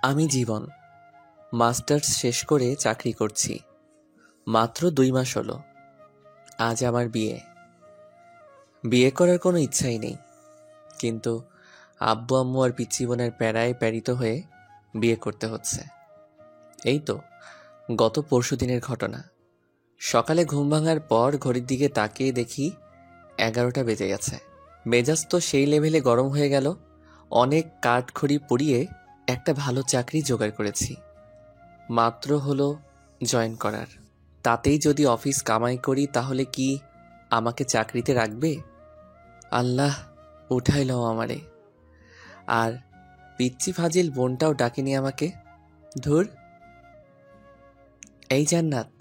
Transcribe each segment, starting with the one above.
আমি জীবন মাস্টার্স শেষ করে চাকরি করছি। মাত্র 2 মাস হলো। আজ আমার বিয়ে। বিয়ে করার কোনো ইচ্ছাই নেই, কিন্তু আব্বু আম্মু আর পিচ্চি বোনের প্যারায় প্যারিত হয়ে বিয়ে করতে হচ্ছে। এই তো গত পরশুদিনের ঘটনা। সকালে ঘুম ভাঙার পর ঘড়ির দিকে তাকিয়ে দেখি 11টা বেজে গেছে। মেজাজ তো সেই লেভেলে গরম হয়ে গেল। অনেক কাঠখড়ি পুড়িয়ে একটা ভালো চাকরি জোগাড় করেছি। মাত্র হলো জয়েন করার। তাতেই যদি অফিস কামাই করি তাহলে কি আমাকে চাকরিতে রাখবে? আল্লাহ উঠাইল আমারে। আর পিচ্চি ফাজিল বোনটাও ডাকেনি আমাকে। ধুর। এই জান্নাত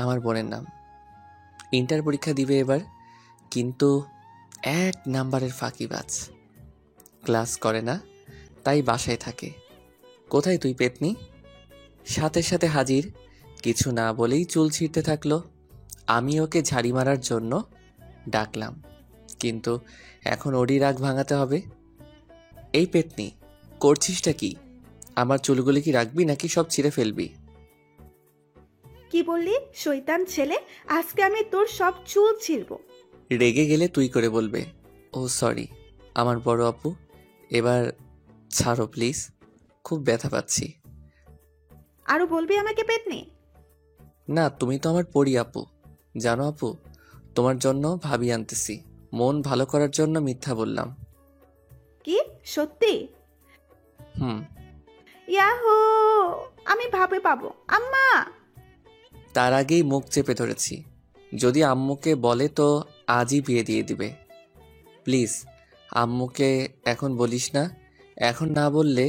আমার বোনের নাম। ইন্টার পরীক্ষা দিবে এবার, কিন্তু 1 নাম্বারের ফাঁকিবাজ। ক্লাস করে না, তাই বাসায় থাকে। কোথায় তুই পেতনি? সাথে সাথে হাজির। কিছু না বলেই চুল ছিঁড়তে থাকলো। আমি ওকে ঝাড়ি মারার জন্য ডাকলাম, কিন্তু এখন ওরই রাগ ভাঙাতে হবে। এই পেতনি, করছিসটা কি? আমার চুলগুলি কি রাখবি নাকি সব ছিঁড়ে ফেলবি? কি বললি শয়তান ছেলে? আজকে আমি তোর সব চুল ছিঁড়বো। রেগে গেলে তুই করে বলবে। ও সরি আমার বড় আপু, এবার ছাড়ো প্লিজ, খুব ব্যথা পাচ্ছি। আরো বলবি আমাকে পেতনি? না, তুমি তো আমার পরি আপু। জানো আপু, তোমার জন্য ভাবি আনতেছি। মন ভালো করার জন্য মিথ্যা বললাম। কি সত্যি? হুম। ইয়াহু, আমি ভাবে পাবো আম্মা। তার আগেই মুখ চেপে ধরেছি। যদি আম্মুকে বলে তো আজই বিয়ে দিয়ে দিবে। প্লিজ আম্মুকে এখন বলিস না। এখন না বললে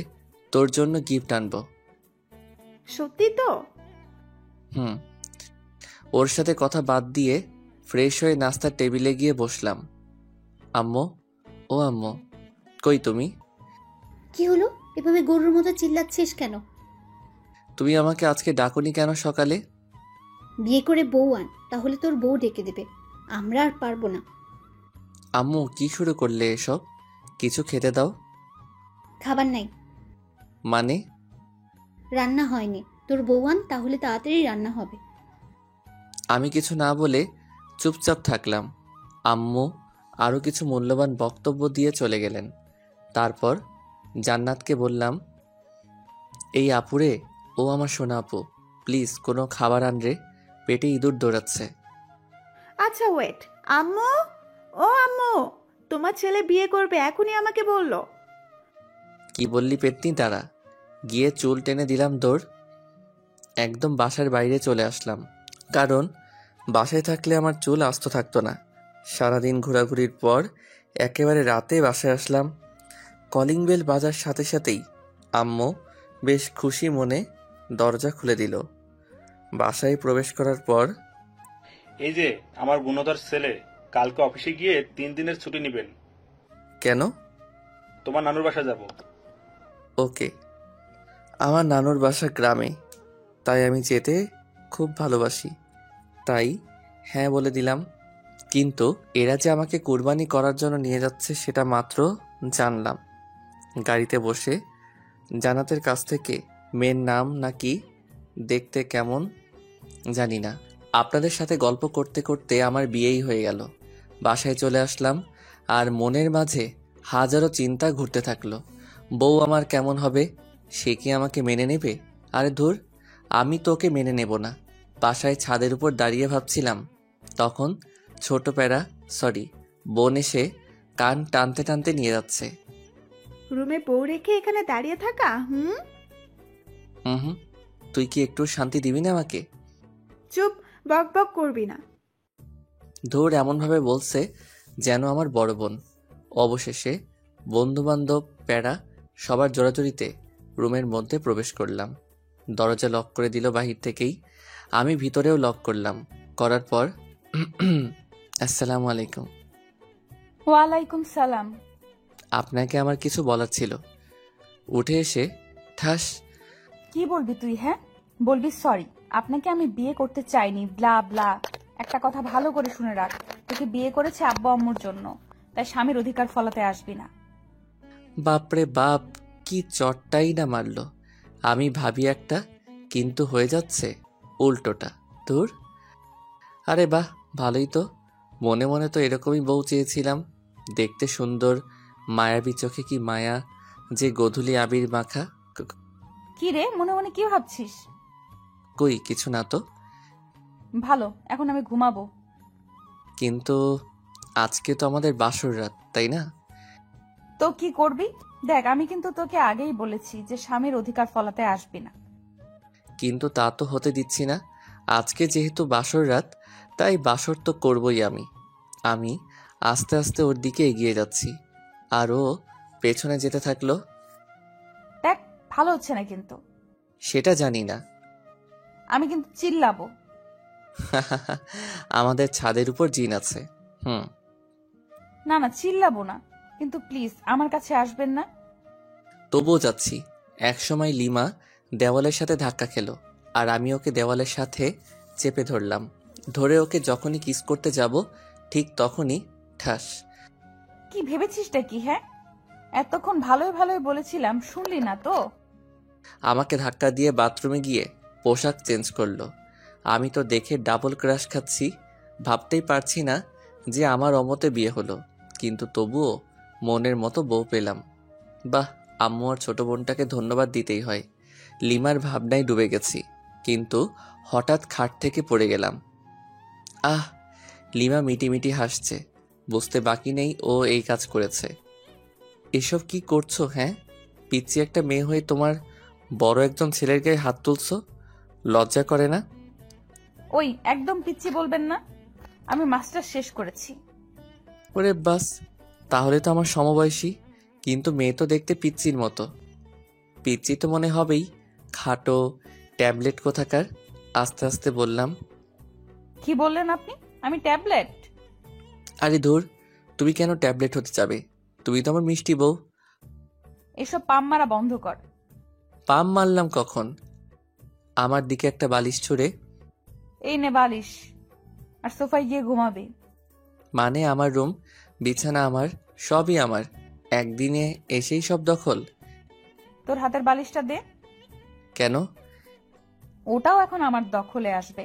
তোর জন্য গিফট আনবো। সত্যি তো? হুম। ওর সাথে কথা বাদ দিয়ে ফ্রেশ হয়ে নাস্তার টেবিলে গিয়ে বসলাম। আম্মু, ও আম্মু, কই তুমি? কি হলো? এভাবে গরুর মতো চিল্লাচ্ছিস কেন? তুমি আমাকে আজকে ডাকোনি কেন সকালে? বিয়ে করে বউ আন, তাহলে তোর বউ ডেকে দেবে। আমরা আর পারবো না। আম্মু কি শুরু করলে এসব? কিছু খেতে দাও। খাবার নাই। মানে? রান্না হয়নি, তোর বউ আন, তাহলে তাড়াতাড়ি রান্না হবে। আমি কিছু না বলে চুপচাপ থাকলাম। আম্মু আরও কিছু মূল্যবান বক্তব্য দিয়ে চলে গেলেন। তারপর জান্নাতকে বললাম, এই আপুরে, ও আমার সোনা আপু, প্লিজ কোনো খাবার আন রে, পেটে ইঁদুর দৌড়াচ্ছে। আচ্ছা ওয়েট। আম্মু, ও আম্মু, তোমার ছেলে বিয়ে করবে এখনই আমাকে বললো। কি বললি পেতনি? দাঁড়া। গিয়ে চুল টেনে দিলাম দৌড়। একদম বাসার বাইরে চলে আসলাম, কারণ বাসায় থাকলে আমার চুল আস্ত থাকতো না। সারাদিন ঘোরাঘুরির পর একেবারে রাতে বাসায় আসলাম। কলিং বেল বাজার সাথে সাথেই আম্মু বেশ খুশি মনে দরজা খুলে দিল। বাসায় প্রবেশ করার পর, এই যে আমার গুণধর ছেলে, কালকে অফিসে গিয়ে 3 দিনের ছুটি নেবেন। কেন? তোমার নানুর বাসা যাব। ওকে। আমার নানুর বাসা গ্রামে, তাই আমি যেতে খুব ভালোবাসি। তাই হ্যাঁ বলে দিলাম। কিন্তু এরা যে আমাকে কুরবানি করার জন্য নিয়ে যাচ্ছে সেটা মাত্র জানলাম। গাড়িতে বসে জান্নাতের কাছ থেকে মেয়ের নাম নাকি দেখতে কেমন জানি না, আপনাদের সাথে গল্প করতে করতে আমার বিয়েই হয়ে গেল। বাসায় চলে আসলাম, আর মনের মাঝে হাজারো চিন্তা ঘুরতে থাকলো। বউ আমার কেমন হবে? সে কি আমাকে মেনে নেবে? আরে ধুর, আমি তোকে মেনে নেব না। বাসায় ছাদের উপর দাঁড়িয়ে ভাবছিলাম, তখন ছোট প্যারা, সরি বোন এসে কান টানতে টানতে নিয়ে যাচ্ছে। রুমে বউ রেখে এখানে দাঁড়িয়ে থাকা? হুম। হুম। তুই কি একটু শান্তি দিবি না আমাকে? চুপ, বক বক করবি না। ধুর, এমনভাবে বলছে যেন আমার বড় বোন। অবশেষে বন্ধুবান্ধব প্যারা সবার জোরাজুরিতে রুমের মধ্যে প্রবেশ করলাম। দরজা লক করে দিল বাহির থেকেই। আমি ভিতরেও লক করলাম। করার পর আসসালামু আলাইকুম। ওয়ালাইকুম সালাম। আপনাকে আমার কিছু বলার ছিল। উঠে এসে ঠাস। কি বলবি তুই? হ্যাঁ বলবি সরি, আপনাকে আমি বিয়ে করতে চাইনি, ব্লা ব্লা। একটা কথা ভালো করে শুনে রাখ, তোকে বিয়ে করেছে আব্বু আম্মুর জন্য, তাই স্বামীর অধিকার ফলাতে আসবি না। বাপরে বাপ, কি চটটাই না মারলো। আমি ভাবি একটা, কিন্তু হয়ে যাচ্ছে উল্টোটা। তোর আরে বাহ, ভালোই তো। মনে মনে তো এরকমই বউ চেয়েছিলাম, দেখতে সুন্দর, মায়াবী চোখে কি মায়া, যে গধূলি আবির মাখা। কি রে, মনে মনে কি ভাবছিস? কই কিছু না তো। ভালো, এখন আমি ঘুমাবো। কিন্তু আজকে তো আমাদের বাসর রাত, তাই না? তো কি করবি? দেখ, আমি কিন্তু তোকে আগেই বলেছি যে স্বামীর অধিকার ফলাতে আসবি না। কিন্তু তা তো হতে দিচ্ছি না। আজকে যেহেতু বাসর রাত, তাই বাসর তো করবই আমি। আমি আস্তে আস্তে ওর দিকে এগিয়ে যাচ্ছি, আর ও পেছনে যেতে থাকলো। দেখ, ভালো হচ্ছে না কিন্তু। সেটা জানি না। আমি কিন্তু চিল্লাবো। আমাদের ছাদের উপর জিন আছে। না না, চিল্লাবো না, কিন্তু প্লিজ আমার কাছে আসবেন না। তবুও যাচ্ছি। একসময় লিমা দেওয়ালের সাথে ধাক্কা খেলো, আর আমি ওকে দেওয়ালের সাথে চেপে ধরলাম। ধরে ওকে যখনই কিস করতে যাব, ঠিক তখনই ঠাস। কি ভেবেছিসটা কি? হ্যাঁ, এতক্ষণ ভালোই ভালোই বলেছিলাম, শুনলি না তো? আমাকে ধাক্কা দিয়ে বাথরুমে গিয়ে পোশাক চেঞ্জ করলো। আমি তো দেখে ডাবল ক্রাশ খাচ্ছি। ভাবতেই পারছি না যে আমার অমতে বিয়ে হলো, কিন্তু তবুও মনের মতো বউ পেলাম। বাহ, আম্মু আর ছোট বোনটাকে ধন্যবাদ দিতেই হয়। লিমার ভাবনায় ডুবে গেছি, কিন্তু হঠাৎ খাট থেকে পড়ে গেলাম। আহ! লিমা মিটিমিটি হাসছে। বুঝতে বাকি নেই ও এই কাজ করেছে। এসব কি করছো? হ্যাঁ, পিচ্ছি একটা মেয়ে হয়ে তোমার বড় একজন ছেলের গায়ে হাত তুলছো, লজ্জা করে না? ওই, একদম পিচ্ছি বলবেন না। আমি মাস্টার শেষ করেছি। ওরে বাস, তাহলে তো আমার সমবয়সী, কিন্তু মেয়ে তো দেখতে পিচ্চির মতো। পিচ্চি তো মনে হবেই, খাটো ট্যাবলেট কোথাকার। আস্তে আস্তে বললাম। কি বললেন আপনি? আমি ট্যাবলেট? আরে ধুর, তুমি কেন ট্যাবলেট হতে যাবে? তুমি তো আমার মিষ্টি বউ। এসব পাম মারা বন্ধ কর। পাম মারলাম কখন? আমার দিকে একটা বালিশ ছুঁড়ে। এই নে বালিশ, আর সোফায় গিয়ে ঘুমাবি। মানে আমার রুম, বিছানা আমার, সবই আমার। একদিনে এসেই সব দখল? তোর হাতের বালিশটা দে। কেন? ওটাও এখন আমার দখলে আসবে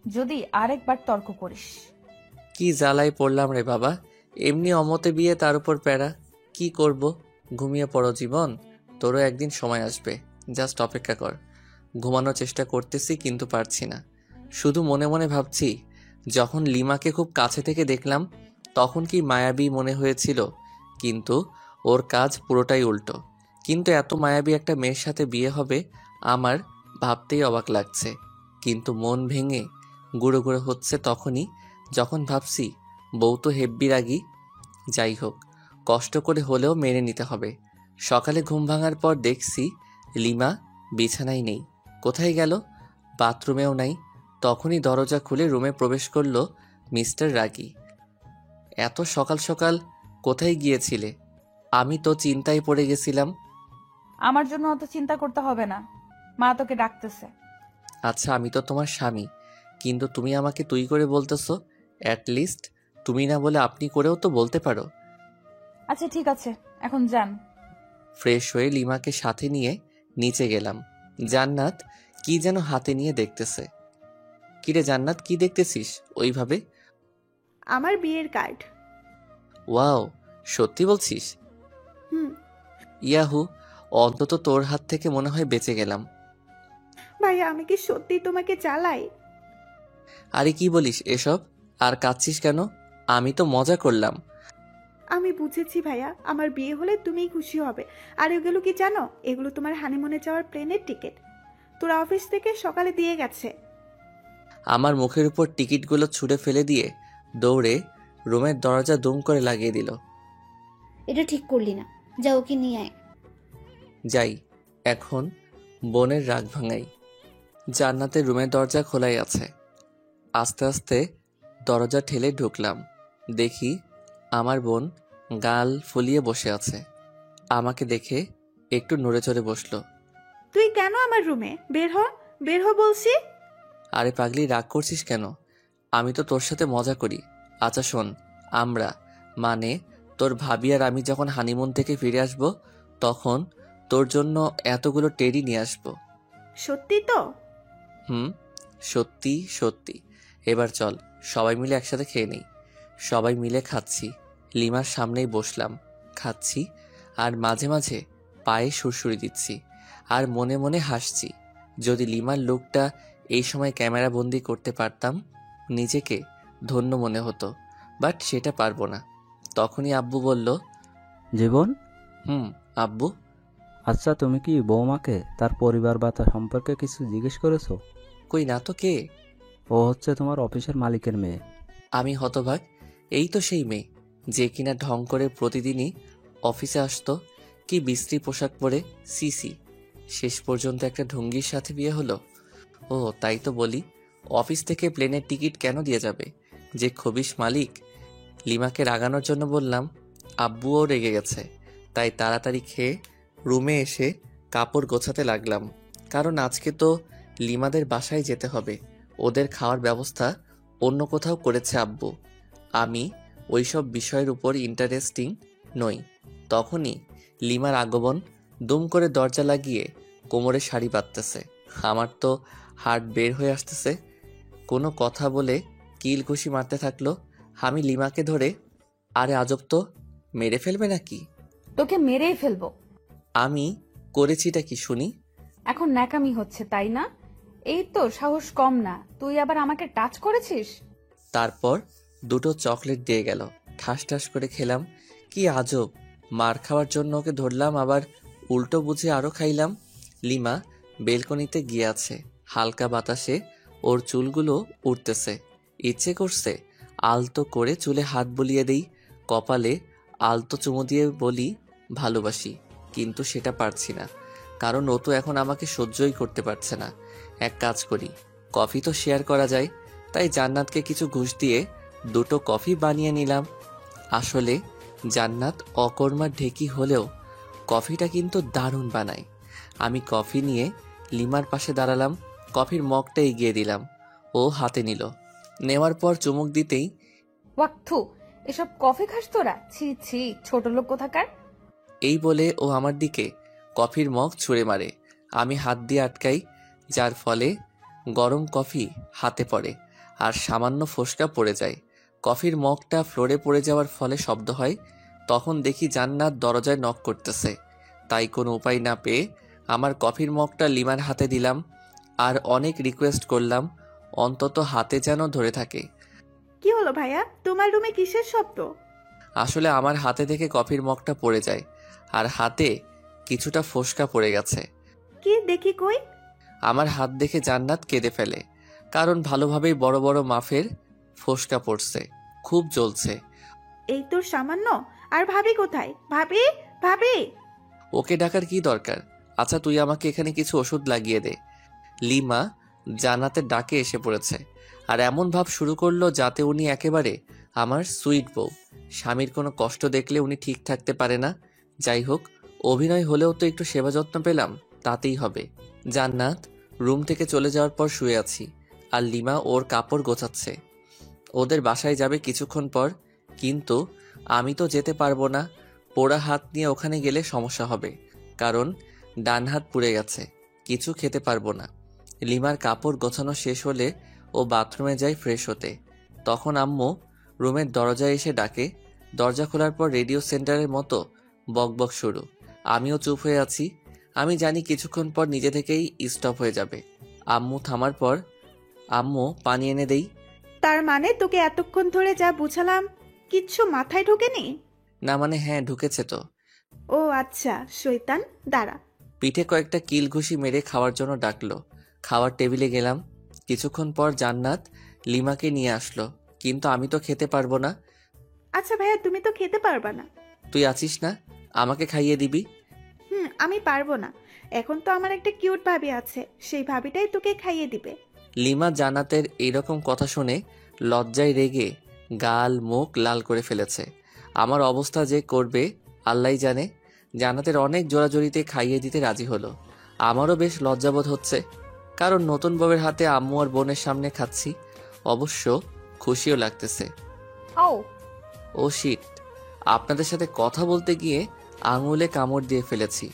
যদি আরেকবার তর্ক করিস। কি জ্বালায় পড়লাম রে বাবা। এমনি অমতে বিয়ে, তার উপর প্যারা। কি করব? ঘুমিয়ে পড়ো জীবন, তোরও একদিন সময় আসবে। জাস্ট অপেক্ষা কর। ঘুমানোর চেষ্টা করতেছি, কিন্তু পারছি না। শুধু মনে মনে ভাবছি, যখন লিমাকে খুব কাছে থেকে দেখলাম তখন কি মায়াবী মনে হয়েছিল, কিন্তু ওর কাজ পুরোটাই উল্টো। কিন্তু এত মায়াবী একটা মেয়ের সাথে বিয়ে হবে আমার, ভাবতেই অবাক লাগছে। কিন্তু মন ভেঙে গুঁড়ো গুঁড়ো হচ্ছে তখনই, যখন ভাবছি বউ তো হেব্বি রাগী। যাই হোক, কষ্ট করে হলেও মেনে নিতে হবে। সকালে ঘুম ভাঙার পর দেখছি লিমা বিছানায় নেই। কোথায় গেল? বাথরুমেও নাই। তখনই দরজা খুলে রুমে প্রবেশ করলো মিস্টার রাগী। এত সকাল সকাল কোথায় গিয়েছিলে? আমি তো চিন্তায় পড়ে গেছিলাম। আমার জন্য অত চিন্তা করতে হবে না, মা তোকে ডাকতেছে। আচ্ছা, আমি তো তোমার স্বামী, কিন্তু তুমি আমাকে তুই করে বলতেছো। অ্যাটলিস্ট তুমি না বলে আপনি করেও তো বলতে পারো। আচ্ছা ঠিক আছে, এখন যান। ফ্রেশ হয়ে লিমাকে সাথে নিয়ে নিচে গেলাম। জান্নাত কি যেন হাতে নিয়ে দেখতেছে। কিরে জান্নাত, কি দেখতেছিস ওইভাবে? আমার বিয়ের কার্ড। ওয়াও, সত্যি বলছিস? হুম। ইয়াহু, অন্তত তোর হাত থেকে মনে হয় বেঁচে গেলাম। ভাইয়া, আমি কি সত্যি তোমাকে চালাই? আরে কি বলিস এসব? আর কাঁদছিস কেন? আমি তো মজা করলাম। আমি বুঝেছি ভাইয়া, আমার বিয়ে হলে তুমিই খুশি হবে। আর এগুলো কি জানো? এগুলো তোমার হানিমুনে যাওয়ার প্লেনের টিকিট। তোর অফিস থেকে সকালে দিয়ে গেছে। আমার মুখের উপর টিকিটগুলো ছুঁড়ে ফেলে দিয়ে দৌড়ে রুমের দরজা দুম করে লাগিয়ে দিল। এটা ঠিক করলি না, যা ওকে নিয়ে আয়। যাই, এখন বোনের রাগ ভাঙাই। জান্নাতের রুমের দরজা খোলাই আছে। আস্তে আস্তে দরজা ঠেলে ঢুকলাম। দেখি আমার বোন গাল ফুলিয়ে বসে আছে। আমাকে দেখে একটু নড়ে চড়ে বসলো। তুই কেন আমার রুমে? বের হ, বের হ বলছি। আরে পাগলি, রাগ করছিস কেন? আমি তো তোর সাথে মজা করি। আচ্ছা শোন, আমরা মানে তোর ভাবি আর আমি যখন হানিমুন থেকে ফিরে আসব, তখন তোর জন্য এতগুলো টেডি নিয়ে আসবো। সত্যি তো? হুম, সত্যি সত্যি। এবার চল সবাই মিলে একসাথে খেয়ে নেই। সবাই মিলে খাচ্ছি, লিমার সামনেই বসলাম, খাচ্ছি আর মাঝে মাঝে পায়ে সুরসুরি দিচ্ছি আর মনে মনে হাসছি। যদি লিমার লুকটা এই সময় ক্যামেরা বন্দি করতে পারতাম নিজেকে ধন্য মনে হতো, বাট সেটা পারবো না। তখনই আব্বু বলল, জীবন, হুম আব্বু। আচ্ছা তুমি কি বৌমাকে তার পরিবার বা তার সম্পর্কে কিছু জিজ্ঞেস করেছো? কই না তো, কে? ও হচ্ছে তোমার অফিসের মালিকের মেয়ে। আমি হতবাক। এই তো সেই মেয়ে যে কিনা ঢং করে প্রতিদিনই অফিসে আসতো। কি বিশ্রী পোশাক পরে, সিসি। শেষ পর্যন্ত একটা ঢঙ্গির সাথে বিয়ে হলো। ও তাই তো বলি, অফিস থেকে প্লেনের টিকিট কেন দিয়ে যাবে যে খবিশ মালিক। লিমাকে রাগানোর জন্য বললাম, আব্বুও রেগে গেছে। তাই তাড়াতাড়ি খেয়ে রুমে এসে কাপড় গোছাতে লাগলাম, কারণ আজকে তো লিমাদের বাসায় যেতে হবে। ওদের খাওয়ার ব্যবস্থা অন্য কোথাও করেছে আব্বু। আমি ওইসব বিষয়ের উপর ইন্টারেস্টিং নই। তখনই লিমার আগমন। দুম করে দরজা লাগিয়ে কোমরে শাড়ি বাঁধতেছে। আমার তো হার্ট বের হয়ে আসতেছে। কোনো কথা বলে কিল ঘুষি মারতে থাকলো। আমি লিমাকে ধরে, আরে আজব তো, মেরে ফেলবে নাকি? তোকে মেরেই ফেলবো। আমি করেছিটা কি শুনি? এখন ন্যাকামি হচ্ছে তাই না? এই তো সাহস কম না, তুই আবার আমাকে টাচ করেছিস। তারপর দুটো চকলেট দিয়ে গেল, ঠাস ঠাস করে খেলাম। কি আজব, মার খাওয়ার জন্য ওকে ধরলাম, আবার উল্টো বুঝে আরো খাইলাম। লিমা বেলকনিতে গিয়ে আছে, হালকা বাতাসে ওর চুলগুলো উঠতেছে। ইচ্ছে করছে আলতো করে চুলে হাত বুলিয়ে দেই, কপালে আলতো চুমু দিয়ে বলি ভালোবাসি, কিন্তু সেটা পারছি না, কারণ ও তো এখন আমাকে সহ্যই করতে পারছে না। এক কাজ করি, কফি তো শেয়ার করা যায়। তাই জান্নাতকে কিছু ঘুষ দিয়ে দুটো কফি বানিয়ে নিলাম। আসলে জান্নাত অকর্মার ঢেকি হলেও কফিটা কিন্তু দারুণ বানায়। আমি কফি নিয়ে লিমার পাশে দাঁড়ালাম, কফির মগটা এগিয়ে দিলাম। ও হাতে নিল, নেওয়ার পর চুমুক দিতেই, ওয়াক্থু, এসব কফি খাস তোরা? ছি ছি, ছোট লোক কোথাকার। এই বলে ও আমার দিকে কফির মগ ছুঁড়ে মারে। আমি হাত দিয়ে আটকাই, যার ফলে গরম কফি হাতে পড়ে আর সামান্য ফোসকা পড়ে যায়। কফির মগটা ফ্লোরে পড়ে যাওয়ার ফলে শব্দ হয়। তখন দেখি জান্নাত দরজায় নক করতেছে। তাই কোনো উপায় না পেয়ে আমার কফির মগটা লিমার হাতে দিলাম আর অনেক রিকোয়েস্ট করলাম অন্তত হাতে যেন ধরে থাকে। কি হলো ভাইয়া, তোমার রুমে কিসের শব্দ? আসলে আমার হাতে থেকে কফির মগটা পড়ে যায় আর হাতে কিছুটা ফোসকা পড়ে গেছে। কি দেখি কই? আমার হাত দেখে জান্নাত কেঁদে ফেলে, কারণ ভালোভাবেই বড় বড় মাফের ফোসকা পড়ছে, খুব জ্বলছে। এই তোর সামান্য? আর ভাবি কোথায়? ভাবি, ভাবি। ওকে ডাকার কি দরকার? আচ্ছা তুই আমাকে এখানে কিছু ওষুধ লাগিয়ে দে। লিমা জান্নাতের ডাকে এসে পড়েছে আর এমন ভাব শুরু করলো যাতে উনি একেবারে আমার সুইট বউ। স্বামীর কোনো কষ্ট দেখলে উনি ঠিক থাকতে পারে না। যাই হোক, অভিনয় হলেও তো একটু সেবা যত্ন পেলাম, তাতেই হবে। জান্নাত রুম থেকে চলে যাওয়ার পর শুয়ে আছি আর লিমা ওর কাপড় গোছাচ্ছে। ওদের বাসায় যাবে কিছুক্ষণ পর, কিন্তু আমি তো যেতে পারবো না। পোড়া হাত নিয়ে ওখানে গেলে সমস্যা হবে, কারণ ডান হাত পুড়ে গেছে, কিছু খেতে পারবো না। লিমার কাপড় গোছানো শেষ হলে ও বাথরুমে যায় ফ্রেশ হতে। তখন আম্মু রুমের দরজায় এসে ডাকে। দরজা খোলার পর রেডিও সেন্টারের মতো বকবক শুরু। আমিও চুপ হয়ে আছি। আমি জানি কিছুক্ষণ পর নিজে থেকেই স্টপ হয়ে যাবে। আম্মু থামার পর, আম্মু পানি এনে দেই। তার মানে তোকে এতক্ষণ ধরে যা বুঝালাম কিচ্ছু মাথায় ঢোকেনি? না মানে হ্যাঁ, ঢুকেছে তো। ও আচ্ছা, শয়তান, দাঁড়া। পিঠে কয়েকটা কিল ঘুষি মেরে খাওয়ার জন্য ডাকলো। খাওয়ার টেবিলে গেলাম। কিছুক্ষণ পর জান্নাত লিমাকে নিয়ে আসলো, কিন্তু আমি তো খেতে পারবো না। আচ্ছা ভাইয়া, তুমি তো খেতে পারবা না। তুই আছিস না, আমাকে খাইয়ে দিবি। আমি পারবো না। এখন তো আমার একটা কিউট ভাবি আছে, সেই ভাবিটাই তোকে খাইয়ে দিবে। লিমা জান্নাতের এইরকম কথা শুনে লজ্জায় রেগে গাল মুখ লাল করে ফেলেছে। আমার অবস্থা যে করবে আল্লাহই জানে। জান্নাতের অনেক জোরাজোরিতে খাইয়ে দিতে রাজি হলো। আমারও বেশ লজ্জাবোধ হচ্ছে, কারণ নতুন বউয়ের হাতে আম্মু আর বোনের সামনে খাচ্ছি। অবশ্য খুশিও লাগতেছে। ও ও শিট, আপনাদের সাথে কথা বলতে গিয়ে আঙুলে কামড় দিয়ে ফেলেছি।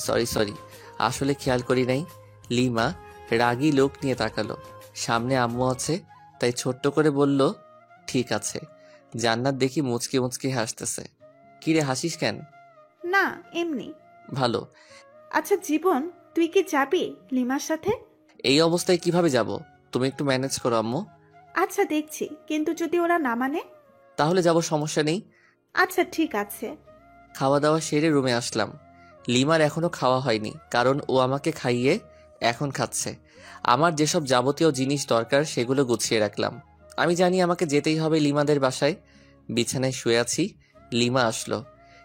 সরি সরি, আসলে খেয়াল করি নাই। লিমা রাগী লোক নিয়ে তাকালো। সামনে আম্মু আছে, তাই ছোট্ট করে বলল, ঠিক আছে। জান্নাত দেখি মুচকি মুচকি হাসতেছে। কিরে হাসিস কেন? না, এমনি। ভালো। আচ্ছা জীবন, তুই কি যাবি লিমার সাথে? এই অবস্থায় কিভাবে যাব? তুমি একটু ম্যানেজ করো আম্মু। আচ্ছা দেখছি, কিন্তু যদি ওরা না মানে? তাহলে যাব, সমস্যা নেই। আচ্ছা ঠিক আছে। খাওয়া দাওয়া সেরে রুমে আসলাম। লিমার এখনো খাওয়া হয়নি, কারণ ও আমাকে খাইয়ে এখন খাচ্ছে। আমার যেসব যাবতীয় জিনিস দরকার সেগুলো গুছিয়ে রাখলাম। আমি জানি আমাকে যেতেই হবে লিমাদের বাসায়। বিছানায় শুয়ে আছি, লিমা আসলো।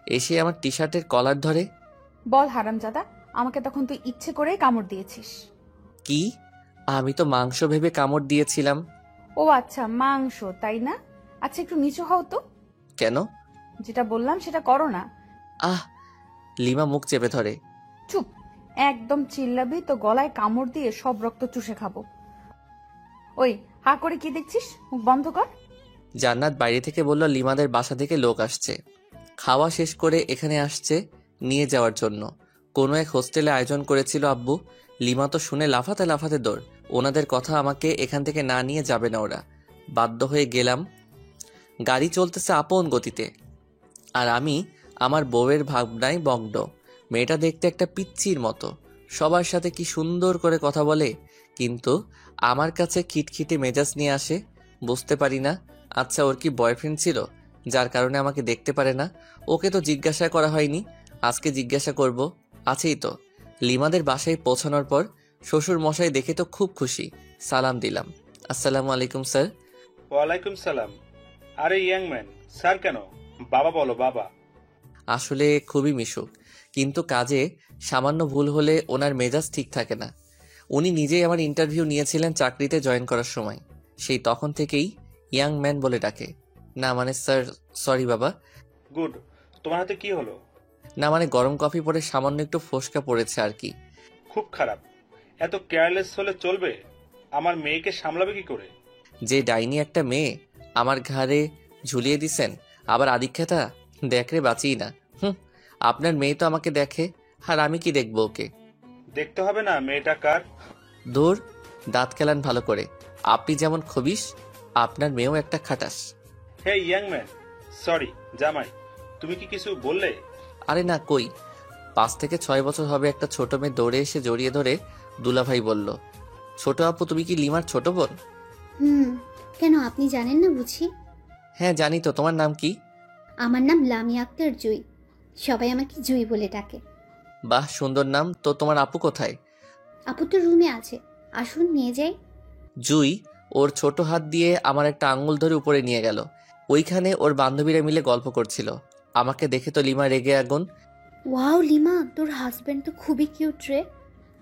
এসে আমার টি শার্টের কলার ধরে। বল হারামজাদা, আমাকে তখন তুই ইচ্ছে করেই কামড় দিয়েছিস। কি? আমি তো মাংস ভেবে কামড় দিয়েছিলাম। ও আচ্ছা, মাংস তাই না? আচ্ছা একটু নিচু হও তো। কেন? যেটা বললাম সেটা করো না। আহ! লিমা মুখ চেপে ধরে। চুপ, একদম চিল্লাবি তো গলায় কামড় দিয়ে সব রক্ত চুষে খাবো। ওই হা করে কি দেখছিস? মুখ বন্ধ কর। জান্নাত বাইরে থেকে বলল লিমাদের বাসা থেকে লোক আসছে, খাওয়া শেষ করে এখানে আসছে নিয়ে যাওয়ার জন্য। কোনো এক হোস্টেলে আয়োজন করেছিল আব্বু। লিমা তো শুনে লাফাতে লাফাতে দৌড়। ওনাদের কথা, আমাকে এখান থেকে না নিয়ে যাবে না ওরা। বাধ্য হয়ে গেলাম। গাড়ি চলতেছে আপন গতিতে, আর আমি আমার বউয়ের ভাবনায় মগ্ন। মেয়েটা দেখতে একটা পিচ্চির মতো, সবার সাথে কি সুন্দর করে কথা বলে, কিন্তু আমার কাছে খিটখিটে মেজাজ নিয়ে আসে। বুঝতে পারি না, আচ্ছা ওর কি বয়ফ্রেন্ড ছিল যার কারণে আমাকে দেখতে পারে না? ওকে তো জিজ্ঞাসা করা হয়নি, আজকে জিজ্ঞাসা করব। আছেই তো। লিমাদের বাসায় পৌঁছানোর পর শ্বশুর মশাই দেখে তো খুব খুশি। সালাম দিলাম। আসসালামু আলাইকুম স্যার। ওয়ালাইকুম সালাম। আরে ইয়াং ম্যান, স্যার কেন? বাবা বলো, বাবা। আসলে খুবই মিশুক, কিন্তু কাজে সামান্য ভুল হলে ওনার মেজাজ ঠিক থাকে না। উনি নিজেই আমার ইন্টারভিউ নিয়েছিলেন চাকরিতে জয়েন করার সময়। সেই তখন থেকেই ইয়াং ম্যান বলে ডাকে। না মানে স্যার, সরি বাবা। গুড। তোমার হাতে কি হলো? না মানে গরম কফি পরে সামান্য একটু ফোসকা পড়েছে আর কি। খুব খারাপ। এত কেয়ারলেস হলে চলবে? আমার মেয়েকে সামলাবে কি করে? যে ডাইনি একটা মেয়ে আমার ঘাড়ে ঝুলিয়ে দিছেন, আবার আদিক্ষেতা। দেখরে বাঁচিই না। আপনার মেয়ে তো আমাকে দেখে, আর আমি কি দেখবো ওকে? দেখতে হবে না মেয়েটা কার। দূর, দাঁত খেলান ভালো করে। আপনি যেমন খবিস, আপনার মেয়েও একটা খাটাস। হে ইয়াং ম্যান, সরি জামাই, তুমি কি কিছু বললে? আরে না, কই। 5 থেকে 6 বছর হবে একটা ছোট মেয়ে দৌড়ে এসে জড়িয়ে ধরে দুলাভাই বলল, ছোট আপু তুমি কি লিমার ছোট বোন? কেন আপনি জানেন না বুঝি? হ্যাঁ জানি তো, তোমার নাম কি? আমার নাম লামিয়া আক্তার জুই। সবাই আমাকে জুই বলে ডাকে। বাহ, সুন্দর নাম তো। তোমার আপু কোথায়? আপু তো রুমে আছে, আসুন নিয়ে যাই। জুই ওর ছোট হাত দিয়ে আমার একটা আঙ্গুল ধরে উপরে নিয়ে গেল। ওইখানে ওর বান্ধবীরা মিলে গল্প করছিল। আমাকে দেখে তো লিমা রেগে আগুন। ওয়াও লিমা, তোর হাজবেন্ড তো খুবই কিউট রে।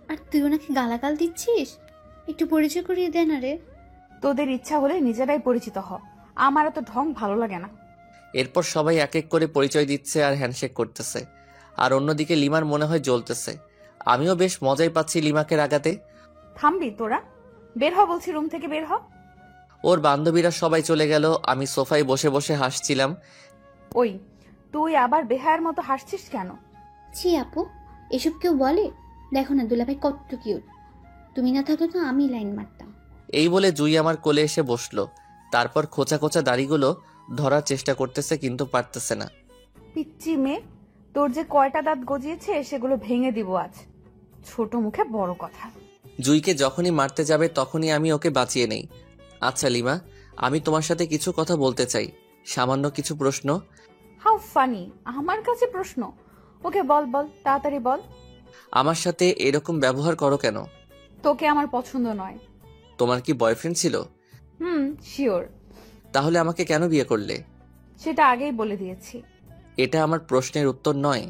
আর তুই ওনাকে গালাগাল দিচ্ছিস? একটু পরিচয় করিয়ে দে না রে। তোদের ইচ্ছা হলে নিজেরাই পরিচিত হ, আমার এত ঢং ভালো লাগে না। এরপর সবাই এক এক করে পরিচয় দিচ্ছে আর হ্যান্ডশেক করতেছে। আর অন্যদিকে লিমার মনে হয় জ্বলতেছে। আমিও বেশ মজাই পাচ্ছি লিমাকে রাগাতে। থামবি তোরা? বের হ বলছি, রুম থেকে বের হ। ওর বান্ধবীরা সবাই চলে গেল, আমি সোফায় বসে বসে হাসছিলাম। ওই তুই আবার বেহায়ের মতো হাসছিস কেন? ছি আপু, এসব কেউ বলে? দেখো না দুলাভাই কত কিউট। তুমি না থাকলে তো আমি লাইন মারতাম। এই বলে জুই আমার কোলে এসে বসলো। তারপর খোঁচা খোঁচা দাড়িগুলো ধরার চেষ্টা করতেছে, কিন্তু পারতেছে না। পিচ্চি মেয়ে, তোর যে কয়টা দাঁত গজিয়েছে সেগুলো ভেঙে দিব আজ। ছোট মুখে বড় কথা। জুইকে যখনই মারতে যাবে তখনই আমি ওকে বাঁচিয়ে নেই। আচ্ছা লিমা, আমি তোমার সাথে কিছু কথা বলতে চাই। সামান্য কিছু প্রশ্ন। হাউ ফানি, আমার কাছে প্রশ্ন? ওকে বল বল, তাড়াতাড়ি বল। আমার সাথে এরকম ব্যবহার করো কেন? তোকে আমার পছন্দ নয়। তোমার কি বয়ফ্রেন্ড ছিল? শিওর। তাহলে আমাকে কেন বিয়ে করলে? সেটা আগেই বলে দিয়েছি। এটা আমার প্রশ্নের উত্তর নয়।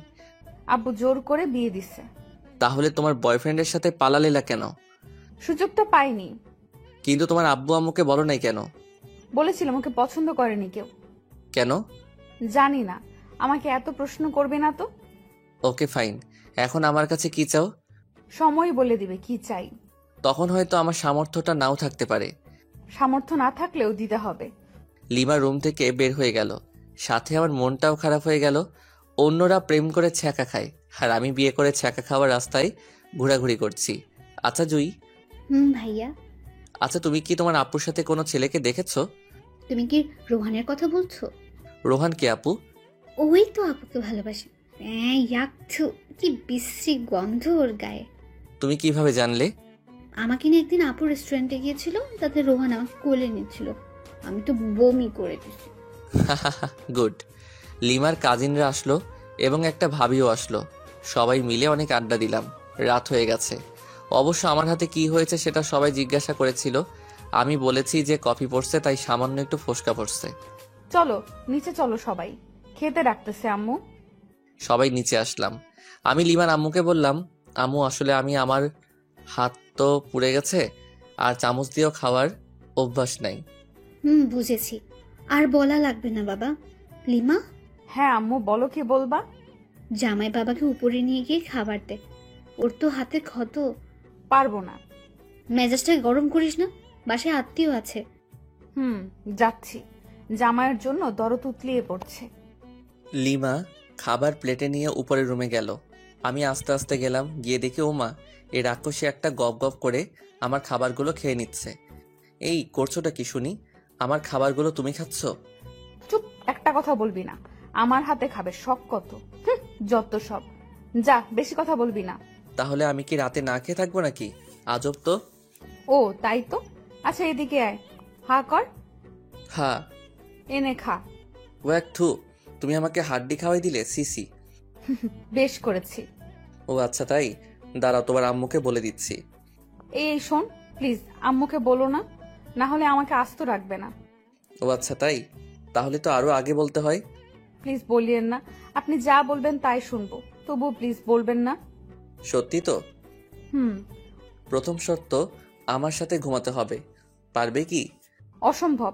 আব্বু জোর করে বিয়ে দিছে। তাহলে তোমার বয়ফ্রেন্ডের সাথে পালালেলা কেন? সুযোগ তো পাইনি। কিন্তু তোমার আব্বু আম্মুকে বলো নাই কেন? বলেছিলাম, ওকে পছন্দ করেনি কেউ। কেন? জানি না, আমাকে এত প্রশ্ন করবে না তো। ওকে ফাইন, এখন আমার কাছে কি চাও? সময় বলে দিবে কি চাই। তখন হয়তো আমার সামর্থ্যটা নাও থাকতে পারে। সামর্থ্য না থাকলেও দিতে হবে। লিমা রুম থেকে বের হয়ে গেল, সাথে আমার মনটাও খারাপ হয়ে গেল। অন্যরা প্রেম করে ছ্যাঁকা খায়, আর আমি বিয়ে করে ছ্যাঁকা খাওয়ার রাস্তায় ঘোরাঘুরি করছি। আচ্ছা জুই, ভাইয়া। আচ্ছা তুমি কি তোমার আপুর সাথে কোনো ছেলেকে দেখেছো? তুমি কি রোহানের কথা বলছো? রোহান কে আপু? ওই তো আপুকে ভালোবাসে। ইয়াকথু, কি বিশ্রী গন্ধ ওর গায়ে। তুমি কিভাবে জানলে? আমাকে নিয়ে একদিন আপু রেস্টুরেন্টে গিয়েছিল, তাতে রোহান আমাকে কোলে নিচ্ছিল, আমি তো বমি করে দিচ্ছি। গুড। লিমার কাজিনরা আসলো এবং একটা ভাবিও আসলো। সবাই মিলে অনেক আড্ডা দিলাম। রাত হয়ে গেছে। অবশ্য আমার হাতে কি হয়েছে সেটা সবাই জিজ্ঞাসা করেছিল। আমি বলেছি যে কফি পড়ছে, তাই সামান্য একটু ফোসকা পড়ছে। চলো নিচে চলো, সবাই খেতে ডাকতেছে আম্মু। সবাই নিচে আসলাম। আমি লিমার আম্মুকে বললাম, আম্মু আসলে আমার হাত তো পুড়ে গেছে, আর চামচ দিয়েও খাওয়ার অভ্যাস নাই। বুঝেছি, আর বলা লাগবে না বাবা। লিমা, হ্যাঁ আম্মু, বলো কি বলবা? জামাই বাবাকে উপরে নিয়ে গিয়ে খাবার দে, ওর তো হাতে ক্ষত। পারবো না। মেজাজটা গরম করিস না, বাসায় আত্মীয় আছে। যাচ্ছি। জামাইয়ের জন্য দরদ উতলিয়ে পড়ছে। লিমা খাবার প্লেটে নিয়ে উপরের রুমে গেল। আমি আস্তে আস্তে গেলাম, গিয়ে দেখি ওমা এই রাক্ষসী একটা গপ গপ করে আমার খাবারগুলো খেয়ে নিচ্ছে। এই করছোটা কি শুনি? আমার খাবারগুলো তুমি খাচ্ছ? চুপ, একটা কথা বলবি না। আমার হাতে খাবে, শখ কত। যত সব। যা, বেশি কথা বলবি না। তাহলে আমি কি রাতে না খেয়ে থাকবো নাকি? আজব তো। ও তাই তো। আচ্ছা এদিকে আয়, হা কর। হ্যাঁ। এনে খা। ওয়াক থু, তুমি আমাকে হাড্ডি খাওয়াই দিলে? সিসি। বেশ করেছি। ও আচ্ছা তাই, দাঁড়াও তোমার আম্মুকে বলে দিচ্ছি। এই শোন, প্লিজ আম্মুকে বলো না, না হলে আমাকে আস্ত রাখবে না। ও আচ্ছা তাই, তাহলে তো আরো আগে বলতে হয়। প্লিজ বলিয়েন না, আপনি যা বলবেন তাই শুনবো, তবু প্লিজ বলবেন না। সত্যি তো? হুম। প্রথম শর্ত, আমার সাথে ঘুমাতে হবে। পারবে কি? অসম্ভব।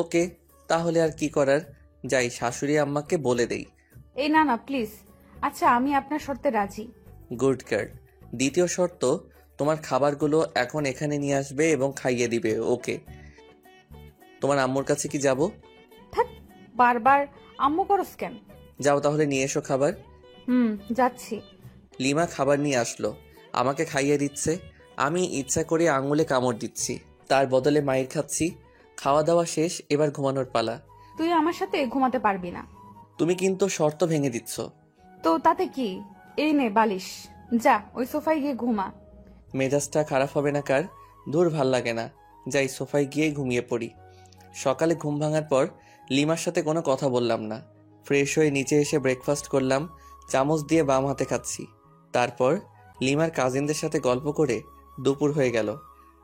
ওকে, তাহলে আর কি করার, যাই শাশুড়ি আম্মাকে বলে দেই। এই না না প্লিজ। আচ্ছা আমি আপনার শর্তে রাজি। Good girl. দ্বিতীয় শর্ত, তোমার খাবারগুলো এখন এখানে নিয়ে আসবে এবং খাইয়ে দিবে। ওকে। তোমার আম্মুর কাছে কি যাব? থাক, বারবার আম্মু করস কেন? যাও তাহলে নিয়ে এসো খাবার। যাচ্ছি। লিমা খাবার নিয়ে আসলো, আমাকে খাইয়ে দিচ্ছে। আমি ইচ্ছা করে আঙুলে কামড় দিচ্ছি, তার বদলে মায়ের খাচ্ছি। খাওয়া দাওয়া শেষ, এবার ঘুমানোর পালা। তুই আমার সাথে ঘুমাতে পারবি না। তুমি কিন্তু শর্ত ভেঙে দিচ্ছ। তো তাতে কি, এই নে বালিশ, যা ওই সোফায় গিয়ে ঘুমা। মেজাজটা খারাপ হবে না কার? দূর ভাল লাগে না, যাই সোফায় গিয়ে ঘুমিয়ে পড়ি। সকালে ঘুম ভাঙার পর লিমার সাথে কোনো কথা বললাম না। ফ্রেশ হয়ে নিচে এসে ব্রেকফাস্ট করলাম, চামচ দিয়ে বাম হাতে খাচ্ছি। তারপর লিমার কাজিনদের সাথে গল্প করে দুপুর হয়ে গেল।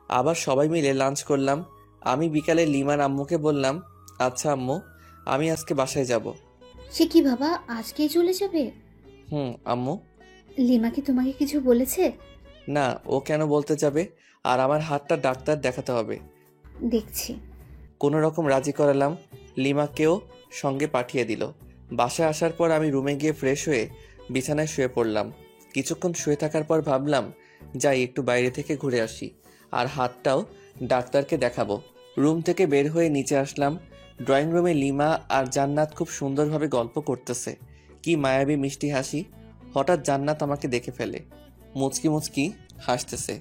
আবার সবাই মিলে লাঞ্চ করলাম। আমি বিকালে লিমার আম্মুকে বললাম, আচ্ছা আম্মু, আমি আজকে বাসায় যাব। সে কি বাবা, আজকেই চলে যাবে? আম্মু। লিমা কি তোমাকে কিছু বলেছে? না, ও কেন বলতে যাবে? আর আমার হাতটা ডাক্তার দেখাতে হবে। দেখছি। কোনো রকম রাজি করালাম, লিমাকেও সঙ্গে পাঠিয়ে দিল। বাসায় আসার পর আমি রুমে গিয়ে ফ্রেশ হয়ে বিছানায় শুয়ে পড়লাম। কিছুক্ষণ শুয়ে থাকার পর ভাবলাম যাই একটু বাইরে থেকে ঘুরে আসি, আর হাতটাও ডাক্তারকে দেখাবো। রুম থেকে বের হয়ে নিচে আসলাম। ড্রয়িং রুমে লিমা আর জান্নাত খুব সুন্দরভাবে গল্প করতেছে। কি মায়াবী মিষ্টি হাসি। হঠাৎ জান্নাত আমাকে দেখে ফেলে, মুচকি মুচকি হাসতেছে।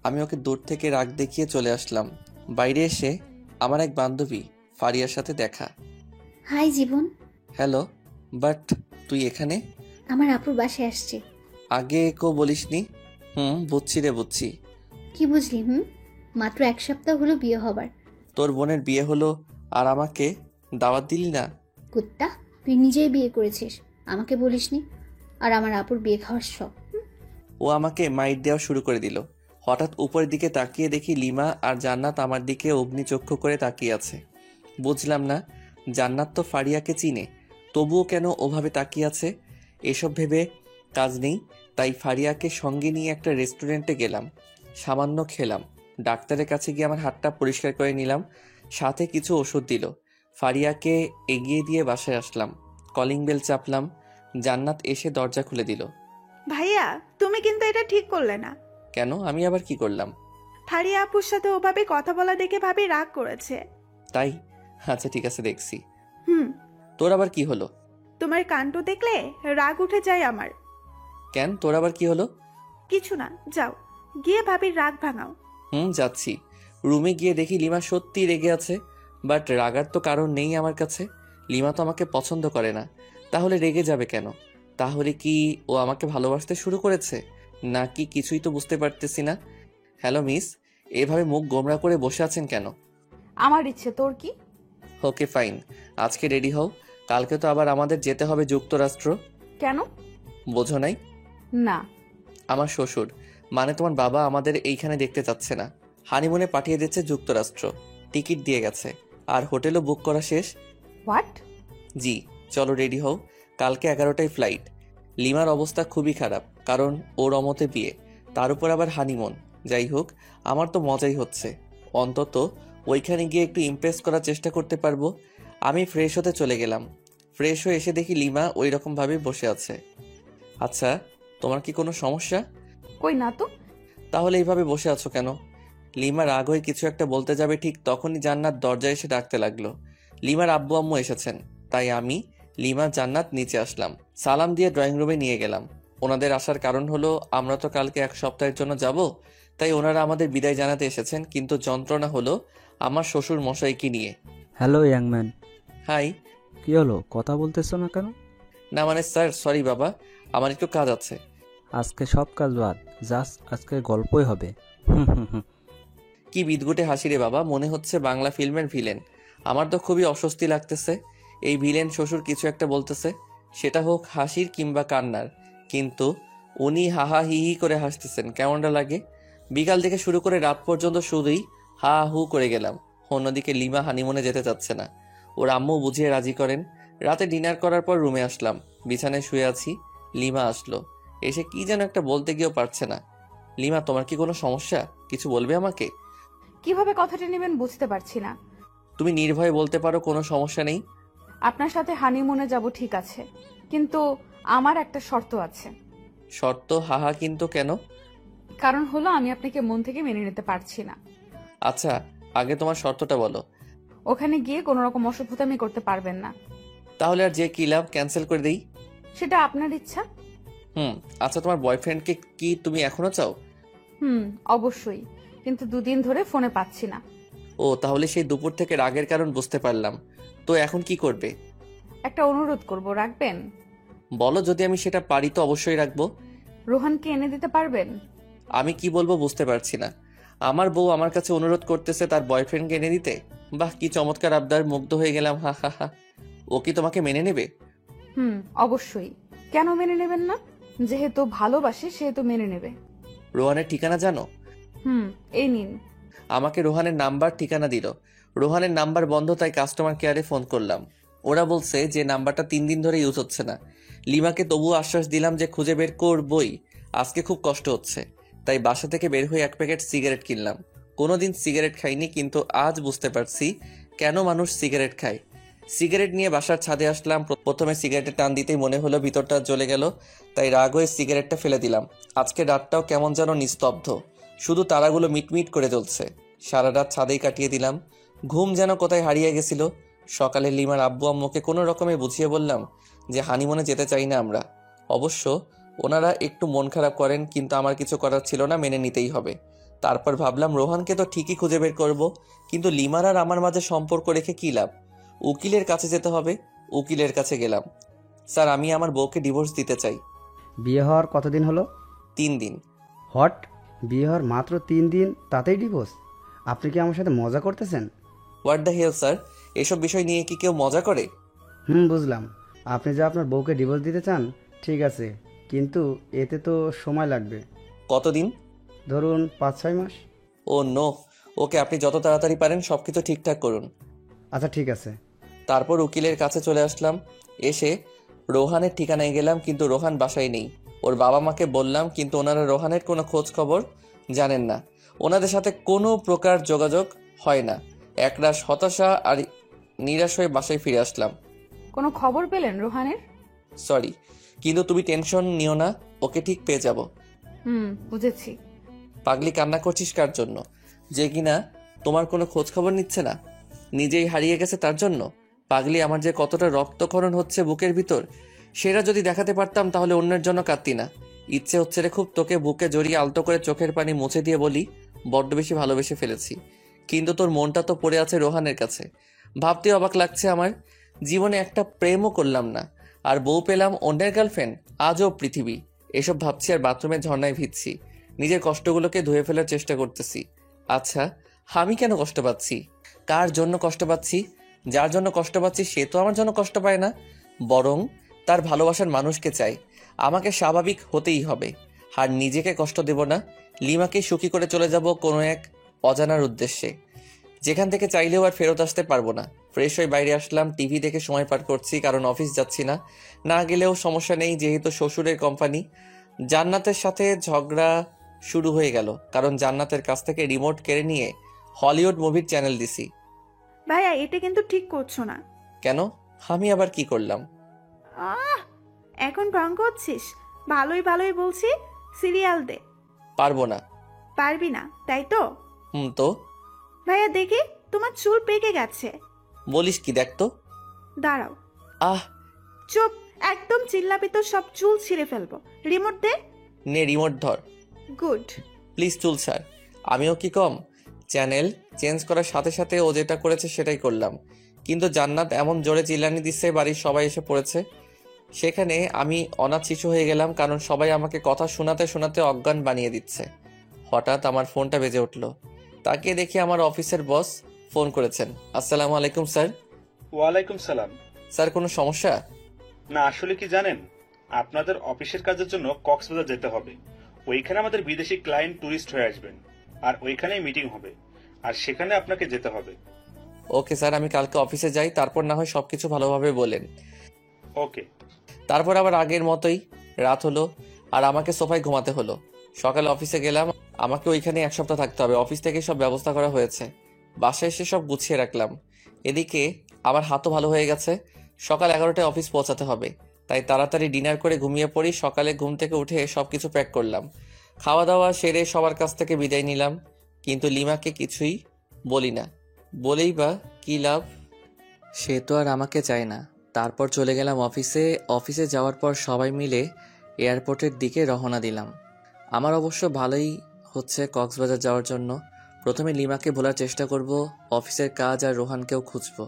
আমি ওকে দূর থেকে রাগ দেখিয়ে চলে আসলাম। বাইরে এসে আমার এক বান্ধবী ফারিয়ার সাথে দেখা। High Jibon. হ্যালো, বাট তুই এখানে? আমার আপুর বাসায় আসছে। আগে কেউ বলিসনি। বুঝছি রে, বুঝছি। কি বুঝলি? মাত্র 1 সপ্তাহ হলো বিয়ে হবার। তোর বোনের বিয়ে হলো আর আমাকে দাওয়াত দিলি না? কুত্তা, তুই নিজেই বিয়ে করেছিস, আমাকে বলিসনি। আর আমার আপুর বিয়ে খাওয়ার শখ। ও আমাকে মাইট দেওয়া শুরু করে দিল। হঠাৎ উপরের দিকে তাকিয়ে দেখি লিমা আর জান্নাত আমার দিকে অগ্নিচক্ষু করে তাকিয়ে আছে। বুঝলাম না, জান্নাত তো ফারিয়াকে চিনে, তবুও কেন ওভাবে তাকিয়ে আছে। এসব ভেবে কাজ নেই, তাই ফারিয়াকে সঙ্গে নিয়ে একটা রেস্টুরেন্টে গেলাম। সামান্য খেলাম। ডাক্তারের কাছে গিয়ে আমার হাতটা পরিষ্কার করে নিলাম, সাথে কিছু ওষুধ দিল। ফারিয়াকে এগিয়ে দিয়ে বাসায় আসলাম। Calling bell চাপলাম। জান্নাত এসে দরজা খুলে দিল। ভাইয়া, তুমি কিন্তু এটা ঠিক করলে না। কেন? আমি আবার কি করলাম? ফারিয়া আপুর সাথে ওভাবে কথা বলা দেখে ভাবি রাগ করেছে। তাই? আচ্ছা ঠিক আছে, দেখছি। হুম। তোর আবার কি হলো? তোমার কাণ্ড দেখলে রাগ উঠে যায় আমার। কেন, তোর আবার কি হলো? কিছু না, যাও গিয়ে ভাবির রাগ ভাঙাও। যাচ্ছি। রুমে গিয়ে দেখি লিমা সত্যি রেগে আছে, বাট রাগার তো কারণ নেই আমার কাছে। লিমা তো আমাকে পছন্দ করে না, তাহলে রেগে যাবে কেন? তাহলে কি ও আমাকে ভালোবাসতে শুরু করেছে নাকি কিছুই তো বুঝতে পারতেছি না। হ্যালো মিস, এভাবে মুখ গোমড়া করে বসে আছেন কেন? আমার ইচ্ছে, তোর কি? ওকে ফাইন, আজকে রেডি হও, কালকে তো আবার আমাদের যেতে হবে যুক্তরাষ্ট্র। কেন? বোঝো নাই? না। আমার শ্বশুর, মানে তোমার বাবা আমাদের এইখানে দেখতে চাচ্ছে না, হানিমুনে পাঠিয়ে দিচ্ছে যুক্তরাষ্ট্র। টিকিট দিয়ে গেছে, আর হোটেলও বুক করা শেষ। হোয়াট? জি, চলো রেডি হও, কালকে 11টায় ফ্লাইট। লিমার অবস্থা খুবই খারাপ, কারণ ওর অমতে বিয়ে, তার উপর আবার হানিমুন। যাই হোক, আমার তো মজাই হচ্ছে, অন্তত ওইখানে গিয়ে একটু ইমপ্রেস করার চেষ্টা করতে পারবো। আমি ফ্রেশ হতে চলে গেলাম। ফ্রেশ হয়ে এসে দেখি লিমা ওই রকমভাবে বসে আছে। আচ্ছা, তোমার কি কোনো সমস্যা? কই না তো। তাহলে এইভাবে বসে আছো কেন? লিমা রাগ হয়ে কিছু একটা বলতে যাবে, ঠিক তখনই জান্নাত দরজায় এসে ডাকতে লাগলো। লিমার আব্বু আম্মু এসেছেন, তাই আমি, লিমা, জান্নাত নিচে আসলাম। সালাম দিয়ে ড্রয়িং রুমে নিয়ে গেলাম। ওনাদের আসার কারণ হলো আমরা তো কালকে 1 সপ্তাহের জন্য যাব, তাই ওনারা আমাদের বিদায় জানাতে এসেছেন। কিন্তু যন্ত্রণা হলো আমার শ্বশুর মশাইকে নিয়ে। হ্যালো ইয়াংম্যান। হাই। কি হলো, কথা বলতেছো না কেন? না মানে স্যার, সরি বাবা, আমার একটু কাজ আছে। আজকে সব কাজ বাদ, জাস্ট আজকে গল্পই হবে। হুম হুম হুম। কি বিদঘুটে হাসি রে বাবা, মনে হচ্ছে বাংলা ফিল্মের ভিলেন। আমার তো খুবই অস্বস্তি লাগতেছে। এই ভিলেন শ্বশুর কিছু একটা বলতেছে, সেটা হোক হাসির কিংবা কান্নার, কিন্তু উনি হাহা হি হি করে হাসতেছেন, কেমনটা লাগে? বিকাল থেকে শুরু করে রাত পর্যন্ত শুধুই হা হু করে গেলাম। অন্যদিকে লিমা হানিমুনে যেতে চাচ্ছে না, ওর আম্মু বুঝিয়ে রাজি করেন। রাতে ডিনার করার পর রুমে আসলাম, বিছানায় শুয়ে আছি। লিমা আসলো, এসে কি যেন একটা বলতে গিয়েও পারছে না। লিমা, তোমার কি কোনো সমস্যা? কিছু বলবে আমাকে? কিভাবে কথাটা নেবেন বুঝতে পারছি না। তুমি নির্ভয়ে বলতে পারো, কোনো সমস্যা নেই। আপনার সাথে হানিমুনে যাব ঠিক আছে, কিন্তু আমার একটা শর্ত আছে। শর্ত? হাহা, কিন্তু কেন? কারণ হলো আমি আপনাকে মন থেকে মেনে নিতে পারছি না। আচ্ছা, আগে তোমার শর্তটা বলো। ওখানে গিয়ে কোনো রকম অসভ্যতামি করতে পারবেন না। তাহলে আর যে কি লাভ, ক্যান্সেল করে দেই? সেটা আপনার ইচ্ছা। আচ্ছা, তোমার বয়ফ্রেন্ডকে কি তুমি এখনো চাও? অবশ্যই, কিন্তু 2 দিন ধরে ফোনে পাচ্ছি না। ও, তাহলে সেই দুপুর থেকে রাগের কারণ বুঝতে পারলাম। তো এখন কি করবে? একটা অনুরোধ করব, রাখবেন? বলো, যদি আমি সেটা পারি তো অবশ্যই রাখবো। রোহানকে এনে দিতে পারবেন? আমি কি বলবো বুঝতে পারছি না। আমার বউ আমার কাছে অনুরোধ করতেছে তার বয়ফ্রেন্ডকে এনে দিতে। বাহ, কি চমৎকার আবদার, মুগ্ধ হয়ে গেলাম। হা হা হা। ও কি তোমাকে মেনে নেবে? অবশ্যই। কেন মেনে নেবেন না? যেহেতু ভালোবাসে সেহেতু মেনে নেবে। রোহানের ঠিকানা জানো? এই নিন। আমাকে রোহানের নাম্বার ঠিকানা দিল। রোহানের নাম্বার বন্ধ, তাই কাস্টমার কেয়ারে ফোন করলাম। ওরা বলছে যে নাম্বারটা 3 দিন ধরে ইউজ হচ্ছে না। লিমাকে তবুও আশ্বাস দিলাম যে খুঁজে বের করবই। আজকে খুব কষ্ট হচ্ছে, তাই বাসা থেকে বের হয়ে 1 প্যাকেট সিগারেট কিনলাম। কোনোদিন সিগারেট খাইনি, কিন্তু আজ বুঝতে পারছি কেন মানুষ সিগারেট খায়। সিগারেট নিয়ে বাসার ছাদে আসলাম। প্রথমে সিগারেটের টান দিতেই মনে হলো ভিতরটা জ্বলে গেল, তাই রাগ হয়ে সিগারেটটা ফেলে দিলাম। আজকে রাতটাও কেমন যেন নিস্তব্ধ, শুধু তারাগুলো মিটমিট করে জ্বলছে। সারা রাত ছাদেই কাটিয়ে দিলাম, ঘুম যেন কোথায় হারিয়ে গেছিল। সকালে লিমার আব্বু আম্মুকে কোনো রকমে বুঝিয়ে বললাম যে হানিমুনে যেতে চাই না আমরা। অবশ্য ওনারা একটু মন খারাপ করেন, কিন্তু আমার কিছু করার ছিল না, মেনে নিতেই হবে। তারপর ভাবলাম রোহানকে তো ঠিকই খুঁজে বের করব, কিন্তু লিমার আর আমার মাঝে সম্পর্ক রেখে কী লাভ? উকিলের কাছে যেতে হবে। উকিলের কাছে গেলাম। স্যার, আমি আমার বউকে ডিভোর্স দিতে চাই। বিয়ে হওয়ার কতদিন হলো? 3 দিন। হট, বিয়ে হওয়ার মাত্র 3 দিন তাতেই ডিভোর্স? আপনি কি আমার সাথে মজা করতেছেন? হোয়াট দ্য হেল স্যার, এসব বিষয় নিয়ে কি কেউ মজা করে? বুঝলাম। আপনি যে আপনার বউকে ডিভোর্স দিতে চান, ঠিক আছে, কিন্তু এতে তো সময় লাগবে। কতদিন? ধরুন 5-6 মাস। ও নো, ওকে, আপনি যত তাড়াতাড়ি পারেন সবকিছু ঠিকঠাক করুন। আচ্ছা ঠিক আছে। তারপর উকিলের কাছে চলে আসলাম। এসে রোহানের ঠিকানায় গেলাম, কিন্তু রোহান বাসায় নেই। ওর বাবা মাকে বললাম, কিন্তু ওনারা রোহানের কোনো খোঁজ খবর জানেন না। ওনাদের সাথে কোনো প্রকার যোগাযোগ হয় না। একরাশ হতাশা আর নিরাশ হয়ে বাসায় ফিরে আসলাম। কোনো খবর পেলেন রোহানের? সরি, কিন্তু তুমি টেনশন নিও না, ওকে ঠিক পেয়ে যাব। বুঝেছি। পাগলি, কান্না করছিস কার জন্য? যে কিনা তোমার কোনো খোঁজ খবর নিচ্ছে না, নিজেই হারিয়ে গেছে তার জন্য? পাগলি, আমার যে কতটা রক্তক্ষরণ হচ্ছে বুকের ভিতর, সেটা যদি দেখাতে পারতাম তাহলে অন্যের জন্য কাঁদতি না। ইচ্ছে হচ্ছে রে খুব তোকে বুকে জড়িয়ে আলতো করে চোখের পানি মুছে দিয়ে বলি, বড্ড বেশি ভালোবেসে ফেলেছি। কিন্তু তোর মনটা তো পড়ে আছে রোহানের কাছে। ভাবতে অবাক লাগছে আমার, জীবনে একটা প্রেমও করলাম না, আর বউ পেলাম অন্যের গার্লফ্রেন্ড। আজও পৃথিবী। এসব ভাবছি আর বাথরুমের ঝর্ণায় ভিজছি। নিজের কষ্টগুলোকে ধুয়ে ফেলার চেষ্টা করতেছি। আচ্ছা, আমি কেন কষ্ট পাচ্ছি? কার জন্য কষ্ট পাচ্ছি? যার জন্য কষ্ট পাচ্ছি সে তো আমার জন্য কষ্ট পায় না, বরং তার ভালোবাসার মানুষকে চাই। আমাকে স্বাভাবিক হতেই হবে, আর নিজেকে কষ্ট দেব না। লিমাকে সুখী করে চলে যাব কোনো এক অজানার উদ্দেশ্যে, যেখান থেকে চাইলেও আর ফেরত আসতে পারবো না। ফ্রেশ হয়ে বাইরে আসলাম, টিভি দেখে সময় পার করছি, কারণ অফিস যাচ্ছি না। না গেলেও সমস্যা নেই, যেহেতু শ্বশুরের কোম্পানি। জান্নাতের সাথে ঝগড়া শুরু হয়ে গেল, কারণ জান্নাতের কাছ থেকে রিমোট কেড়ে নিয়ে হলিউড মুভির চ্যানেল দিছি। ভাইয়া এটা কিন্তু ঠিক করছো না। কেন? আমি আবার কি করলাম? আহ, এখন ঢং করছিস? ভালোই ভালোই বলছি, সিরিয়াল দে। পারবো না। পারবি না তাই তো? তো ভাইয়া দেখি, তোমার চুল পেকে গেছে। বলিস কি? দেখ তো। দাঁড়াও। আহ, চুপ, একদম চিল্লাবি তো সব চুল ছিঁড়ে ফেলবো। রিমোট দে। নে রিমোট ধর। গুড। প্লিজ চুল ছাড়। আমিও কি কম? চ্যানেল চেঞ্জ করার সাথে সাথে ও যেটা করেছে সেটাই করলাম, কিন্তু জান্নাত এমন জোরে চিল্লানি দিচ্ছে বাড়ির সবাই এসে পড়েছে। সেখানে আমি অনাথ শিশু হয়ে গেলাম, কারণ সবাই আমাকে কথা শোনাতে শোনাতে অজ্ঞান বানিয়ে দিচ্ছে। হঠাৎ আমার ফোনটা বেজে উঠল। তাকিয়ে দেখি আমার অফিসের বস ফোন করেছেন। আসসালামু আলাইকুম স্যার। ওয়ালাইকুম সালাম। স্যার, কোনো সমস্যা? না, আসলে কি জানেন, আপনাদের অফিসের কাজের জন্য কক্সবাজার যেতে হবে। ওইখানে আমাদের বিদেশি ক্লায়েন্ট ট্যুরিস্ট হয়ে আসবেন, আর ওইখানেই মিটিং হবে, আর সেখানে আপনাকে যেতে হবে। ওকে স্যার, আমি কালকে অফিসে যাই, তারপর না হয় সবকিছু ভালোভাবে বলেন। ওকে। তারপর আবার আগের মতোই রাত হলো, আর আমাকে সোফায় ঘুমাতে হলো। সকালে অফিসে গেলাম, আমাকে ওইখানে 1 সপ্তাহ থাকতে হবে। অফিস থেকে সব ব্যবস্থা করা হয়েছে, বাসায় এসে সব গুছিয়ে রাখলাম। এদিকে আমার হাতও ভালো হয়ে গেছে। সকাল 11টায় অফিস পৌঁছাতে হবে, তাই তাড়াতাড়ি ডিনার করে ঘুমিয়ে পড়ি। সকালে ঘুম থেকে উঠে সবকিছু প্যাক করলাম, খাওয়া দাওয়া সেরে সবার কাছ থেকে বিদায় নিলাম। কিন্তু লিমাকে কিছুই বলি না, বলেই বা কি লাভ? সে তো আর আমাকে চায় না। তারপর চলে গেলাম অফিসে। অফিসে যাওয়ার পর সবাই মিলে এয়ারপোর্টের দিকে রওনা দিলাম। আমার অবশ্য ভালোই হচ্ছে কক্সবাজার যাওয়ার জন্য। প্রথমে লিমাকে ভোলার চেষ্টা করব, অফিসের কাজ আর রোহানকেও খুঁজব,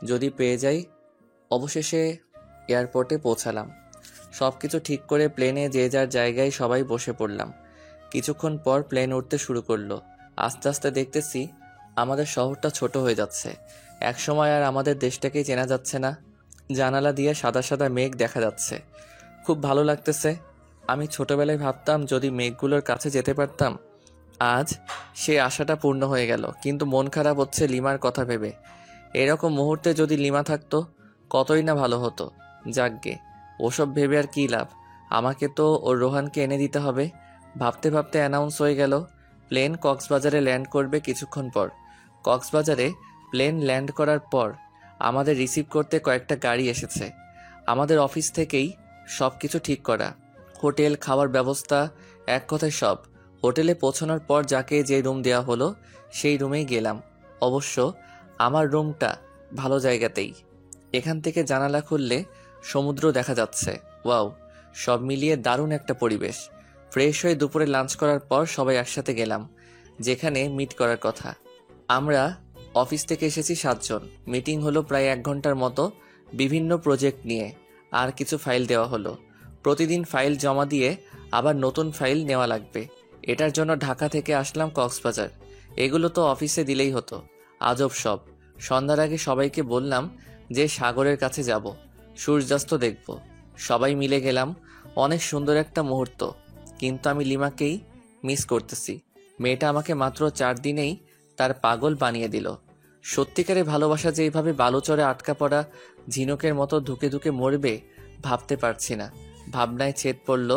যদি পেয়ে যাই। অবশেষে এয়ারপোর্টে পৌঁছালাম। সব কিছু ঠিক করে প্লেনে যে যার জায়গায় সবাই বসে পড়লাম। কিছুক্ষণ পর প্লেন উঠতে শুরু করলো। আস্তে আস্তে দেখতেছি আমাদের শহরটা ছোট হয়ে যাচ্ছে। একসময় আর আমাদের দেশটাকেই চেনা যাচ্ছে না। জানালা দিয়ে সাদা সাদা মেঘ দেখা যাচ্ছে, খুব ভালো লাগতেছে। আমি ছোটবেলায় ভাবতাম যদি মেঘগুলোর কাছে যেতে পারতাম। আজ সে আশাটা পূর্ণ হয়ে গেল, কিন্তু মন খারাপ হচ্ছে লিমার কথা ভেবে। এরকম মুহূর্তে যদি লিমা থাকতো কতই না ভালো হতো। যাকগে, ওসব ভেবে আর কী লাভ, আমাকে তো ওর রোহানকে এনে দিতে হবে। ভাবতে ভাবতে অ্যানাউন্স হয়ে গেল প্লেন কক্সবাজারে ল্যান্ড করবে কিছুক্ষণ পর। কক্সবাজারে প্লেন ল্যান্ড করার পর আমাদের রিসিভ করতে কয়েকটা গাড়ি এসেছে। আমাদের অফিস থেকেই সব কিছু ঠিক করা, হোটেল, খাওয়ার ব্যবস্থা, এক কথায় সব। হোটেলে পৌঁছানোর পর যাকে যে রুম দেওয়া হলো সেই রুমেই গেলাম। অবশ্য আমার রুমটা ভালো জায়গাতেই। এখান থেকে জানালা খুললে সমুদ্র দেখা যাচ্ছে। ওয়াও, সব মিলিয়ে দারুণ একটা পরিবেশ। ফ্রেশ হয়ে দুপুরে লাঞ্চ করার পর সবাই একসাথে গেলাম যেখানে মিট করার কথা। আমরা অফিস থেকে এসেছি 7 জন। মিটিং হলো প্রায় 1 ঘন্টার মতো, বিভিন্ন প্রজেক্ট নিয়ে। আর কিছু ফাইল দেওয়া হলো। প্রতিদিন ফাইল জমা দিয়ে আবার নতুন ফাইল নেওয়া লাগবে। এটার জন্য ঢাকা থেকে আসলাম কক্সবাজার। এগুলো তো অফিসে দিলেই হতো। আজব সব। সন্ধ্যার আগে সবাইকে বললাম যে সাগরের কাছে যাব, সূর্যাস্ত দেখব। সবাই মিলে গেলাম। অনেক সুন্দর একটা মুহূর্ত, কিন্তু আমি লিমাকেই মিস করতেছি। মেয়েটা আমাকে মাত্র 4 দিনেই তার পাগল বানিয়ে দিল। সত্যিকারে ভালোবাসা যে এইভাবে বালুচরে আটকা পড়া ঝিনুকের মতো ধুকে ধুকে মরবে ভাবতে পারছি না। ভাবনায় ছেদ পড়ল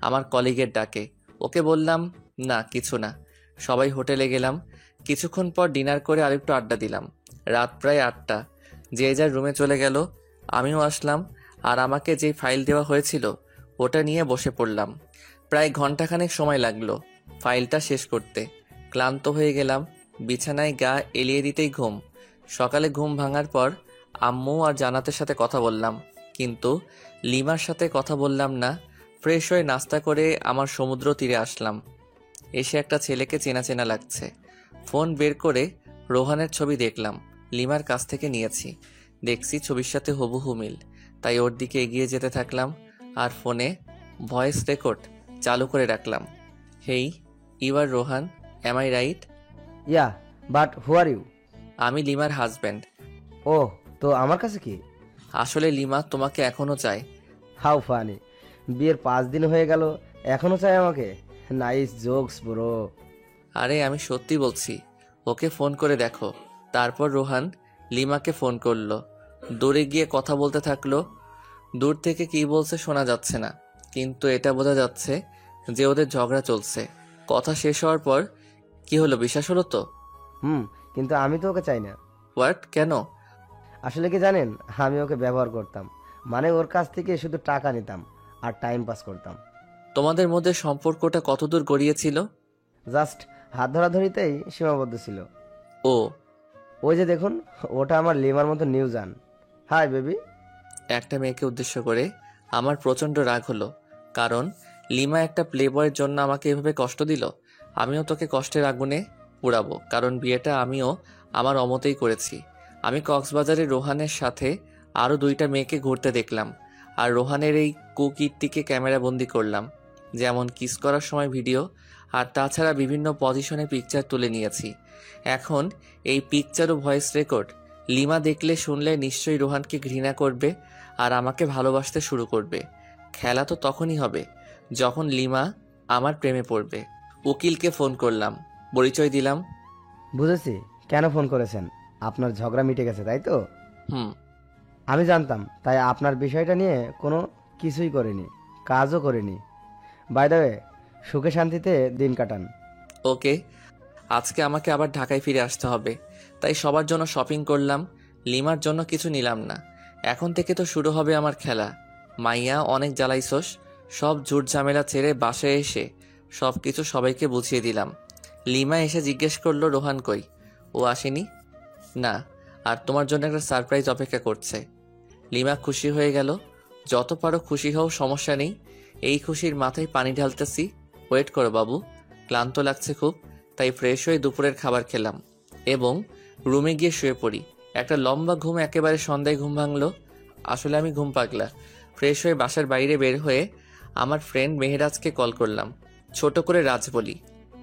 আমার কলিগের ডাকে। ওকে বললাম, না কিছু না। সবাই হোটেলে গেলাম। কিছুক্ষণ পর ডিনার করে আরেকটু আড্ডা দিলাম। রাত প্রায় 8টা। যে যার রুমে চলে গেল। আমিও আসলাম, আর আমাকে যে ফাইল দেওয়া হয়েছিল ওটা নিয়ে বসে পড়লাম। প্রায় ঘন্টাখানেক সময় লাগলো ফাইলটা শেষ করতে। ক্লান্ত হয়ে গেলাম। বিছানায় গা এলিয়ে দিতেই ঘুম। সকালে ঘুম ভাঙার পর আম্মু আর জান্নাতের সাথে কথা বললাম, কিন্তু লিমার সাথে কথা বললাম না। ফ্রেশ হয়ে নাস্তা করে আমার সমুদ্র তীরে আসলাম। এসে একটা ছেলেকে চেনা চেনা লাগছে। ফোন বের করে রোহানের ছবি দেখলাম, লিমার কাছ থেকে নিয়েছি। দেখছি ছবির সাথে হুবহু মিল, তাই ওর দিকে এগিয়ে যেতে থাকলাম আর ফোনে ভয়েস রেকর্ড চালু করে রাখলাম। Hey, you are Rohan, am I right? Yeah, but who are you? আমি লিমার হাজব্যান্ড। ও, তো আমার কাছে কি? আসলে লিমা তোমাকে এখনো চায়। হাউ ফানি, বিয়ের 5 দিন হয়ে গেল এখনো চাই আমাকে? Nice jokes bro. আরে আমি সত্যি বলছি, ওকে ফোন করে দেখো। তারপর রোহান লিমাকে ফোন করলো। দূরে গিয়ে কথা বলতে থাকলো। দূর থেকে কি বলছে শোনা যাচ্ছে না, কিন্তু এটা বোঝা যাচ্ছে যে ওদের ঝগড়া চলছে। কথা শেষ হওয়ার পর, কি হলো, বিশ্বাস হলো তো? কিন্তু আমি তো ওকে চাই না। হোয়াট, কেন? আসলে কি জানেন, আমি ওকে ব্যবহার করতাম, মানে ওর কাছ থেকে শুধু টাকা নিতাম আর টাইম পাস করতাম। তোমাদের মধ্যে সম্পর্কটা কতদূর গড়িয়েছিল? জাস্ট হাত ধরাধরিতেই সীমাবদ্ধ ছিল। ও, ওই যে দেখুন, ওটা আমার লিমার মতো নিউজান। Hi baby. একটা মেয়েকে উদ্দেশ্য করে আমার প্রচণ্ড রাগ হলো, কারণ লিমা একটা প্লে বয়ের জন্য আমাকে এভাবে কষ্ট দিল। আমিও তোকে কষ্টের আগুনে পুড়াবো, কারণ বিয়েটা আমিও আমার অমতেই করেছি। আমি কক্সবাজারে রোহানের সাথে আরও 2টা মেয়েকে ঘুরতে দেখলাম, আর রোহানের এই কুকীর্তিকে ক্যামেরা বন্দি করলাম, যেমন কিস করার সময় ভিডিও, আর তাছাড়া বিভিন্ন পজিশনে পিকচার তুলে নিয়েছি। এখন এই পিকচার ও ভয়েস রেকর্ড লিমা দেখলে শুনলে নিশ্চয়ই রোহানকে ঘৃণা করবে আর আমাকে ভালোবাসতে শুরু করবে। খেলা তো তখনই হবে যখন লিমা আমার প্রেমে পড়বে। উকিলকে ফোন করলাম, পরিচয় দিলাম। বুঝেছি কেন ফোন করেছেন, আপনার ঝগড়া মিটে গেছে তাই তো? হুম। আমি জানতাম, তাই আপনার বিষয়টা নিয়ে কোনো কিছুই করিনি, কাজও করিনি। বাই দ্য ওয়ে, সুখে শান্তিতে দিন কাটান। ওকে, আজকে আমাকে আবার ঢাকায় ফিরে আসতে হবে, তাই সবার জন্য শপিং করলাম, লিমার জন্য কিছু নিলাম না। এখন থেকে তো শুরু হবে আমার খেলা। মাইয়া, অনেক জ্বালাইছস, সব ঝুট ঝামেলা ছেড়ে বাসায় এসে সব কিছু সবাইকে বুঝিয়ে দিলাম। লিমা এসে জিজ্ঞেস করলো রোহান কই, ও আসেনি? না, আর তোমার জন্য একটা সারপ্রাইজ অপেক্ষা করছে। লিমা খুশি হয়ে গেল। যত পারো খুশি হও, সমস্যা নেই। এই খুশির মাথায় পানি ঢালতেছি। ওয়েট করো বাবু, ক্লান্ত লাগছে খুব, তাই ফ্রেশ হয়ে দুপুরের খাবার খেলাম এবং রুমে গিয়ে শুয়ে পড়ি। একটা লম্বা ঘুম, একেবারে সন্ধ্যায় ঘুম ভাঙলো। আসলে আমি ঘুম পাগলা। ফ্রেশ হয়ে বাসার বাইরে বের হয়ে আমার ফ্রেন্ড মেহেরাজকে কল করলাম। ছোট করে রাজ বলি,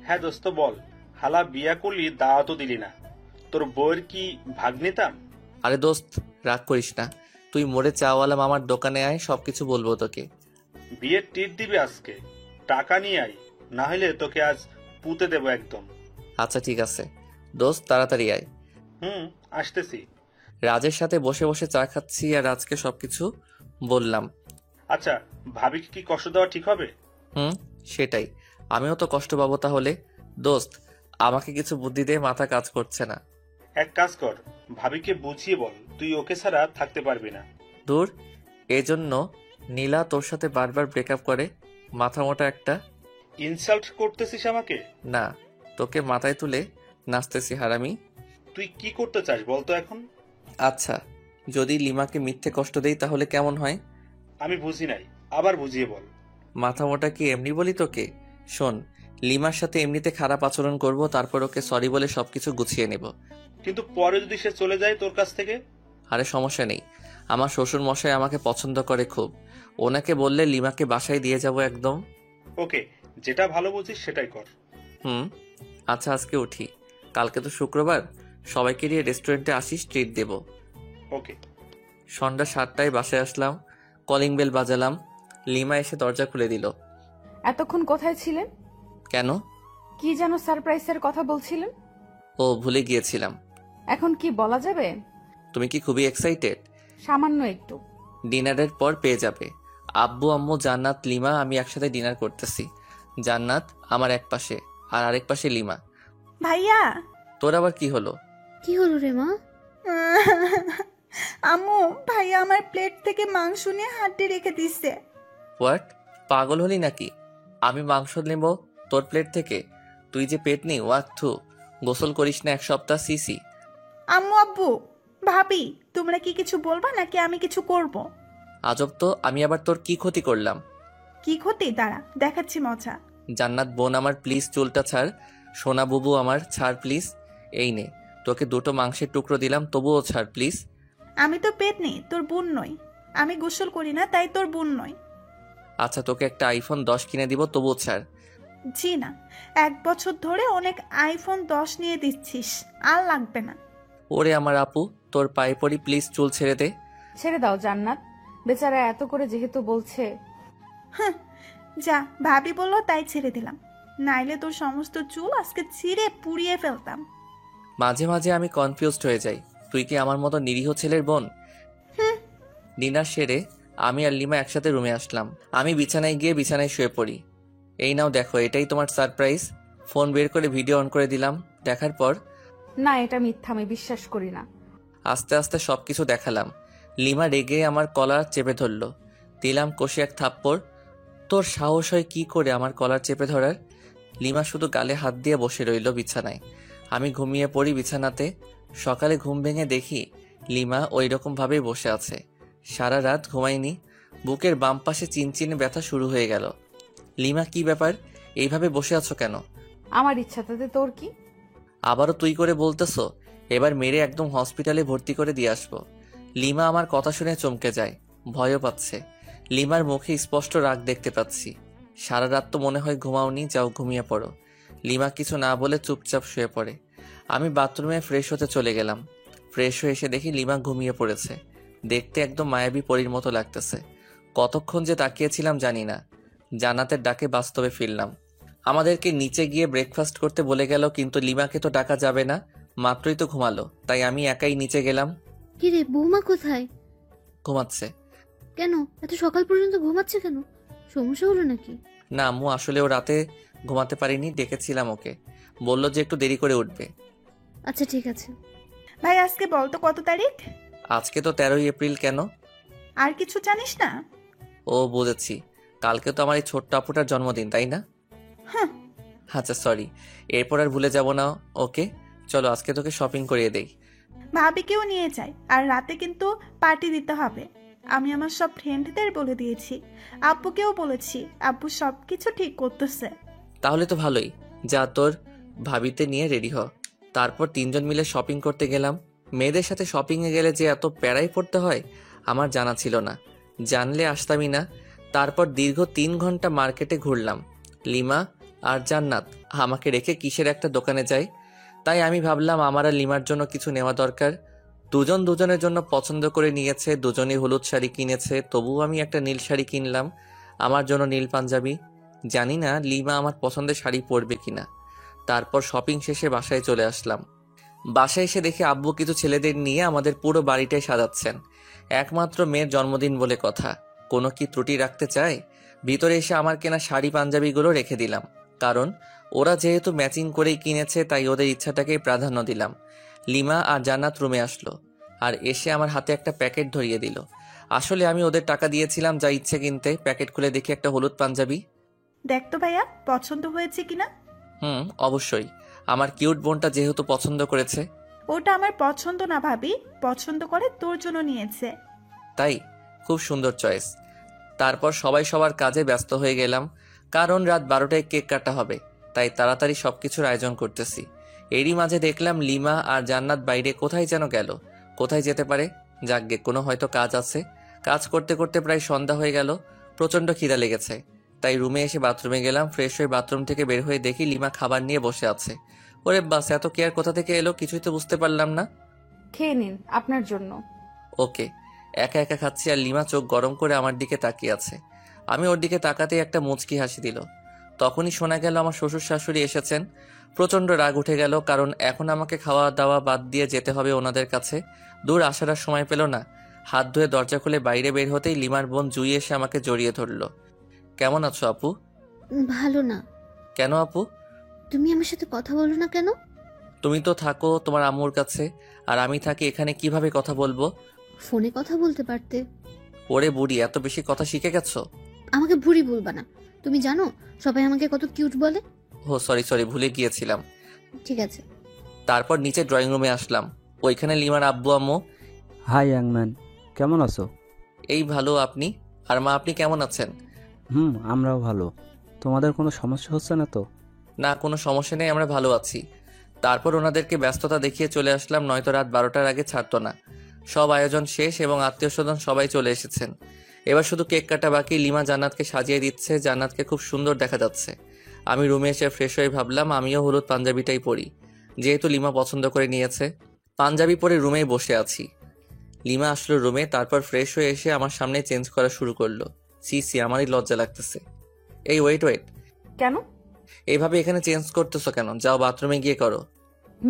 হ্যাঁ দোস্ত বল, হালা বিয়া করলি দাওয়াতও দিলি না, তোর বউয়ের কি ভাগ নিতাম? আরে দোস্ত, রাগ করিস না, তুই মোড়ে চাওয়ালা মামার দোকানে আয়, সবকিছু বলবো তোকে। বিয়ের টিট দিবি আজকে, টাকা নিয়ে আয়, না হলে তোকে আজ পুঁতে দেবো একদম। আচ্ছা ঠিক আছে দোস্ত, তাড়াতাড়ি আয়। আসতেছি। রাজের সাথে বসে বসে চা খাচ্ছি আর রাজকে সবকিছু বললাম। আচ্ছা, ভাবিকে কি কষ্ট দেওয়া ঠিক হবে? সেটাই, আমিও তো কষ্ট পাবো তাহলে। দোস্ত, আমাকে কিছু বুদ্ধি দে, মাথা কাজ করছে না। এক কাজ কর, ভাবিকে বুঝিয়ে বল তুই ওকে ছাড়া থাকতে পারবি না। দূর, এজন্য নীলা তোর সাথে বারবার ব্রেকআপ করে, মাথা মোটা একটা। ইনসাল্ট করতেছিস আমাকে? না, তোকে মাথায় তুলে নাচতেছি হারামি। তুই কি করতে চাস বলতো এখন? আচ্ছা, যদি লিমাকে মিথ্যে কষ্ট দেই তাহলে কেমন হয়? আমি বুঝি নাই, আবার বুঝিয়ে বল। মাথা মোটা কি এমনি বলি তোকে? শোন, লিমার সাথে এমনিতে খারাপ আচরণ করব, তারপর ওকে সরি বলে সবকিছু গুছিয়ে নেব। কিন্তু পরে যদি সে চলে যায় তোর কাছ থেকে? আরে সমস্যা নেই, আমার শ্বশুর মশাই আমাকে পছন্দ করে খুব, ওনাকে বললে লিমাকে বাসায় দিয়ে যাব একদম। ওকে, যেটা ভালো বুঝিস সেটাই কর। আচ্ছা আজকে উঠি, কালকে তো শুক্রবার, সবাইকে নিয়ে রেস্টুরেন্টে আসিস, ট্রিট দেব। ওকে। সন্ধ্যা 7টায় বাসায় আসলাম, কলিং বেল বাজালাম। লিমা এসে দরজা খুলে দিল। এতক্ষণ কোথায় ছিলেন? কেন? কি যেন সারপ্রাইজের কথা বলছিলেন? ও, ভুলে গিয়েছিলাম। এখন কি বলা যাবে? তুমি কি খুবই এক্সাইটেড? সামান্য একটু। ডিনারের পর পেয়ে যাবে। আব্বু, আম্মু, জান্নাত, লিমা, আমি একসাথে ডিনার করতেছি। জান্নাত আমার এক পাশে আর আরেক পাশে লিমা। ভাইয়া। তোর আবার কি হলো? কি হলো রে মা? আম্মু, ভাইয়া আমার প্লেট থেকে মাংস নিয়ে হাড্ডি রেখে দিচ্ছে। হোয়াট, পাগল হলি নাকি? আমি মাংস নেব তোর প্লেট থেকে? তুই যে পেট নেই, ওয়াক থু, গোসল করিস না 1 সপ্তাহ, সিসি। আম্মু, আব্বু, ভাবি, তোমরা কি কিছু বলবা নাকি আমি কিছু করব? আজব তো, আমি আবার তোর কি ক্ষতি করলাম? কি ক্ষতি? দাঁড়া, দেখাচ্ছি মজা। জান্নাত বোন আমার, প্লিজ চুলটা ছাড়। সোনা বুবু আমার, ছাড় প্লিজ। এই নে, তোকে দুটো মাংসের টুকরো দিলাম, তবুও ছাড় প্লিজ। আমি তো পেট নেই, তোর বোন নই। আমি গোসল করি না, তাই তোর বোন নই। আচ্ছা, তোকে একটা আইফোন 10 কিনে দিব, তবুও ছাড়। জি না, 1 বছর ধরে অনেক আইফোন 10 নিয়ে দিচ্ছিস, আর লাগবে না। ওরে আমার আপু, তোর পায়ে পড়ি, প্লিজ চুল ছেড়ে দে। ছেড়ে দাও জান্নাত, বেচারা এত করে যেহেতু বলছে। হ্যাঁ, যা, ভাবি বললো তাই ছেড়ে দিলাম, নাইলে তোর সমস্ত চুল আজকে ছিঁড়ে পুড়িয়ে ফেলতাম। মাঝে মাঝে আমি কনফিউজড হয়ে যাই, তুই কি আমার মতো নিরীহ ছেলের বোন? ডিনার সেরে আমি আর লিমা একসাথে রুমে আসলাম। আমি বিছানায় গিয়ে বিছানায় শুয়ে পড়ি। এই নাও দেখো, এটাই তোমার সারপ্রাইজ। ফোন বের করে ভিডিও অন করে দিলাম। দেখার পর না, এটা মিথ্যা, আমি বিশ্বাস করি না। আস্তে আস্তে সবকিছু দেখালাম। লিমা রেগে আমার কলার চেপে ধরলো। দিলাম কষে এক থাপ্পড়। তোর সাহস হয় কি করে আমার কলার চেপে ধরার? লিমা শুধু গালে হাত দিয়ে বসে রইল বিছানায়। আমি ঘুমিয়ে পড়ি বিছানাতে। সকালে ঘুম ভেঙে দেখি লিমা ওই রকম ভাবেই বসে আছে। সারা রাত ঘুমাইনি। বুকের বাম পাশে চিনচিনে ব্যথা শুরু হয়ে গেল। লিমা, কি ব্যাপার? এইভাবে বসে আছো কেন? আমার ইচ্ছা, তাতে তোর কি? আবারও তুই করে বলতেছো? এবার মেরে একদম হসপিটালে ভর্তি করে দিয়ে আসবো। লিমা আমার কথা শুনে চমকে যায়, ভয়ও পাচ্ছে। লিমার মুখে স্পষ্ট রাগ দেখতে পাচ্ছি। সারা রাত তো মনে হয় ঘুমাওনি, যাও ঘুমিয়ে পড়ো। লিমা কিছু না বলে চুপচাপ শুয়ে পড়ে। আমি বাথরুমে ফ্রেশ হতে চলে গেলাম। ফ্রেশ হয়ে এসে দেখি লিমা ঘুমিয়ে পড়েছে। দেখতে একদম মায়াবী পরীর মতো লাগতেছে। কতক্ষণ যে তাকিয়েছিলাম জানি না। জান্নাতের ডাকে বাস্তবে ফিরলাম। আমাদেরকে নিচে গিয়ে ব্রেকফাস্ট করতে বলে গেল, কিন্তু লিমাকে তো ডাকা যাবে না, মাত্রই তো ঘুমালো। তাই আমি একাই নিচে গেলাম। কি রে, বৌমা কোথায়? ঘুমাচ্ছে। কেন এত সকাল পর্যন্ত ঘুমাচ্ছে কেন? সমস্যা হলো নাকি? না আম্মু, আসলে ও রাতে ঘুমাতে পারিনি, ডেকেছিলাম ওকে। বলল যে একটু দেরি করে উঠবে। আচ্ছা ঠিক আছে। ভাই, আজকে বল তো কত তারিখ? আজকে তো 13ই এপ্রিল। কেন? আর কিছু জানিস না? ও বুঝেছি, কালকে তো আমার এই ছোট্ট আপুটার জন্মদিন, তাই না? হ্যাঁ। আচ্ছা সরি, এরপর আর ভুলে যাব না। ওকে চলো, আজকে তোকে শপিং করিয়ে দেই। ভাবিকেও নিয়ে যাই, আর রাতে কিন্তু পার্টি দিতে হবে। আমি আমার সব ফ্রেন্ডদের বলে দিয়েছি, আব্বুকেও বলেছি। আব্বু সবকিছু ঠিক করতেছে। তাহলে তো ভালোই। যা, তোর ভাবিতে নিয়ে রেডি হ। তারপর 3 জন মিলে শপিং করতে গেলাম। মেয়েদের সাথে শপিংয়ে গেলে যে এত প্যারাই পড়তে হয় আমার জানা ছিল না। জানলে আসতামই না। তারপর দীর্ঘ 3 ঘন্টা মার্কেটে ঘুরলাম। লিমা আর জান্নাত আমাকে রেখে কিসের একটা দোকানে যায়। তাই আমি ভাবলাম আমার আর লিমার জন্য কিছু নেওয়া দরকার। দুজন দুজনের জন্য পছন্দ করে নিয়েছে। দুজনই হলুদ শাড়ি কিনেছে, তবুও আমি একটা নীল শাড়ি কিনলাম, আমার জন্য নীল পাঞ্জাবি। জানি না লিমা আমার পছন্দের শাড়ি পরবে কিনা। তারপর শপিং শেষে বাসায় চলে আসলাম। বাসায় এসে দেখি আব্বু কিছু ছেলেদের নিয়ে আমাদের পুরো বাড়িটাই সাজাচ্ছেন। একমাত্র মেয়ের জন্মদিন বলে কথা, কোনো কি ত্রুটি রাখতে চায়? ভিতরে এসে আমার কেনা শাড়ি পাঞ্জাবিগুলো রেখে দিলাম, কারণ ওরা যেহেতু ম্যাচিং করেই কিনেছে তাই ওদের ইচ্ছাটাকেই প্রাধান্য দিলাম। লিমা আর জান্নাত রুমে আসলো আর এসে আমার হাতে একটা প্যাকেট ধরিয়ে দিল। আসলে আমি ওদের টাকা দিয়েছিলাম যা ইচ্ছে কিনতে। প্যাকেট খুলে দেখি একটা হলুদ পাঞ্জাবি। দেখ তো ভাইয়া, পছন্দ হয়েছে কিনা? অবশ্যই, আমার কিউট বোনটা যেহেতু পছন্দ করেছে। ওটা আমার পছন্দ না ভাবি, পছন্দ করে তোর জন্য নিয়েছে। তাই? খুব সুন্দর চয়েস। তারপর সবাই সবার কাজে ব্যস্ত হয়ে গেলাম, কারণ রাত 12টায় কেক কাটা হবে, তাই তাড়াতাড়ি সবকিছুর আয়োজন করতেছি। এরই মাঝে দেখলাম লিমা আর জান্নাত বাইরে কোথায় যেন গেল। কোথায় যেতে পারে? যাকগে, কোনো হয়তো কাজ আছে। কাজ করতে করতে প্রায় সন্ধ্যা হয়ে গেল। প্রচণ্ড খিদা লেগেছে, তাই রুমে এসে বাথরুমে গেলাম। ফ্রেশ হয়ে বাথরুম থেকে বের হয়ে দেখি লিমা খাবার নিয়ে বসে আছে। ওরে বাস, এত কেয়ার কোথা থেকে এলো কিছুই তো বুঝতে পারলাম না। খেয়ে নিন, আপনার জন্য। ওকে। একা একা খাচ্ছি আর লিমা চোখ গরম করে আমার দিকে তাকিয়ে আছে। আমি ওর দিকে তাকাতেই একটা মুচকি হাসি দিল। তখনই শোনা গেল আমার শ্বশুর শাশুড়ি এসেছেন। প্রচণ্ড রাগ উঠে গেল, কারণ এখন আমাকে খাওয়া দাওয়া বাদ দিয়ে যেতে হবে ওনাদের কাছে। দূর আসার আর সময় পেল না। হাত ধুয়ে দরজা খুলে বাইরে বের হতেই লিমার বোন জুই এসে আমাকে জড়িয়ে ধরল। কেমন আছো আপু? ভালো না। কেন আপু? তুমি আমার সাথে কথা বলো না কেন? তুমি তো থাকো তোমার আম্মুর কাছে, আর আমি থাকি এখানে, কিভাবে কথা বলবো? ফোনে কথা বলতে পারতে। ওরে বুড়ি, এত বেশি কথা শিখে গেছো? আমাকে বুড়ি বলবা না। তুমি জানো সবাই আমাকে কত কিউট বলে। ও সরি, ভুলে গিয়েছিলাম। ঠিক আছে। তারপর নিচে ড্রয়িং রুমে আসলাম। ওইখানে লিমার আব্বু আম্মু। হাই ইয়াংম্যান, কেমন আছো? এই ভালো, আপনি? আর মা, আপনি কেমন আছেন? আমরাও ভালো। তোমাদের কোনো সমস্যা হচ্ছে না তো? না, কোনো সমস্যা নেই, আমরা ভালো আছি। তারপর ওনাদেরকে ব্যস্ততা দেখিয়ে চলে আসলাম, নয়তো রাত 12টার আগে ছাড়তো না। সব আয়োজন শেষ এবং আত্মীয় স্বজন সবাই চলে এসেছেন। এবার শুধু কেক কাটা বাকি। লিমা জান্নাতকে সাজিয়ে দিচ্ছে, জান্নাতকে খুব সুন্দর দেখা যাচ্ছে। আমি রুমে এসে ফ্রেশ হয়ে ভাবলাম আমিও হলুদ পাঞ্জাবিটাই পরি, যেহেতু লিমা পছন্দ করে নিয়েছে। পাঞ্জাবি পরে রুমেই বসে আছি। লিমা আসলো রুমে, তারপর ফ্রেশ হয়ে এসে আমার সামনে চেঞ্জ করা শুরু করলো। সি, আমারই লজ্জা লাগতেছে। এই ওয়েট। কেন? এইভাবে এখানে চেঞ্জ করতেছো কেন? যাও বাথরুমে গিয়ে করো।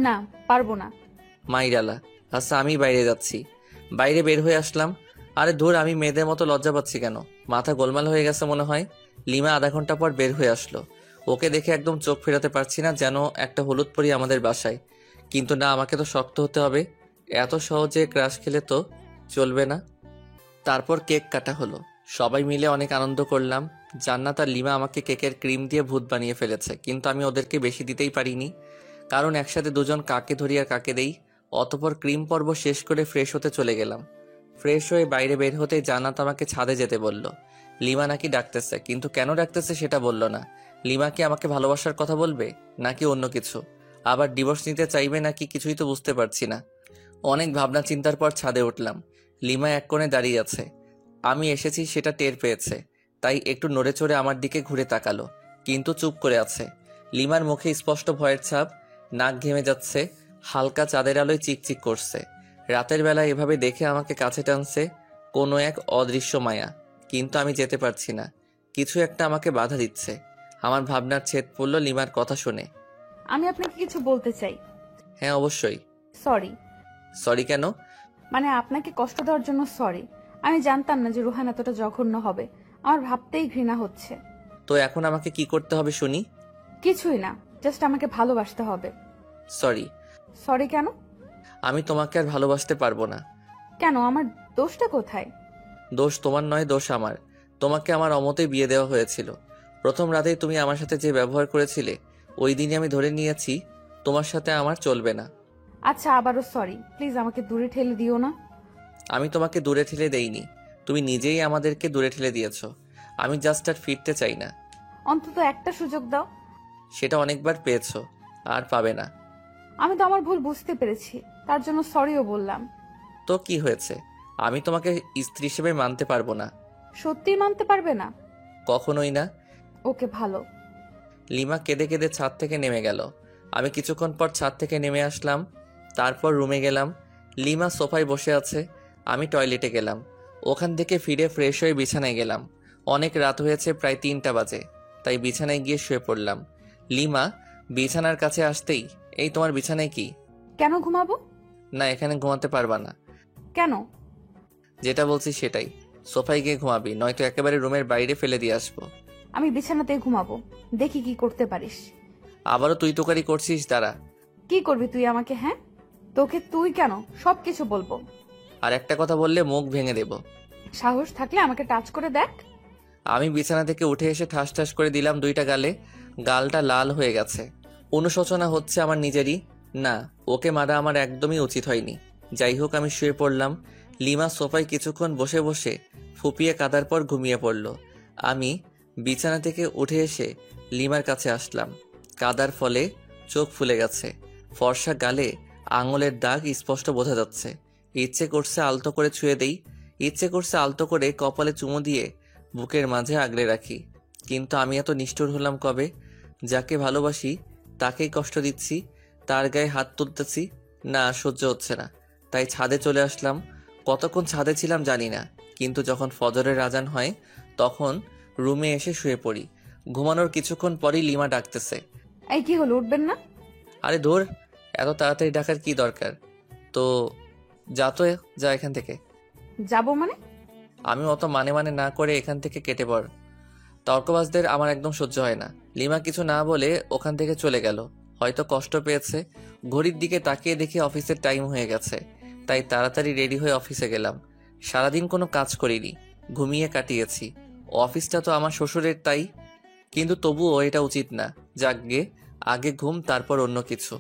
না, পারবো না। মাইরালা, আচ্ছা আমি বাইরে যাচ্ছি। বাইরে বের হয়ে আসলাম। আরে ধুর, আমি মেয়েদের মতো লজ্জা পাচ্ছি কেন? মাথা গোলমাল হয়ে গেছে মনে হয়। লিমা আধা ঘন্টা পর বের হয়ে আসলো। ওকে দেখে একদম চোখ ফেরাতে পারছি না, যেন একটা হলুদ পরি আমাদের বাসায়। কিন্তু না, আমাকে তো শক্ত হতে হবে। এত সহজে ক্রাশ খেলে তো চলবে না। তারপর কেক কাটা হলো, সবাই মিলে অনেক আনন্দ করলাম। জান্নাত আর লিমা আমাকে কেকের ক্রিম দিয়ে ভূত বানিয়ে ফেলেছে, কিন্তু আমি ওদেরকে বেশি দিতেই পারিনি, কারণ একসাথে দুজন কাকে ধরি আর কাকে দেই। অতপর ক্রিম পর্ব শেষ করে ফ্রেশ হতে চলে গেলাম। ফ্রেশ হয়ে বাইরে বের হতেই জান্নাত আমাকে ছাদে যেতে বলল। লিমা নাকি ডাকতেছে, কিন্তু কেন ডাকতেছে সেটা বলল না। লিমা কি আমাকে ভালোবাসার কথা বলবে, নাকি অন্য কিছু? আবার ডিভোর্স নিতে চাইবে নাকি, কিছুই তো বুঝতে পারছি না। অনেক ভাবনা চিন্তার পর ছাদে উঠলাম। লিমা এক কোণে দাঁড়িয়ে আছে। আমি এসেছি সেটা টের পেয়েছে, তাই একটু নড়ে চড়ে আমার দিকে ঘুরে তাকালো, কিন্তু চুপ করে আছে। লিমার মুখে স্পষ্ট ভয়ের ছাপ, নাক ঘেমে যাচ্ছে, হালকা চাঁদের আলোয় চিকচিক করছে। রাতের বেলা এভাবে দেখে আমাকে কাছে টানছে কোনো এক অদৃশ্য মায়া, কিন্তু আমি যেতে পারছি না। কিছু একটা আমাকে বাধা দিচ্ছে। আমার ভাবনার ছেদ পড়ল লিমার কথা শুনে। আমি আপনাকে কিছু বলতে চাই। হ্যাঁ অবশ্যই। সরি। সরি কেন? মানে আপনাকে কষ্ট দেওয়ার জন্য সরি। আমি জানতাম না যে রুহান এতটা জঘন্য হবে। আমার ভাবতেই ঘৃণা হচ্ছে। তো এখন আমাকে কি করতে হবে শুনি? কিছুই না, জাস্ট আমাকে ভালোবাসতে হবে। সরি। সরি কেন? আমি তোমাকে আর ভালোবাসতে পারবো না। কেন? আমার দোষটা কোথায়? দোষ তোমার নয়, দোষ আমার। তোমাকে আমার অমতেই বিয়ে দেওয়া হয়েছিল। প্রথম রাতেই তুমি আমার সাথে যে ব্যবহার করেছিলে, ওই দিনই আমি ধরে নিয়েছি তোমার সাথে আমার চলবে না। আচ্ছা, আবারও সরি। প্লিজ আমাকে দূরে ঠেলে দিও না। আমি তোমাকে দূরে ঠেলে দেইনি, তুমি নিজেই আমাদেরকে দূরে ঠেলে দিয়েছ। আমি জাস্ট আর ফিরতে চাই না। অন্তত একটা সুযোগ দাও। সেটা অনেকবার পেয়েছো, আর পাবে না। আমি তো আমার ভুল বুঝতে পেরেছি, তার জন্য সরিও বললাম। তো কি হয়েছে? আমি তোমাকে স্ত্রী হিসেবে মানতে পারবো না। সত্যিই মানতে পারবে না? কখনোই না। ওকে, ভালো। লিমা কেঁদে কেঁদে ছাদ থেকে নেমে গেল। আমি কিছুক্ষণ পর ছাদ থেকে নেমে আসলাম। তারপর রুমে গেলাম। লিমা সোফায় বসে আছে। আমি টয়লেটে গেলাম। ওখান থেকে ফিরে ফ্রেশ হয়ে বিছানায় গেলাম। অনেক রাত হয়েছে, প্রায় 3টা বাজে, তাই বিছানায় গিয়ে শুয়ে পড়লাম। লিমা বিছানার কাছে আসতেই, এই তোমার বিছানায় কি? কেন ঘুমাবো? না, এখানে ঘুমাতে পারবা না। কেন? যেটা বলছি সেটাই, সোফায় গিয়ে ঘুমাবি, নয়তো একেবারে রুমের বাইরে ফেলে দিয়ে আসবো। আমি বিছানাতে ঘুমাবো, দেখি কি করতে পারিস। আবারও তুই তোকারি করছিস, দাঁড়া। কি করবি তুই আমাকে? হ্যাঁ, তোকে তুই কেন, সবকিছু বলবো। আর একটা কথা বললে মুখ ভেঙে দেব। সাহস থাকলে আমাকে টাচ করে দেখ। আমি বিছানা থেকে উঠে এসে ঠাস ঠাস করে দিলাম 2টা গালে। গালটা লাল হয়ে গেছে। অনুশোচনা হচ্ছে আমার নিজেরই। না, ওকে মারা আমার একদমই উচিত হয়নি। যাই হোক, আমি শুয়ে পড়লাম। লিমা সোফায় কিছুক্ষণ বসে বসে ফুপিয়ে কাঁদার পর ঘুমিয়ে পড়ল। আমি বিছানা থেকে উঠে এসে লিমার কাছে আসলাম। কাদার ফলে চোখ ফুলে গেছে, ফর্সা গালে আঙুলের দাগ স্পষ্ট বোঝা যাচ্ছে। ইচ্ছে করছে আলতো করে ছুঁয়ে দেই, ইচ্ছে করছে আলতো করে কপালে চুমু দিয়ে বুকের মাঝে আগলে রাখি। কিন্তু আমি এত নিষ্ঠুর হলাম কবে? যাকে ভালোবাসি তাকেই কষ্ট দিচ্ছি, তার গায়ে হাত তুলতেছি। না, সহ্য হচ্ছে না, তাই ছাদে চলে আসলাম। কতক্ষণ ছাদে ছিলাম জানি না, কিন্তু যখন ফজরের আজান হয় তখন রুমে এসে শুয়ে পড়ি। ঘুমানোর কিছুক্ষণ পরই লিমা ডাকতেছে। এই কি হলো, উঠবেন না? আরে ধুর, এত তাড়াতাড়ি ডাকার কি দরকার? তো যা এখান থেকে। যাবো মানে? আমি অত মানে না করে এখান থেকে কেটে পড়। তর্কবাজদের আমার একদম সহ্য হয় না। লিমা কিছু না বলে ওখান থেকে চলে গেল। হয়তো কষ্ট পেয়েছে। ঘড়ির দিকে তাকিয়ে দেখি অফিসের টাইম হয়ে গেছে, তাই তাড়াতাড়ি রেডি হয়ে অফিসে গেলাম। সারাদিন কোনো কাজ করিনি, ঘুমিয়ে কাটিয়েছি। অফিসটা তো আমার শ্বশুরের, তাই। কিন্তু তবুও এটা উচিত না। যাকগে, আগে ঘুম, তারপর অন্য কিছু।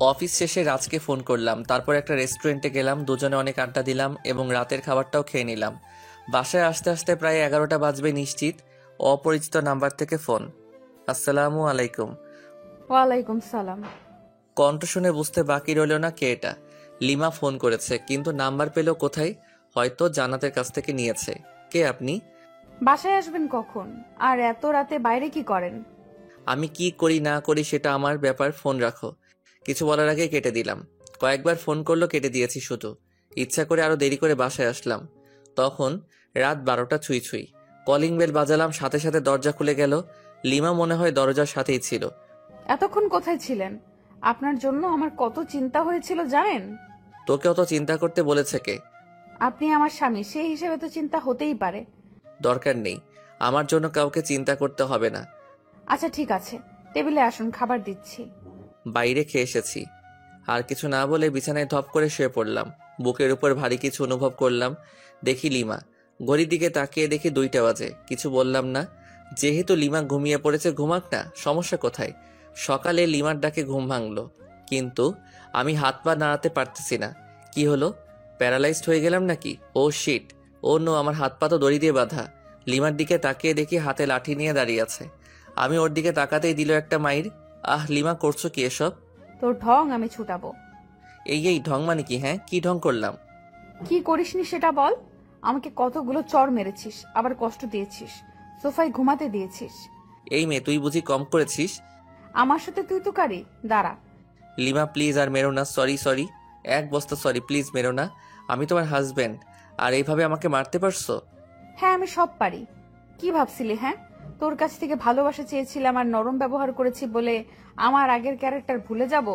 অফিস শেষে রাজকে ফোন করলাম, তারপর একটা রেস্টুরেন্টে গেলাম, দুজনে অনেক আড্ডা দিলাম এবং রাতের খাবারটাও খেয়ে নিলাম। বাসায় আসতে আসতে প্রায় 11টা বাজবে নিশ্চিত। অপরিচিত নাম্বার থেকে ফোন। আসসালামু আলাইকুম। ওয়ালাইকুম সালাম। কণ্ঠ শুনে বুঝতে বাকি রইল না কে এটা। লিমা ফোন করেছে, কিন্তু নাম্বার পেল কোথায়? হয়তো জান্নাতের কাছ থেকে নিয়েছে। কে আপনি? বাসায় আসবেন কখন? আর এত রাতে বাইরে কি করেন? আমি কি করি না করি সেটা আমার ব্যাপার, ফোন রাখো। কিছু বলার আগে কেটে দিলাম। কয়েকবার ফোন করলো, কেটে দিয়েছি শুধু। ইচ্ছা করে আরো দেরি করে বাসায় আসলাম। তখন রাত 12টা ছুঁই ছুঁই। কলিং বেল বাজালাম, সাথে সাথে দরজা খুলে গেল। লিমা মনে হয় দরজার সাথেই ছিল। এতক্ষণ কোথায় ছিলেন? আপনার জন্য আমার কত চিন্তা হয়েছিল জানেন? তোকে অত চিন্তা করতে বলেছে কে? আপনি আমার স্বামী, সেই হিসেবে তো চিন্তা হতেই পারে। দরকার নেই, আমার জন্য কাউকে চিন্তা করতে হবে না। আচ্ছা ঠিক আছে, টেবিলে আসুন, খাবার দিচ্ছি। বাইরে খেয়ে এসেছি। আর কিছু না বলে বিছানায় ধপ করে শুয়ে পড়লাম। বুকের উপর ভারী কিছু অনুভব করলাম। দেখি লিমা। ঘড়ির দিকে তাকিয়ে দেখি 2টা বাজে। কিছু বললাম না। যেহেতু লিমা ঘুমিয়ে পড়েছে, ঘুমাক না, সমস্যা কোথায়? সকালে লিমার ডাকে ঘুম ভাঙলো, কিন্তু আমি হাত পা নাড়াতে পারতেছি না। কি হলো? প্যারালাইজড হয়ে গেলাম নাকি? ও শিট, ও নো, আমার হাত পা তো দড়ি দিয়ে বাঁধা। লিমার দিকে তাকিয়ে দেখি হাতে লাঠি নিয়ে দাঁড়িয়ে আছে। আমি ওর দিকে তাকাতেই দিল একটা মাইর। আহ লিমা, করছো কি এসব? তোর ঢং আমি ছুটাবো। এই ঢং মানে কি? হ্যাঁ, কি ঢং করলাম? কি করিসনি সেটা বল। আমাকে কতগুলো চড় মেরেছিস, আবার কষ্ট দিয়েছিস, সোফায় ঘুমাতে দিয়েছিস। এই মেয়ে, তুই বুঝি কম করেছিস? আমার সাথে তুই তো কারি। দাঁড়া। লিমা প্লিজ আর মেরো না। সরি, এক বস্তা সরি, প্লিজ মেরো না। আমি তোমার হাজবেন্ড, আর এইভাবে আমাকে মারতে পারছো? হ্যাঁ আমি সব পারি। কি ভাবছিলি? হ্যাঁ, তোর কাছ থেকে ভালোবাসা চেয়েছিলাম আর নরম ব্যবহার করেছি বলে আমার আগের ক্যারেক্টার ভুলে যাব?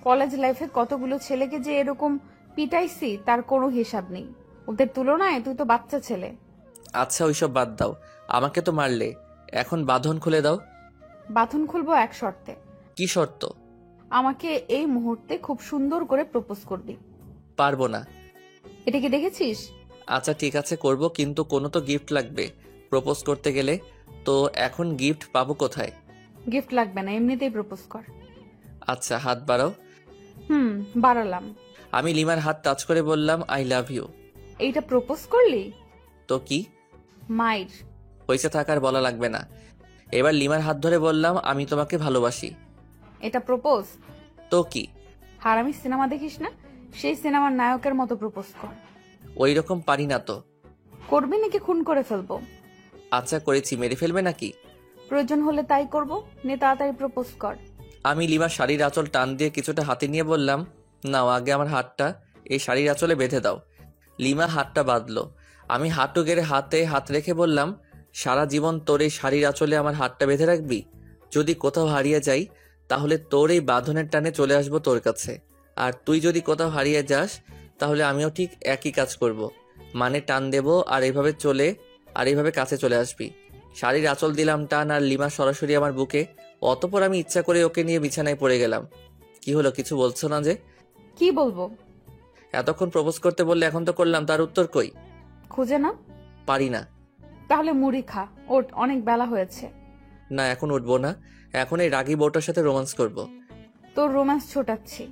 কলেজ লাইফে কতগুলো ছেলেকে যে এরকম পিটাইছি তার কোনো হিসাব নেই। ওদের তুলনায় তুই তো বাচ্চা ছেলে। আচ্ছা ওইসব বাদ দাও, আমাকে তো মারলে, এখন বাঁধন খুলে দাও। বাঁধন খুলবো এক শর্তে। কি শর্ত? আমাকে এই মুহূর্তে খুব সুন্দর করে প্রপোজ করবি। পারবো না। এটা কি দেখেছিস? আচ্ছা ঠিক আছে, করব, কিন্তু কোনো তো গিফট লাগবে প্রপোজ করতে গেলে। তো এখন গিফট পাবো কোথায়? গিফট লাগবে না, এমনিতেই প্রপোজ কর। আচ্ছা, হাত বাড়াও। বাড়ালাম। আমি লিমার হাত টাচ করে বললাম আই লাভ ইউ। এইটা প্রপোজ করলি? তো কি মাইর। হয়েছে, থাকার বলা লাগবে না। এবার লিমার হাত ধরে বললাম আমি তোমাকে ভালোবাসি। এটা প্রপোজ? তো কি? হারামি সিনেমা দেখিস না? সেই সিনেমার নায়কের মতো প্রপোজ কর। ওই রকম পারি না তো। করবি নাকি খুন করে ফেলবো? আচ্ছা করেছি, মেরে ফেলবে নাকি? প্রয়োজন হলে তাই করব। নে তাড়াতাড়ি প্রপোজ কর। আমি লিমার শাড়ির আঁচল টান দিয়ে কিছুটা হাতে নিয়ে বললাম নাও, আগে আমার হাতটা এই শাড়ির আঁচলে বেঁধে দাও। লিমা হাতটা বাঁধলো। আমি হাঁটু গেড়ে হাতে হাত রেখে বললাম সারা জীবন তোর এই শাড়ির আঁচলে আমার হাতটা বেঁধে রাখবি? যদি কোথাও হারিয়ে যাই তাহলে তোর এই বাঁধনের টানে চলে আসবো তোর কাছে, আর তুই যদি কোথাও হারিয়ে যাস তাহলে আমিও ঠিক একই কাজ করব। মানে টান দেব আর এইভাবে কাছে চলে আসবি। শাড়ির আঁচল দিলাম টান, আর লিমা সরাসরি আমার বুকে। অতপর আমি ইচ্ছা করে ওকে নিয়ে বিছানায় পড়ে গেলাম। কি হলো, কিছু বলছো না যে? কি বলবো? এতক্ষণ প্রপোজ করতে বললে, এখন তো করলাম, তার উত্তর কই? খুঁজে না? পারি না। তাহলে মুড়ি খা, ওঠ, অনেক বেলা হয়েছে। না, এখন উঠবো না, এখন এই রাগী বউটার সাথে রোমান্স করব। তোর রোম্যান্স ছোটাচ্ছি।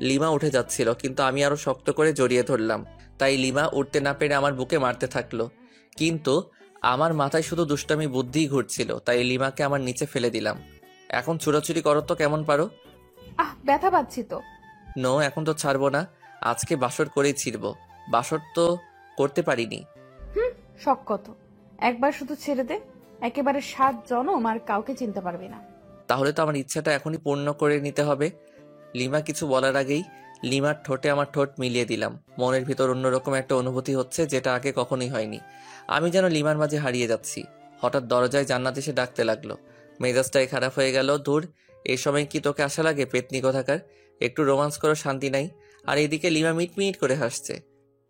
লিমা উঠে যাচ্ছিল, কিন্তু আমি আরো শক্ত করে জড়িয়ে ধরলাম। তাই লিমা উঠতে না পেরে আমার বুকে মারতে থাকলো, কিন্তু আমার মাথায় শুধু দুষ্টামি বুদ্ধিই ঘুরছিল। তাই লিমাকে আমার নিচে ফেলে দিলাম। এখন ছুড়াছুড়ি করো তো কেমন পারো। ব্যথা পাচ্ছি তো। নো, এখন তো ছাড়বো না, আজকে বাসর করেই ছিড়বো। বাসর তো করতে পারিনি। শখ কত, একবার শুধু ছেড়ে দে, একেবারে 7 জনম আর কাউকে চিনতে পারবি না। তাহলে তো আমার ইচ্ছাটা এখনই পূর্ণ করে নিতে হবে। লিমা কিছু বলার আগেই লিমার ঠোঁটে আমার ঠোঁট মিলিয়ে দিলাম। মনের ভিতর অন্যরকম একটা অনুভূতি হচ্ছে, যেটা আগে কখনোই হয়নি। আমি যেন লিমার মাঝে হারিয়ে যাচ্ছি। হঠাৎ দরজায় জান্নাত এসে ডাকতে লাগলো। মেজাজটাই খারাপ হয়ে গেল। দূর, এই সময় কি তোকে আশা লাগে, পেতনি কোথাকার? একটু রোমান্স করো, শান্তি নাই। আর এদিকে লিমা মিটমিট করে হাসছে।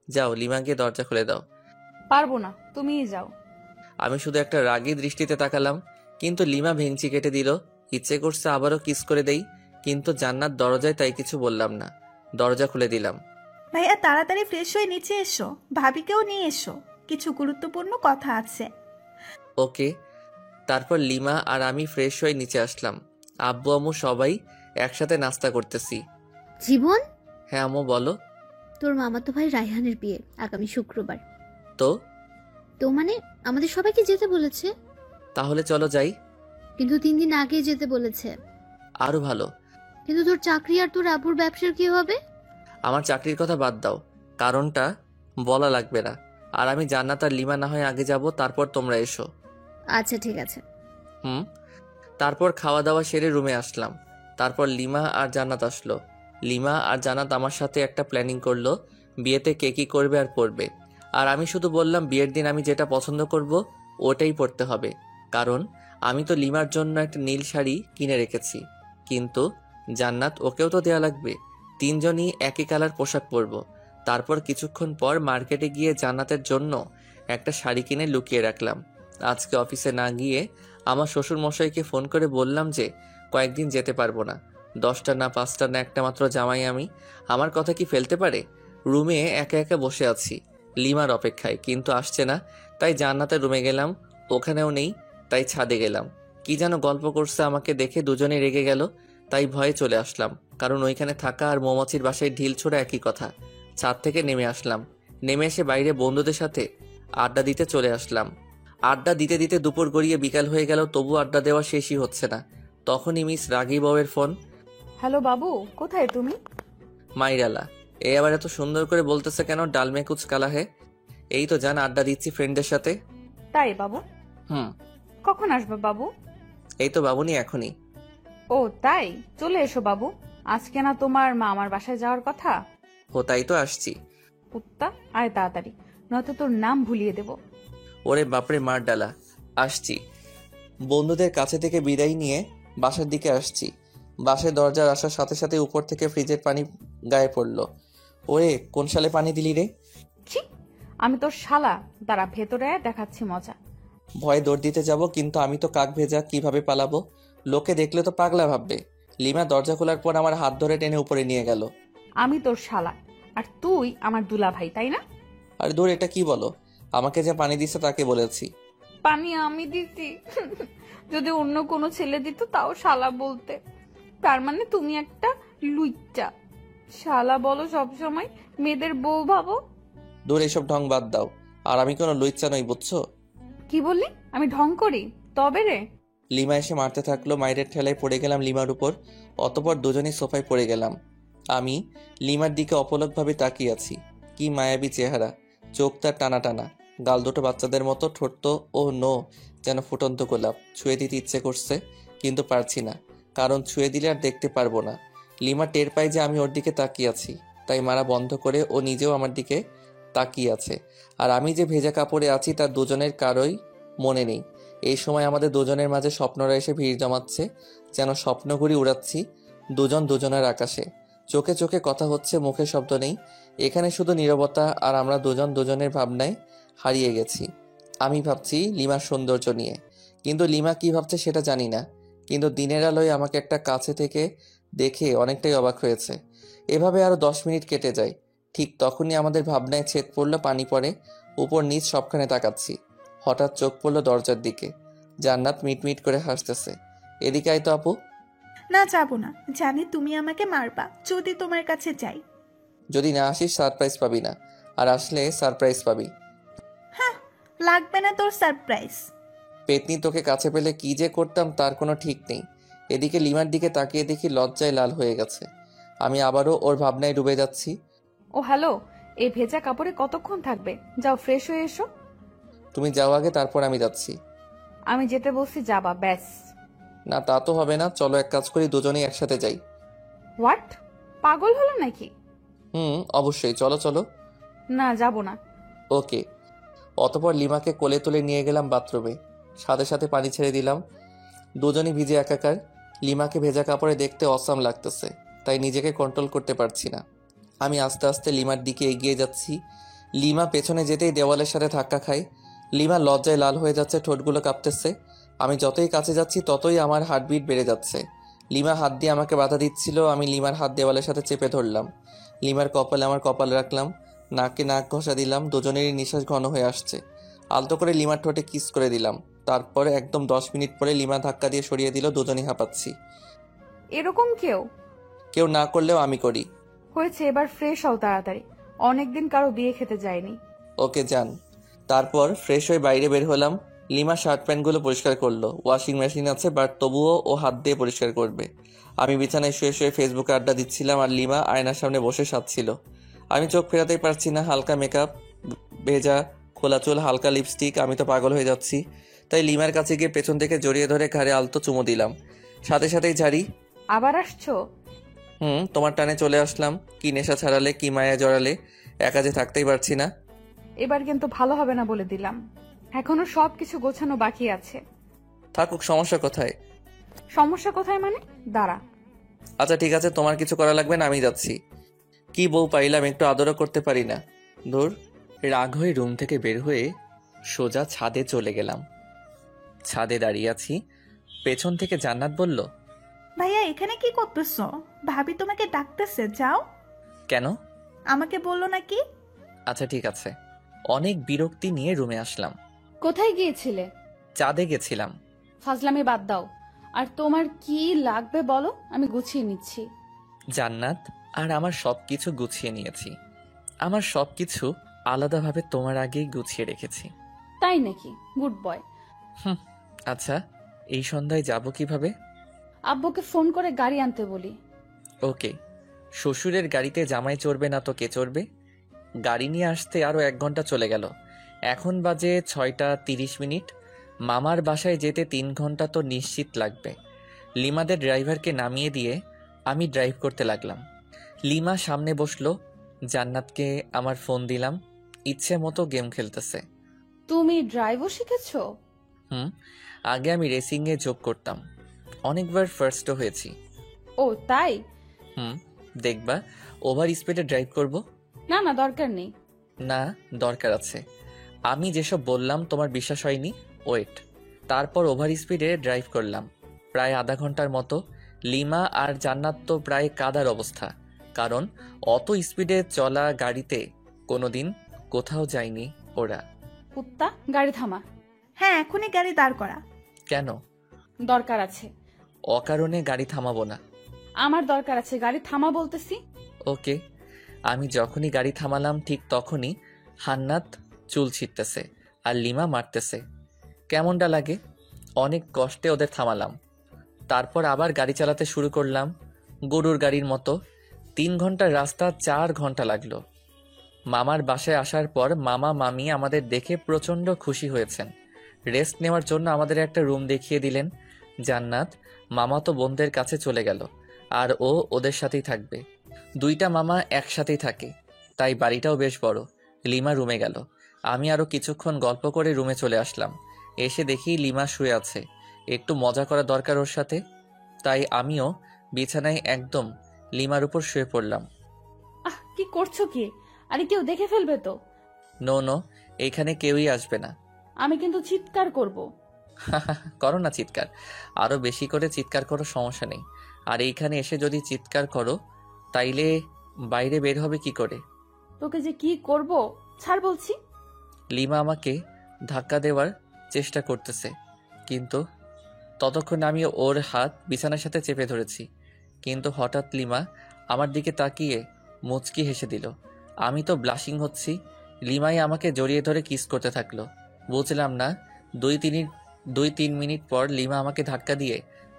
যাও, লিমা গিয়ে দরজা খুলে দাও। পারবো না, তুমিই যাও। আমি শুধু একটা রাগী দৃষ্টিতে তাকালাম, কিন্তু লিমা ভেঙচি কেটে দিল। ইচ্ছে করছে আবারও কিস করে দেই, কিন্তু জান্নাত দরজায়, তাই কিছু বললাম না। দরজা খুলে দিলাম। ভাইয়া তাড়াতাড়ি ফ্রেশ হয়ে নিচে এসো, ভাবিকেও নিয়ে এসো, কিছু গুরুত্বপূর্ণ কথা আছে। ওকে। তারপর লিমা আর আমি ফ্রেশ হয়ে নিচে আসলাম। আব্বু আম্মু সবাই একসাথে নাস্তা করতেছি। জীবন, হ্যাঁ আম্মু বলো। তোর মামাতো ভাই রায়হানের বিয়ে আগামী শুক্রবার। তো তো মানে আমাদের সবাইকে যেতে বলেছে, তাহলে চলো যাই। কিন্তু 3 দিন আগে যেতে বলেছে। আরো ভালো। কিন্তু তোর চাকরি আর তোর আব্বুর ব্যবসার কি হবে? আমার চাকরির কথা বাদ দাও, কারণটা বলা লাগবে না। আর আমি জান্নাত আর লিমা না হয় আগে যাব, তারপর তোমরা এসো। আচ্ছা ঠিক আছে। হুম। তারপর খাওয়া দাওয়া সেরে রুমে আসলাম। তারপর লিমা আর জান্নাত আসলো। লিমা আর জান্নাত আমার সাথে একটা প্ল্যানিং করলো, বিয়েতে কে কি করবে আর পরবে। আর আমি শুধু বললাম বিয়ের দিন আমি যেটা পছন্দ করব ওটাই পরতে হবে, কারণ আমি তো লিমার জন্য একটা নীল শাড়ি কিনে রেখেছি। কিন্তু জান্নাত, ওকেও তো দেয়া লাগবে। তিনজনই একই কালার পোশাক পরব। তারপর কিছুক্ষণ পর মার্কেটে গিয়ে জান্নাতের জন্য একটা শাড়ি কিনে লুকিয়ে রাখলাম। আজকে অফিসে না গিয়ে আমার শ্বশুর মশাইকে ফোন করে বললাম যে কয়েকদিন যেতে পারবো না। 10টা না 5টা না একটা মাত্র জামাই আমি, আমার কথা কি ফেলতে পারে? রুমে একা একা বসে আছি লিমার অপেক্ষায়, কিন্তু আসছে না। তাই জান্নাতের রুমে গেলাম, ওখানেও নেই। তাই ছাদে গেলাম, কি যেন গল্প করছে, আমাকে দেখে দুজনে রেগে গেল। তাই ভয়ে চলে আসলাম, কারণ ওইখানে থাকা আর মৌমাছির বাসায় ঢিল ছোড়া একই কথা। ছাদ থেকে নেমে আসলাম, নেমে এসে বাইরে বন্ধুদের সাথে আড্ডা দিতে চলে আসলাম। আড্ডা দিতে দিতে দুপুর গড়িয়ে বিকাল হয়ে গেল, তবু আড্ডা দেওয়া শেষই হচ্ছে না। তখনই মিস রাগী বউয়ের ফোন। হ্যালো বাবু, কোথায় তুমি? মাইরালা, এ আবার এত সুন্দর করে বলতেছে কেন? ডালমে কুচ কালা হে। এই তো জান, আড্ডা দিচ্ছি ফ্রেন্ডদের সাথে। তাই বাবু? হুম। কখন আসবে বাবু? এই তো বাবুনি, এখনই। ও তাই, চলে এসো বাবু। আজকে না তোমার মা আমার বাসায় যাওয়ার কথা? ও তাই তো আসছি। কুত্তা, আয় তাড়াতাড়ি, নয়তো তোর নাম ভুলিয়ে দেব। ওরে বাপরে, মার ডালা। আসছি। বন্ধুদের কাছে থেকে বিদায় নিয়ে বাসার দিকে আসছি। বাসায় দরজার আসার সাথে সাথে উপর থেকে ফ্রিজের পানি গায়ে পড়লো। ওরে, কোন সালে পানি দিলি রে? ছি, আমি তোর শালা, দাঁড়া ভেতরে আয়, দেখাচ্ছি মজা। ভয়ে দৌড় দিতে যাব, কিন্তু আমি তো কাক ভেজা, কিভাবে পালাবো? লোকে দেখলে তো পাগলা ভাববে। লিমা দরজা খোলার পর আমার হাত ধরে টেনে উপরে নিয়ে গেল। আমি তোর শালা, আর তুই আমার দুলা ভাই, তাই না? আর দূর, এটা কি বলো? আমাকে যে পানি দিচ্ছে তাকে বলেছি। পানি আমি দিতি? যদি অন্য কোনো ছেলে দিত তাও শালা বলতে। তার মানে তুমি একটা লুইচ্চা। শালা বলো সবসময়, মেয়েদের বউ ভাবো। দূর, এসব ঢং বাদ দাও। আর আমি কোনো লুইচ্চা নই, বুঝছো? কি বললি? আমি ঢং করি? তবে রে। লিমা এসে মারতে থাকলো, মায়ের ঠেলায় পড়ে গেলাম লিমার উপর। অতপর দুজনেই সোফায় পড়ে গেলাম। আমি লিমার দিকে অপলকভাবে তাকিয়ে আছি। কি মায়াবী চেহারা, চোখ তার টানা টানা, গাল দুটো বাচ্চাদের মতো, ঠোঁট তো ও নো, যেন ফুটন্ত গোলাপ। ছুঁয়ে দিতে ইচ্ছে করছে, কিন্তু পারছি না, কারণ ছুঁয়ে দিলে আর দেখতে পারবো না। লিমা টের পায় যে আমি ওর দিকে তাকিয়ে আছি, তাই মারা বন্ধ করে ও নিজেও আমার দিকে তাকিয়ে আছে। আর আমি যে ভেজা কাপড়ে আছি তার দুজনের কারোই মনে নেই। এই সময় আমাদের দুজনের মাঝে স্বপ্নরা এসে ভিড় জমাচ্ছে, যেন স্বপ্নঘুড়ি উড়াচ্ছি দুজন দুজনের আকাশে। চোখে চোখে কথা হচ্ছে, মুখে শব্দ নেই। এখানে শুধু নীরবতা, আর আমরা দুজন দুজনের ভাবনায় হারিয়ে গেছি। আমি ভাবছি লিমার সৌন্দর্য নিয়ে, কিন্তু লিমা কি ভাবছে সেটা জানি না। কিন্তু দিনের আলোয় আমাকে একটা কাছে থেকে দেখে অনেকটাই অবাক হয়েছে। এভাবে আরো 10 মিনিট কেটে যায়। ঠিক তখনই আমাদের ভাবনায় ছেদ পড়লো, পানি পড়ে, উপর নিচ সবখানে তাকাচ্ছি। হঠাৎ চোখ পড়লো দরজার দিকে। জান্নাত মিটমিট করে হাসতেছে। এদিকে আয় তো আপু। না, যাবো না, জানি তুমি আমাকে মারবা যদি তোমার কাছে যাই। যদি না আসিস সারপ্রাইজ পাবি না, আর আসলে সারপ্রাইজ পাবি। হ্যাঁ, লাগবে না তোর সারপ্রাইজ। পেতনি, তোকে কাছে পেলে কি যে করতাম তার কোনো ঠিক নেই। এদিকে লিমার দিকে তাকিয়ে দেখি লজ্জায় লাল হয়ে গেছে। আমি আবারও ওর ভাবনায় ডুবে যাচ্ছি। ও হ্যালো, এই ভেজা কাপড়ে কতক্ষণ থাকবে? যাও ফ্রেশ হয়ে এসো। তুমি যাও আগে, তারপর আমি যাচ্ছি। আমি যেতে বলছি যাবা, ব্যাস। না, তা তো হবে না। চলো এক কাজ করি, দুজনেই একসাথে যাই। হোয়াট? পাগল হলো নাকি? অবশ্যই, চলো চলো। না, যাব না। ওকে। অতপর লিমাকে কোলে তুলে নিয়ে গেলাম বাথরুমে, সাথে সাথে পানি ছেড়ে দিলাম। দুজনই ভিজে একাকার। লিমাকে ভেজা কাপড়ে দেখতে অসাম লাগতেছে, তাই নিজেকে কন্ট্রোল করতে পারছি না। আমি আস্তে আস্তে লিমার দিকে এগিয়ে যাচ্ছি। লিমা পেছনে যেতেই দেওয়ালের সাথে ধাক্কা খায়। লিমা লজ্জায় লাল হয়ে যাচ্ছে, ঠোঁটগুলো কাঁপতেছে। আমি যতই কাছে যাচ্ছি ততই আমার হার্টবিট বেড়ে যাচ্ছে। লিমা হাত দিয়ে আমাকে বাধা দিচ্ছিল, আমি লিমার হাত দেওয়ালের সাথে চেপে ধরলাম। লিমার কপালে আমার কপাল রাখলাম, নাকে নাক ঘষা দিলাম। দুজনেরই নিঃশ্বাস ঘন হয়ে আসছে। আলতো করে লিমার ঠোঁটে কিস করে দিলাম। তারপরে একদম 10 মিনিট পরে লিমা ধাক্কা দিয়ে সরিয়ে দিল, দুজনেই হাঁপাচ্ছি। এরকম কেউ? কেউ না করলেও আমি করি। হয়েছে, এবার ফ্রেশ হও তাড়াতাড়ি। অনেকদিন কারো বিয়ে খেতে যায়নি। ওকে যান। তারপর ফ্রেশ হয়ে বাইরে বের হলাম। লিমা শার্ট প্যান্টগুলো পরিষ্কার করলো। ওয়াশিং মেশিন আছে, বাট তবুও ও হাত দিয়ে পরিষ্কার করবে। আমি বিছানায় শুয়ে শুয়ে ফেসবুকে আড্ডা দিচ্ছিলাম, আর লিমা আয়নার সামনে বসে সাজছিল। আমি চোখ ফেরাতেই পারছি না। হালকা মেকআপ, ভেজা খোলা চুল, হালকা লিপস্টিক। আমি তো পাগল হয়ে যাচ্ছি। তাই লিমার কাছে গিয়ে পেছন থেকে জড়িয়ে ধরে ঘাড়ে আলতো চুমু দিলাম। সাথে সাথেই ঝাড়ি। আবার আসছো? তোমার টানে চলে আসলাম। কি নেশা ছাড়ালে, কি মায়া জড়ালে, একা যে থাকতেই পারছি না। এবার কিন্তু ভালো হবে না বলে দিলাম। এখনো সবকিছু গোছানো বাকি আছে। থাকুক, সমস্যা কোথায়? সমস্যা কোথায় মানে? দাঁড়া। আচ্ছা ঠিক আছে, তোমার কিছু করা লাগবে না, আমি যাচ্ছি। কি বউ পাইলাম, একটু আদরও করতে পারি না। ধুর। রাগ হয়ে রুম থেকে বের হয়ে সোজা ছাদে চলে গেলাম। ছাদে দাঁড়িয়ে আছি, পেছন থেকে জান্নাত বলল, ভাইয়া এখানে কি করতেছো? ভাবি তোমাকে ডাকতেছে, যাও। কেন? আমাকে বললো নাকি? আচ্ছা ঠিক আছে। অনেক বিরক্তি নিয়ে রুমে আসলাম। কোথায় গিয়েছিলে? চাঁদে গেছিলাম। ফাজলামি বাদ দাও। আর তোমার কি লাগবে বলো, আমি গুছিয়ে নিচ্ছি। জান্নাত, আর আমার সবকিছু গুছিয়ে নিয়েছি। আমার সবকিছু আলাদাভাবে তোমার আগেই গুছিয়ে রেখেছি। তাই নাকি? Good boy. আচ্ছা, এই সন্ধ্যায় যাব কিভাবে? আব্বুকে ফোন করে গাড়ি আনতে বলি। ওকে। শ্বশুরের গাড়িতে জামাই চড়বে না তো কে চড়বে? গাড়ি নিয়ে আসতে আরো 1 ঘন্টা চলে গেল। এখন বাজে 6:30। মামার বাসায় যেতে 3 ঘন্টা তো নিশ্চিত লাগবে। লিমাদের ড্রাইভারকে নামিয়ে দিয়ে আমি ড্রাইভ করতে লাগলাম। লিমা সামনে বসলো। জান্নাতকে আমার ফোন দিলাম। ইচ্ছে মতো গেম খেলতেছে। তুমি ড্রাইভও শিখেছো? আগে আমি রেসিংয়ে যোগ করতাম, অনেকবার ফার্স্টও হয়েছি। ও তাই? দেখবা ওভার স্পিডে ড্রাইভ করব? না না, দরকার নেই। না, দরকার আছে। আমি যেসব বললাম তোমার বিশ্বাস হয়নি। ওয়েট। তারপর ওভার স্পিডে ড্রাইভ করলাম প্রায় আধা ঘন্টার মতো। লিমা আর জান্নাত তো প্রায় কাদার অবস্থা, কারণ অত স্পিডে চলা গাড়িতে কোনোদিন কোথাও যায়নি ওরা। কুত্তা, গাড়ি থামা। হ্যাঁ, এখনই গাড়ি দাঁড় করা। কেন? দরকার আছে। অকারণে গাড়ি থামাবো না। আমার দরকার আছে, গাড়ি থামা বলতেছি। ওকে। আমি যখনই গাড়ি থামালাম ঠিক তখনই হান্নাত চুল ছিটতেছে আর লিমা মারতেছে। কেমনটা লাগে? অনেক কষ্টে ওদের থামালাম। তারপর আবার গাড়ি চালাতে শুরু করলাম গরুর গাড়ির মতো। 3 ঘন্টার রাস্তা 4 ঘন্টা লাগলো। মামার বাসায় আসার পর মামা মামি আমাদের দেখে প্রচণ্ড খুশি হয়েছেন। রেস্ট নেওয়ার জন্য আমাদের একটা রুম দেখিয়ে দিলেন। জান্নাত মামাতো বোনদের কাছে চলে গেল, আর ও ওদের সাথেই থাকবে। 2টা মামা একসাথেই থাকে, তাই বাড়িটাও বেশ বড়। লিমা রুমে গেল। আমি আরো কিছুক্ষণ গল্প করে রুমে চলে আসলাম। এসে দেখি লিমা শুয়ে আছে। একটু মজা করা দরকার ওর সাথে, তাই আমিও বিছানায় একদম লিমার উপর শুয়ে পড়লাম। আহ, কি করছো কি? আরে কেউ দেখে ফেলবে তো। নো নো, এইখানে কেউই আসবে না। আমি কিন্তু চিৎকার করব। করো না চিৎকার, আরো বেশি করে চিৎকার করো, সমস্যা নেই। আর এইখানে এসে যদি চিৎকার করো তাইলে বাইরে বের হবে কি করে? তোকে যে কি করব, ছাড় বলছি। লিমা আমাকে ধাক্কা দেওয়ার চেষ্টা করতেছে, কিন্তু ততক্ষণ আমি ওর হাত বিছানার সাথে চেপে ধরেছি। কিন্তু হঠাৎ লিমা আমার দিকে তাকিয়ে মুচকি হেসে দিল। আমি তো ব্লাশিং হচ্ছি। লিমাই আমাকে জড়িয়ে ধরে কিস করতে থাকলো। বুঝলাম না, 2-3 মিনিট পর লিমা আমাকে ধাক্কা দিয়ে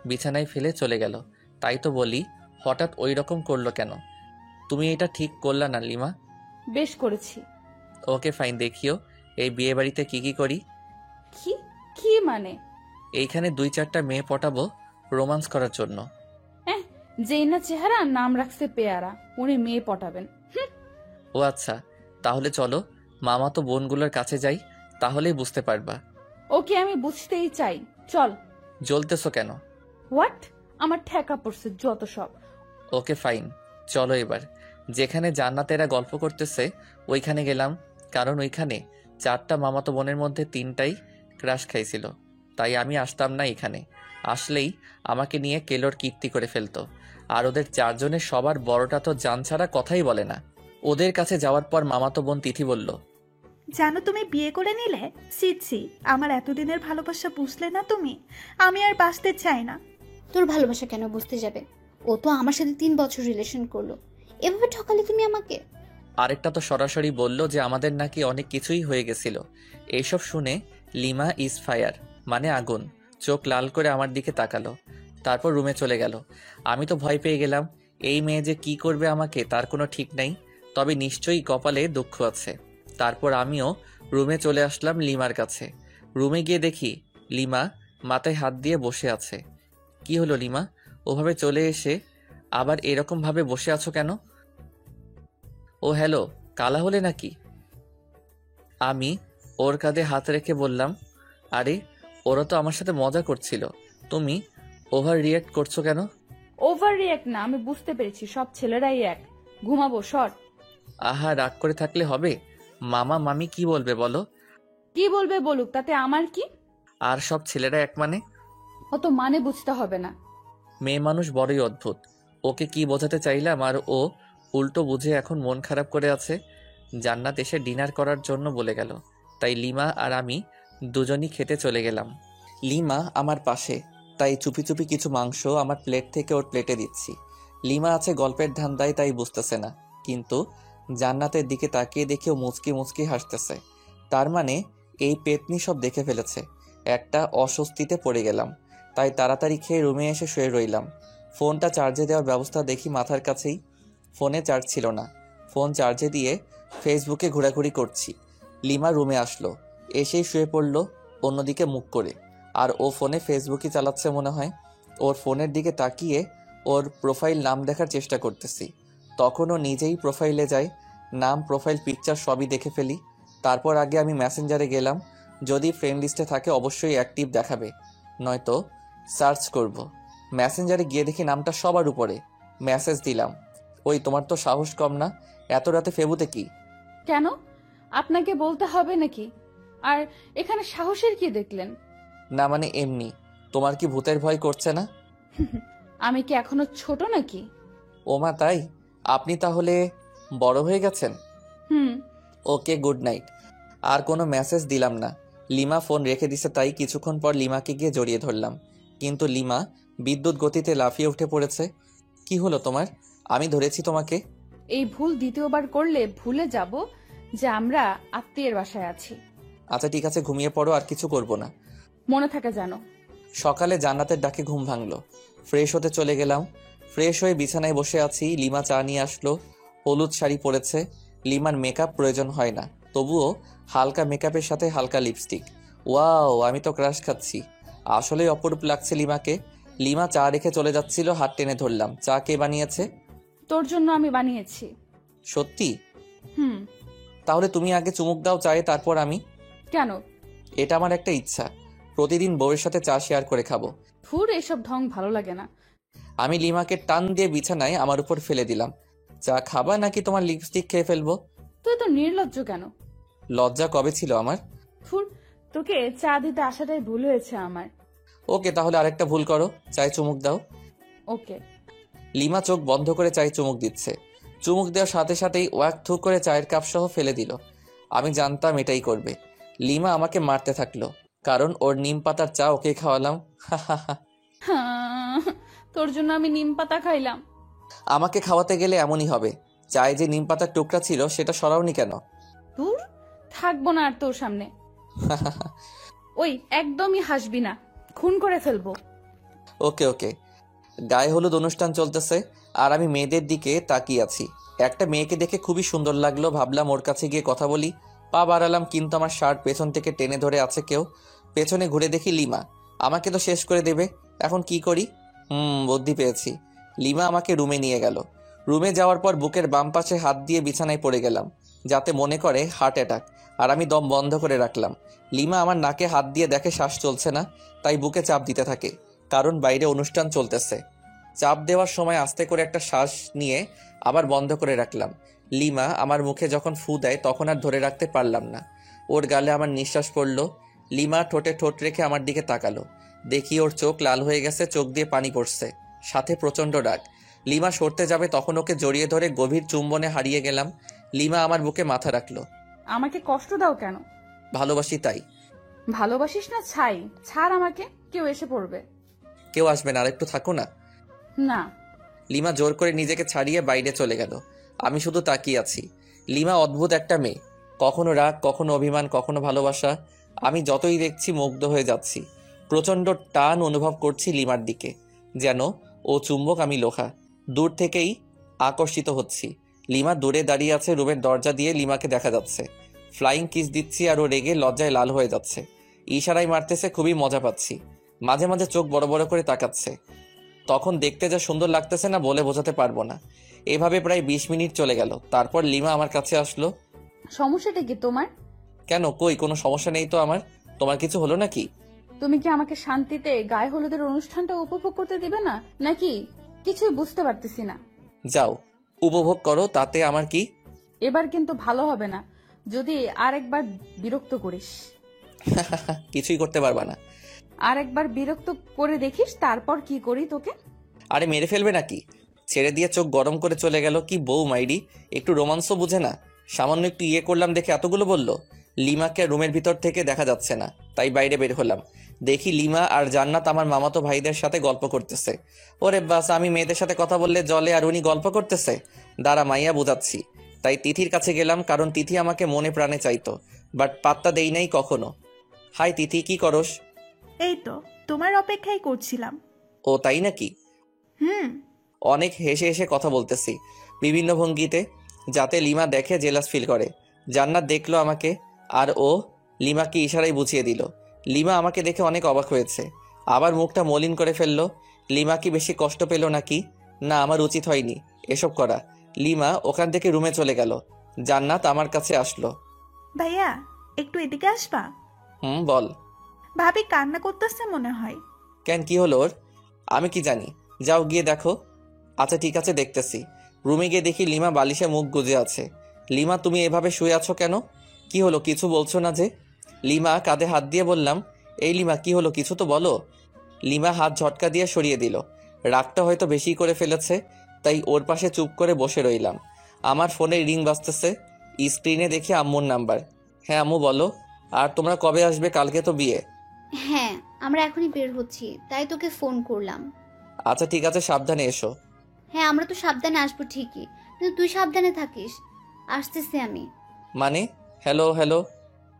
বিছানায় ফেলে চলে গেল। তাই তো বলি, হঠাৎ ওই রকম করলো কেন? তুমি এটা ঠিক করলা না লিমা? বেশ করেছি। ওকে ফাইন, দেখিও এই বিয়ে বাড়িতে কি কি করি। কি কি মানে? এইখানে 2-4টা মেয়ে পটাবো রোমান্স করার জন্য। যেই না চেহারা, নাম রাখছে পেয়ারা, উনি মেয়ে পটাবেন। ও আচ্ছা, তাহলে চলো মামা তো বোনগুলোর কাছে যাই, তাহলেই বুঝতে পারবা। ওকে, আমি বুঝতেই চাই, চল। জ্বলতেছো কেন? হোয়াট? আমার ঠেকা পড়ছে যত সব। ওকে ফাইন, চলো এবার। যেখানে জান্নাতেরা গল্প করতেছে ওইখানে গেলাম, কারণ ওইখানে 4টা মামাতো বোনের মধ্যে 3টাই ক্রাশ খাইছিল। তাই আমি আসতাম না এখানে। আসলেই আমাকে নিয়ে কেলোর কীর্তি করে ফেলতো। আর ওদের 4 জনের সবার বড়টা তো জান ছাড়া কথাই বলে না। ওদের কাছে যাওয়ার পর মামাতো বোন তিথি বলল, জানো তুমি বিয়ে করে নিলে? ছি, আমার এতদিনের ভালোবাসা বুঝলে না তুমি? আমি আর বাঁচতে চাই না। তোর ভালোবাসা কেন বুঝতে যাবে? ও তো আমার সাথে 3 বছর রিলেশন করলো, এভাবে ঠকালে তুমি আমাকে? আরেকটা তো সরাসরি বলল যে আমাদের নাকি অনেক কিছুই হয়ে গেছিল। এইসব শুনে লিমা ইজ ফায়ার মানে আগুন, চোখ লাল করে আমার দিকে তাকালো, তারপর রুমে চলে গেল। আমি তো ভয় পেয়ে গেলাম, এই মেয়ে যে কি করবে আমাকে তার কোনো ঠিক নাই, তবে নিশ্চয়ই কপালে দুঃখ আছে। তারপর আমিও রুমে চলে আসলাম লিমার কাছে। রুমে গিয়ে দেখি লিমা মাথায় হাত দিয়ে বসে আছে। কি হলো লিমা, ওভাবে চলে এসে আবার এরকম ভাবে বসে আছো কেন? ও হ্যালো, কালা হলে নাকি? আমি ওর কাঁধে হাত রেখে বললাম, আরে ওরা তো আমার সাথে মজা করছিল, তুমি ওভার রিয়েক্ট করছো কেন? ওভার রিয়াক্ট না, আমি বুঝতে পেরেছি সব ছেলেরাই এক। ঘুমাবো, সর। আহা, রাগ করে থাকলে হবে? মামা মামি কি বলবে বলো? কি বলবে বলুক, তাতে আমার কি? আর সব ছেলেরা এক মানে? অত মানে বুঝতে হবে না। মেয়ে মানুষ বড়ই অদ্ভুত। ওকে কি বোঝাতে চাইলাম আর ও উল্টো বুঝে এখন মন খারাপ করে আছে। জান্নাত এসে ডিনার করার জন্য বলে গেল, তাই লিমা আর আমি দুজনই খেতে চলে গেলাম। লিমা আমার পাশে, তাই চুপি চুপি কিছু মাংস আমার প্লেট থেকে ওর প্লেটে দিচ্ছি। লিমা আছে গল্পের ধান্দায়, তাই বুঝতেছে না, কিন্তু জান্নাতের দিকে তাকিয়ে দেখেও মুচকি মুচকি হাসতেছে। তার মানে এই পেতনি সব দেখে ফেলেছে। একটা অস্বস্তিতে পড়ে গেলাম, তাই তাড়াতাড়ি খেয়ে রুমে এসে শুয়ে রইলাম। ফোনটা চার্জে দেওয়ার ব্যবস্থা দেখি মাথার কাছেই, ফোনে চার্জ ছিল না। ফোন চার্জে দিয়ে ফেসবুকে ঘোরাঘুরি করছি। লিমা রুমে আসলো, এসেই শুয়ে পড়ল অন্যদিকে মুখ করে, আর ও ফোনে ফেসবুকই চালাচ্ছে মনে হয়। ওর ফোনের দিকে তাকিয়ে ওর প্রোফাইল নাম দেখার চেষ্টা করতেছি, তখন ও নিজেই প্রোফাইলে যায়। নাম, প্রোফাইল পিকচার সবই দেখে ফেলি। তারপর আগে আমি মেসেঞ্জারে গেলাম, যদি ফ্রেন্ড লিস্টে থাকে অবশ্যই অ্যাক্টিভ দেখাবে, নয়তো সার্চ করব। মেসেঞ্জারে গিয়ে দেখি নামটা সবার উপরে। মেসেজ দিলাম, ওই তোমার তো সাহস কম না, এত রাতে ফেবুতে কি? কেন আপনাকে বলতে হবে নাকি? আর এখানে সাহসের কি দেখলেন? না মানে এমনি, তোমার কি ভূতের ভয় করছে না? আমি কি এখনো ছোট নাকি? ওমা তাই? আপনি তাহলে বড় হয়ে গেছেন। হুম। ওকে, গুড নাইট। আর কোনো মেসেজ দিলাম না। লিমা ফোন রেখে দিছে, তাই কিছুক্ষণ পর লিমাকে গিয়ে জড়িয়ে ধরলাম, কিন্তু লিমা বিদ্যুৎ গতিতে লাফিয়ে উঠে পড়েছে। কি হলো তোমার? আমি ধরেছি তোমাকে। এই ভুল দ্বিতীয়বার করলে ভুলে যাব যে আমরা আত্মীয়ের বাসায় আছি। আচ্ছা ঠিক আছে, ঘুমিয়ে পড়ো, আর কিছু করব না। মনে থাকে জানো। সকালে জান্নাতের ডাকে ঘুম ভাঙলো, ফ্রেশ হতে চলে গেলাম। ফ্রেশ হয়ে বিছানায় বসে আছি, লিমা চা নিয়ে আসলো। হলুদ শাড়ি পরেছে। লিমার মেকআপ প্রয়োজন হয় না, তবুও হালকা মেকআপের সাথে হালকা লিপস্টিক। ওয়াও, আমি তো ক্রাশ খাচ্ছি। আসলেই অপরূপ লাগছে লিমাকে। লিমা চা রেখে চলে যাচ্ছিল, হাত টেনে ধরলাম। চা কে বানিয়েছে? তোর জন্য আমি বানিয়েছি। সত্যি? হুম। তাহলে তুমি আগে চুমুক দাও চায়ে, তারপর আমি। কেন? এটা আমার একটা ইচ্ছা, প্রতিদিন বউয়ের সাথে চা শেয়ার করে খাবো। ফুর, এসব ঢং ভালো লাগে না। আমি লিমাকে টান দিয়ে বিছানায় আমার উপর ফেলে দিলাম। চা খাবা নাকি তোমার লিপস্টিক খেয়ে ফেলবো? তুই তো নির্লজ্জ কেন? লজ্জা কবে ছিল আমার? ফুর, তোকে চা দিতে আসাটাই ভুল হয়েছে আমার। ওকে, তাহলে আরেকটা ভুল করো, চায়ে চুমুক দাও। ওকে। লিমা চোখ বন্ধ করে চায়ে চুমুক দিচ্ছে। চুমুক দেওয়ার সাথে সাথেই ওয়াক থু করে চায়ের কাপ সহ ফেলে দিল। আমি জানতাম এটাই করবে। লিমা আমাকে মারতে থাকলো, কারণ ওর নিম পাতার চা ওকে খাওয়ালাম। হ্যাঁ, তোর জন্য আমি নিম পাতা খাইলাম। আমাকে খাওয়াতে গেলে এমনই হবে। চায়ে যে নিম পাতার টুকরা ছিল সেটা সরাওনি কেন? তোর থাকবো না আর তোর সামনে। ওই একদমই হাসবি না, খুন করে ফেলবো। ওকে ওকে। গায়ে হলুদ অনুষ্ঠান চলতেছে, আর আমি মেয়েদের দিকে তাকিয়ে আছি। একটা মেয়েকে দেখে খুবই সুন্দর লাগলো, ভাবলাম ওর কাছে গিয়ে কথা বলি। পা বাড়ালাম, কিন্তু আমার শার্ট পেছন থেকে টেনে ধরে আছে কেউ। পেছনে ঘুরে দেখি লিমা। আমাকে তো শেষ করে দেবে, এখন কি করি? বুদ্ধি পেয়েছি। লিমা আমাকে রুমে নিয়ে গেল। রুমে যাওয়ার পর বুকের বাম পাশে হাত দিয়ে বিছানায় পড়ে গেলাম, যাতে মনে করে হার্ট অ্যাটাক, আর আমি দম বন্ধ করে রাখলাম। লিমা আমার নাকে হাত দিয়ে দেখে শ্বাস চলছে না, তাই বুকে চাপ দিতে থাকে, কারণ বাইরে অনুষ্ঠান চলতেছে। চাপ দেওয়ার সময় আস্তে করে একটা শ্বাস নিয়ে আবার বন্ধ করে রাখলাম। লিমা আমার মুখে যখন ফু দেয় তখন আর ধরে রাখতে পারলাম না, ওর গালে আমার নিঃশ্বাস পড়ল। লিমা ঠোঁটে ঠোঁট রেখে আমার দিকে তাকালো, দেখি ওর চোখ লাল হয়ে গেছে, চোখ দিয়ে পানি পড়ছে, সাথে প্রচণ্ড রাগ। লিমা সরতে যাবে, তখন ওকে জড়িয়ে ধরে গভীর চুম্বনে হারিয়ে গেলাম। লিমা আমার বুকে মাথা রাখলো। আমাকে কষ্ট দাও কেন? ভালোবাসি তাই। ভালোবাসিস না ছাই, ছাড় আমাকে, কেউ এসে পড়বে। কেউ আসবে না, আর একটু থাকো না। না। লিমা জোর করে নিজেকে ছাড়িয়ে বাইরে চলে গেল। আমি শুধু তাকিয়ে আছি। লিমা অদ্ভুত একটা মেয়ে, কখনো রাগ, কখনো অভিমান, কখনো ভালোবাসা। আমি যতই দেখছি মুগ্ধ হয়ে যাচ্ছি। প্রচণ্ড টান অনুভব করছি লিমার দিকে, যেন ও চুম্বক, আমি লোহা। দূর থেকেই আকর্ষিত হচ্ছি। লিমা দূরে দাঁড়িয়ে আছে, রুমের দরজা দিয়ে লিমাকে দেখা যাচ্ছে। ফ্লাইং কিস দিচ্ছি আর ও রেগে লজ্জায় লাল হয়ে যাচ্ছে। ইশারায় মারতেছে, খুবই মজা পাচ্ছি। মাঝে মাঝে চোখ বড় বড় করে তাকাচ্ছে। তখন দেখতে যা সুন্দর লাগতেছে না, বলে বোঝাতে পারবো না। এভাবে প্রায় 20 মিনিট চলে গেল। তারপর লিমা আমার কাছে আসলো। সমস্যাটা কি তোমার? কেন, কই কোনো সমস্যা নেই তো আমার। তোমার কিছু হলো নাকি? তুমি কি আমাকে শান্তিতে গায়ে হলুদের অনুষ্ঠানটা উপভোগ করতে দিবে না, নাকি? কিছুই বুঝতে পারতেছি না। যাও, উপভোগ করো, তাতে আমার কি। এবার কিন্তু ভালো হবে না যদি আরেকবার বিরক্ত করিস। কিছুই করতে পারবা না। আরেকবার বিরক্ত করে দেখিস, তারপর কি করি তোকে। আরে মেরে ফেলবে নাকি? ছেড়ে দিয়ে চোখ গরম করে চলে গেল। কি বউ মাইরি, একটু রোমান্সও বুঝে না। সামান্য একটু ইয়ে করলাম দেখে এতগুলো বললো। লিমাকে রুমের ভিতর থেকে দেখা যাচ্ছে না, তাই বাইরে বের হলাম। দেখি লিমা আর জান্নাত আমার মামাতো ভাইদের সাথে গল্প করতেছে। ওরে বাস, আমি মেয়েদের সাথে কথা বললে জলে, আর উনি গল্প করতেছে। দাঁড়া, মাইয়া বুঝাচ্ছি। তাই তিথির কাছে গেলাম, কারণ তিথি আমাকে মনে প্রাণে চাইতো, বাট পাত্তা দেই নাই কখনো। হাই তিথি, কি করস? এই তো তোমার অপেক্ষাই করছিলাম। ও তাই নাকি? হুম। অনেক হেসে হেসে কথা বলতেছি বিভিন্ন ভঙ্গিতে, যাতে লিমা দেখে জেলাস ফিল করে। জান্নাত দেখলো আমাকে, আর ও লিমাকে ইশারায় বুঝিয়ে দিল। লিমা আমাকে দেখে অনেক অবাক হয়েছে, আবার মুখটা মলিন করে ফেললো। লিমা কি বেশি কষ্ট পেল নাকি? না, আমার উচিত হয়নি এসব করা। লিমা ওখান থেকে রুমে চলে গেল। জান্নাত আমার কাছে আসলো। ভাইয়া, একটু এদিকে আসবা? বল। ভাবি কান্না করতেছে মনে হয়। কেন, কি হলো ওর? আমি কি জানি, যাও গিয়ে দেখো। আচ্ছা ঠিক আছে, দেখতেছি। রুমে গিয়ে দেখি লিমা বালিশে মুখ গুজে আছে। লিমা, তুমি এভাবে শুয়ে আছো কেন? কি হলো, কিছু বলছো না যে? লিমা কাঁধে হাত দিয়ে বললাম, এই লিমা কি হলো, কিছু তো বলো। লিমা হাত ঝটকা দিয়ে সরিয়ে দিল। রাগটা হয়তো বেশি করে ফেলেছে, তাই ওর পাশে চুপ করে বসে রইলাম। আমার ফোনে রিং বাজতেছে। স্ক্রিনে দেখি আম্মুর নাম্বার। হ্যাঁ আম্মু বলো। আর তোমরা কবে আসবে? কালকে তো বিয়ে। হ্যাঁ, আমরা এখনই বের হচ্ছি, তাই তোকে ফোন করলাম। আচ্ছা ঠিক আছে, সাবধানে এসো। হ্যাঁ, আমরা তো সাবধানে আসবো ঠিকই, কিন্তু তুই সাবধানে থাকিস। আসতেছি আমি। মানে? Hello hello.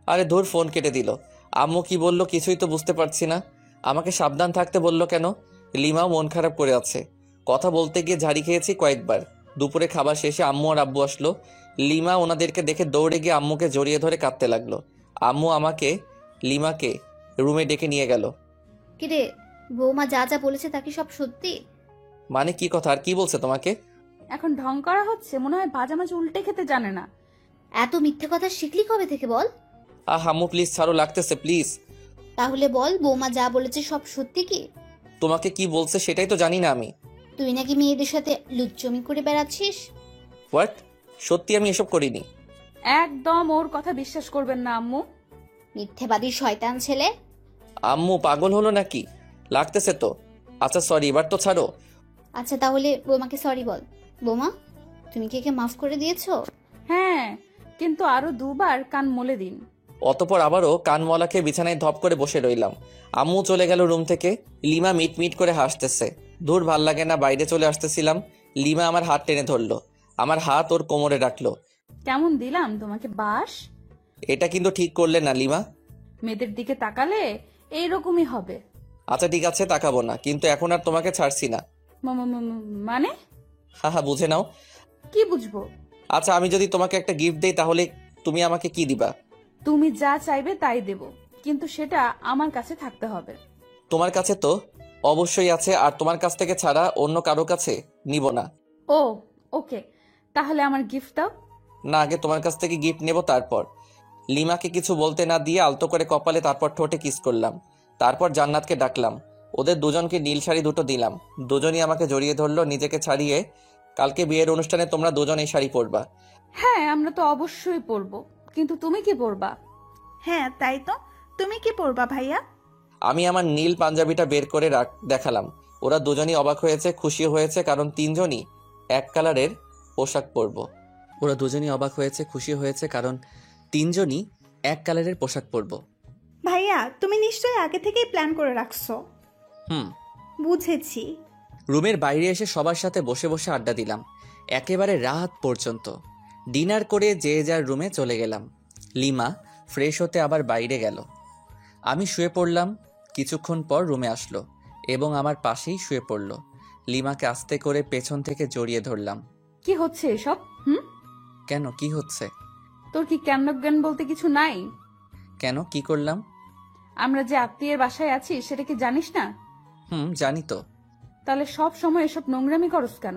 আরে ধুর, ফোন কেটে দিল। আম্মু কি বললো কিছুই তো বুঝতে পারছি না। আমাকে সাবধান থাকতে বললো কেন? লিমাও মন খারাপ করে আছে। কথা বলতে গিয়ে ঝাড়ি খেয়েছি কয়েকবার। দুপুরে খাবার শেষে আম্মু আর আব্বু আসলো। লিমা ওনাদেরকে দেখে দৌড়ে গিয়ে আম্মুকে জড়িয়ে ধরে কাঁদতে লাগলো। আম্মু আমাকে লিমাকে রুমে ডেকে নিয়ে গেল। কিরে, বৌমা যা যা বলেছে তা কি সব সত্যি? মানে কি কথা, আর কি বলছে তোমাকে? এখন ঢং করা হচ্ছে, মনে হয় ভাজা মাছ উল্টে খেতে জানে না। এত মিথ্যে কথা শিখলি কবে থেকে বল? আম্মু প্লিজ ছাড়ো, লাগতেছে প্লিজ। তাহলে বল, বৌমা যা বলেছে সব সত্যি কি? তোমাকে কি বলছে সেটাই তো জানি না আমি। তুই নাকি মেয়েদের সাথে লুচ্চমি করে বেড়াচ্ছিস? হোয়াট? সত্যি আমি এসব করিনি। একদম ওর কথা বিশ্বাস করবেন না আম্মু। মিথ্যেবাদী শয়তান ছেলে। আম্মু পাগল হলো নাকি? লাগতেছে তো। আচ্ছা সরি, এবার তো ছাড়ো। আচ্ছা তাহলে বৌমাকে সরি বল। বৌমা, তুমি কি একে মাফ করে দিয়েছো? হ্যাঁ, কিন্তু আরো 2বার কান মলে দিন। অতপর আবারও কানমলা খেয়ে বিছানায় ধপ করে বসে রইলাম। আম্মু চলে গেল রুম থেকে। লিমা মিট মিট করে হাসতেছে। ধুর, ভাল লাগে না, বাইরে চলে আসতেছিলাম। লিমা আমার হাত টেনে ধরলো, আমার হাত ওর কোমরে রাখলো। কেমন দিলাম তোমাকে বাস? এটা কিন্তু ঠিক করলে না লিমা। মেয়েদের দিকে তাকালে এইরকমই হবে। আচ্ছা ঠিক আছে, তাকাবো না, কিন্তু এখন আর তোমাকে ছাড়ছি না। মানে? হ্যাঁ বুঝে নাও। কি বুঝবো? আচ্ছা, আমি যদি তোমাকে একটা গিফট দেই তাহলে তুমি আমাকে কি দিবা? তুমি যা চাইবে তাই দেব, কিন্তু সেটা আমার কাছে থাকতে হবে। তোমার কাছে তো অবশ্যই আছে, আর তোমার কাছ থেকে ছাড়া অন্য কারো কাছে নিব না। ও ওকে, তাহলে আমার গিফট দাও। না, আগে তোমার কাছ থেকে গিফট নেব তারপর। লিমাকে কিছু বলতে না দিয়ে আলতো করে কপালে, তারপর ঠোঁটে কিস করলাম। তারপর জান্নাতকে ডাকলাম। ওদের দুজনকে নীল শাড়ি দুটো দিলাম। দুজনই আমাকে জড়িয়ে ধরলো নিজেকে ছাড়িয়ে। কালকে বিয়ের অনুষ্ঠানে তোমরা দুজন এই শাড়ি পরবা। হ্যাঁ, আমরা তো অবশ্যই পরবো, কিন্তু তুমি কি পরবা? হ্যাঁ তাই তো, তুমি কি পরবা ভাইয়া? আমি আমার নীল পাঞ্জাবিটা বের করে দেখালাম। ওরা দুজনই অবাক হয়েছে, খুশি হয়েছে, কারণ তিনজনই এক কালারের পোশাক পরবো। ওরা দুজনই অবাক হয়েছে, খুশি হয়েছে, কারণ তিনজনই এক কালারের পোশাক পরবো। ভাইয়া, তুমি নিশ্চয়ই আগে থেকেই প্ল্যান করে রাখছো। হুম। বুঝেছি। রুমের বাইরে এসে সবার সাথে বসে বসে আড্ডা দিলাম একেবারে রাত পর্যন্ত। ডিনার করে যে যার রুমে চলে গেলাম। লিমা ফ্রেশ হতে আবার বাইরে গেল। আমি শুয়ে পড়লাম। কিছুক্ষণ পর রুমে আসলো এবং আমার পাশেই শুয়ে পড়ল। লিমাকে আস্তে করে পেছন থেকে জড়িয়ে ধরলাম। কি হচ্ছে এসব? কেন, কি হচ্ছে? তোর কি জ্ঞান বলতে কিছু নাই? কেন, কি করলাম? আমরা যে আত্মীয়ের বাসায় আছি সেটা কি জানিস না? জানি তো। তাহলে সব সময় এসব নোংরামি করস কেন?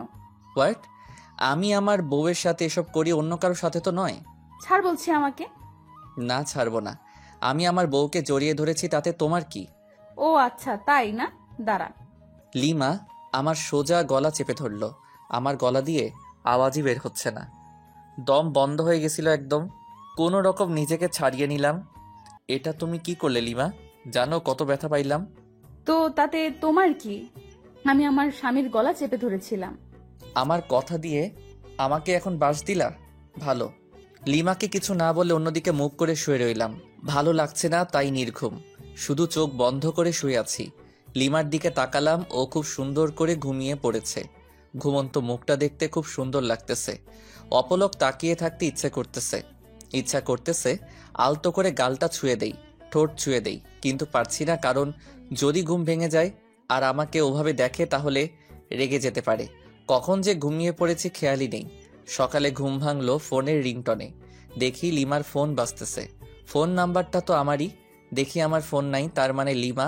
হোয়াট? আমি আমার বউয়ের সাথে এসব করি, অন্য কারোর সাথে তো নয়। ছাড় বলছি আমাকে। না, ছাড়বো না। আমি আমার বউকে জড়িয়ে ধরেছি, তাতে তোমার কি? ও আচ্ছা, তাই না? দাঁড়া। লিমা আমার সোজা গলা চেপে ধরল। আমার গলা দিয়ে আওয়াজই বের হচ্ছে না, দম বন্ধ হয়ে গেছিল একদম। কোনো রকম নিজেকে ছাড়িয়ে নিলাম। এটা তুমি কি করলে লিমা? জানো কত ব্যথা পাইলাম? তো তাতে তোমার কি? আমি আমার স্বামীর গলা চেপে ধরেছিলাম। আমার কথা দিয়ে আমাকে এখন বাস দিলা? ভালো। লিমাকে কিছু না বলে অন্যদিকে মুখ করে শুয়ে রইলাম। ভালো লাগছে না, তাই নির্ঘুম, শুধু চোখ বন্ধ করে শুয়ে আছি। লিমার দিকে তাকালাম, ও খুব সুন্দর করে ঘুমিয়ে পড়েছে। ঘুমন্ত মুখটা দেখতে খুব সুন্দর লাগতেছে। অপলক তাকিয়ে থাকতে ইচ্ছা করতেছে আলতো করে গালটা ছুঁয়ে দেই, ঠোঁট ছুঁয়ে দেই, কিন্তু পারছি না, কারণ যদি ঘুম ভেঙে যায় আর আমাকে ওভাবে দেখে তাহলে রেগে যেতে পারে। কখন যে ঘুমিয়ে পড়েছি খেয়ালই নেই। সকালে ঘুম ভাঙলো ফোনের রিংটনে। দেখি লিমার ফোন বাজতেছে। ফোন নাম্বারটা তো আমারই। দেখি আমার ফোন নাই, তার মানে লিমা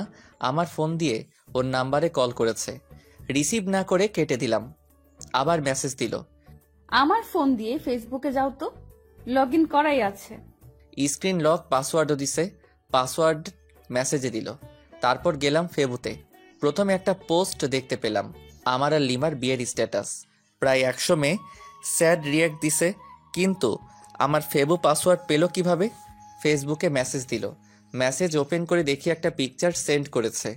আমার ফোন দিয়ে ওর নাম্বারে কল করেছে। রিসিভ না করে কেটে দিলাম। আবার মেসেজ দিল। আমার ফোন দিয়ে ফেসবুকে যাও তো, লগ ইন করাই আছে। স্ক্রিন লক, পাসওয়ার্ডও দিছে। পাসওয়ার্ড মেসেজে দিল। তারপর গেলাম ফেবুতে। প্রথমে একটা পোস্ট দেখতে পেলাম, আমার আর লিমার বিয়ের স্ট্যাটাস। প্রায় 100 মেয়ে স্যাড রিয়াক্ট দিছে, কিন্তু আমার ফেবু পাসওয়ার্ড পেল কিভাবে? ফেসবুকে মেসেজ দিল। মেসেজ ওপেন করে দেখি একটা পিকচার সেন্ড করেছে।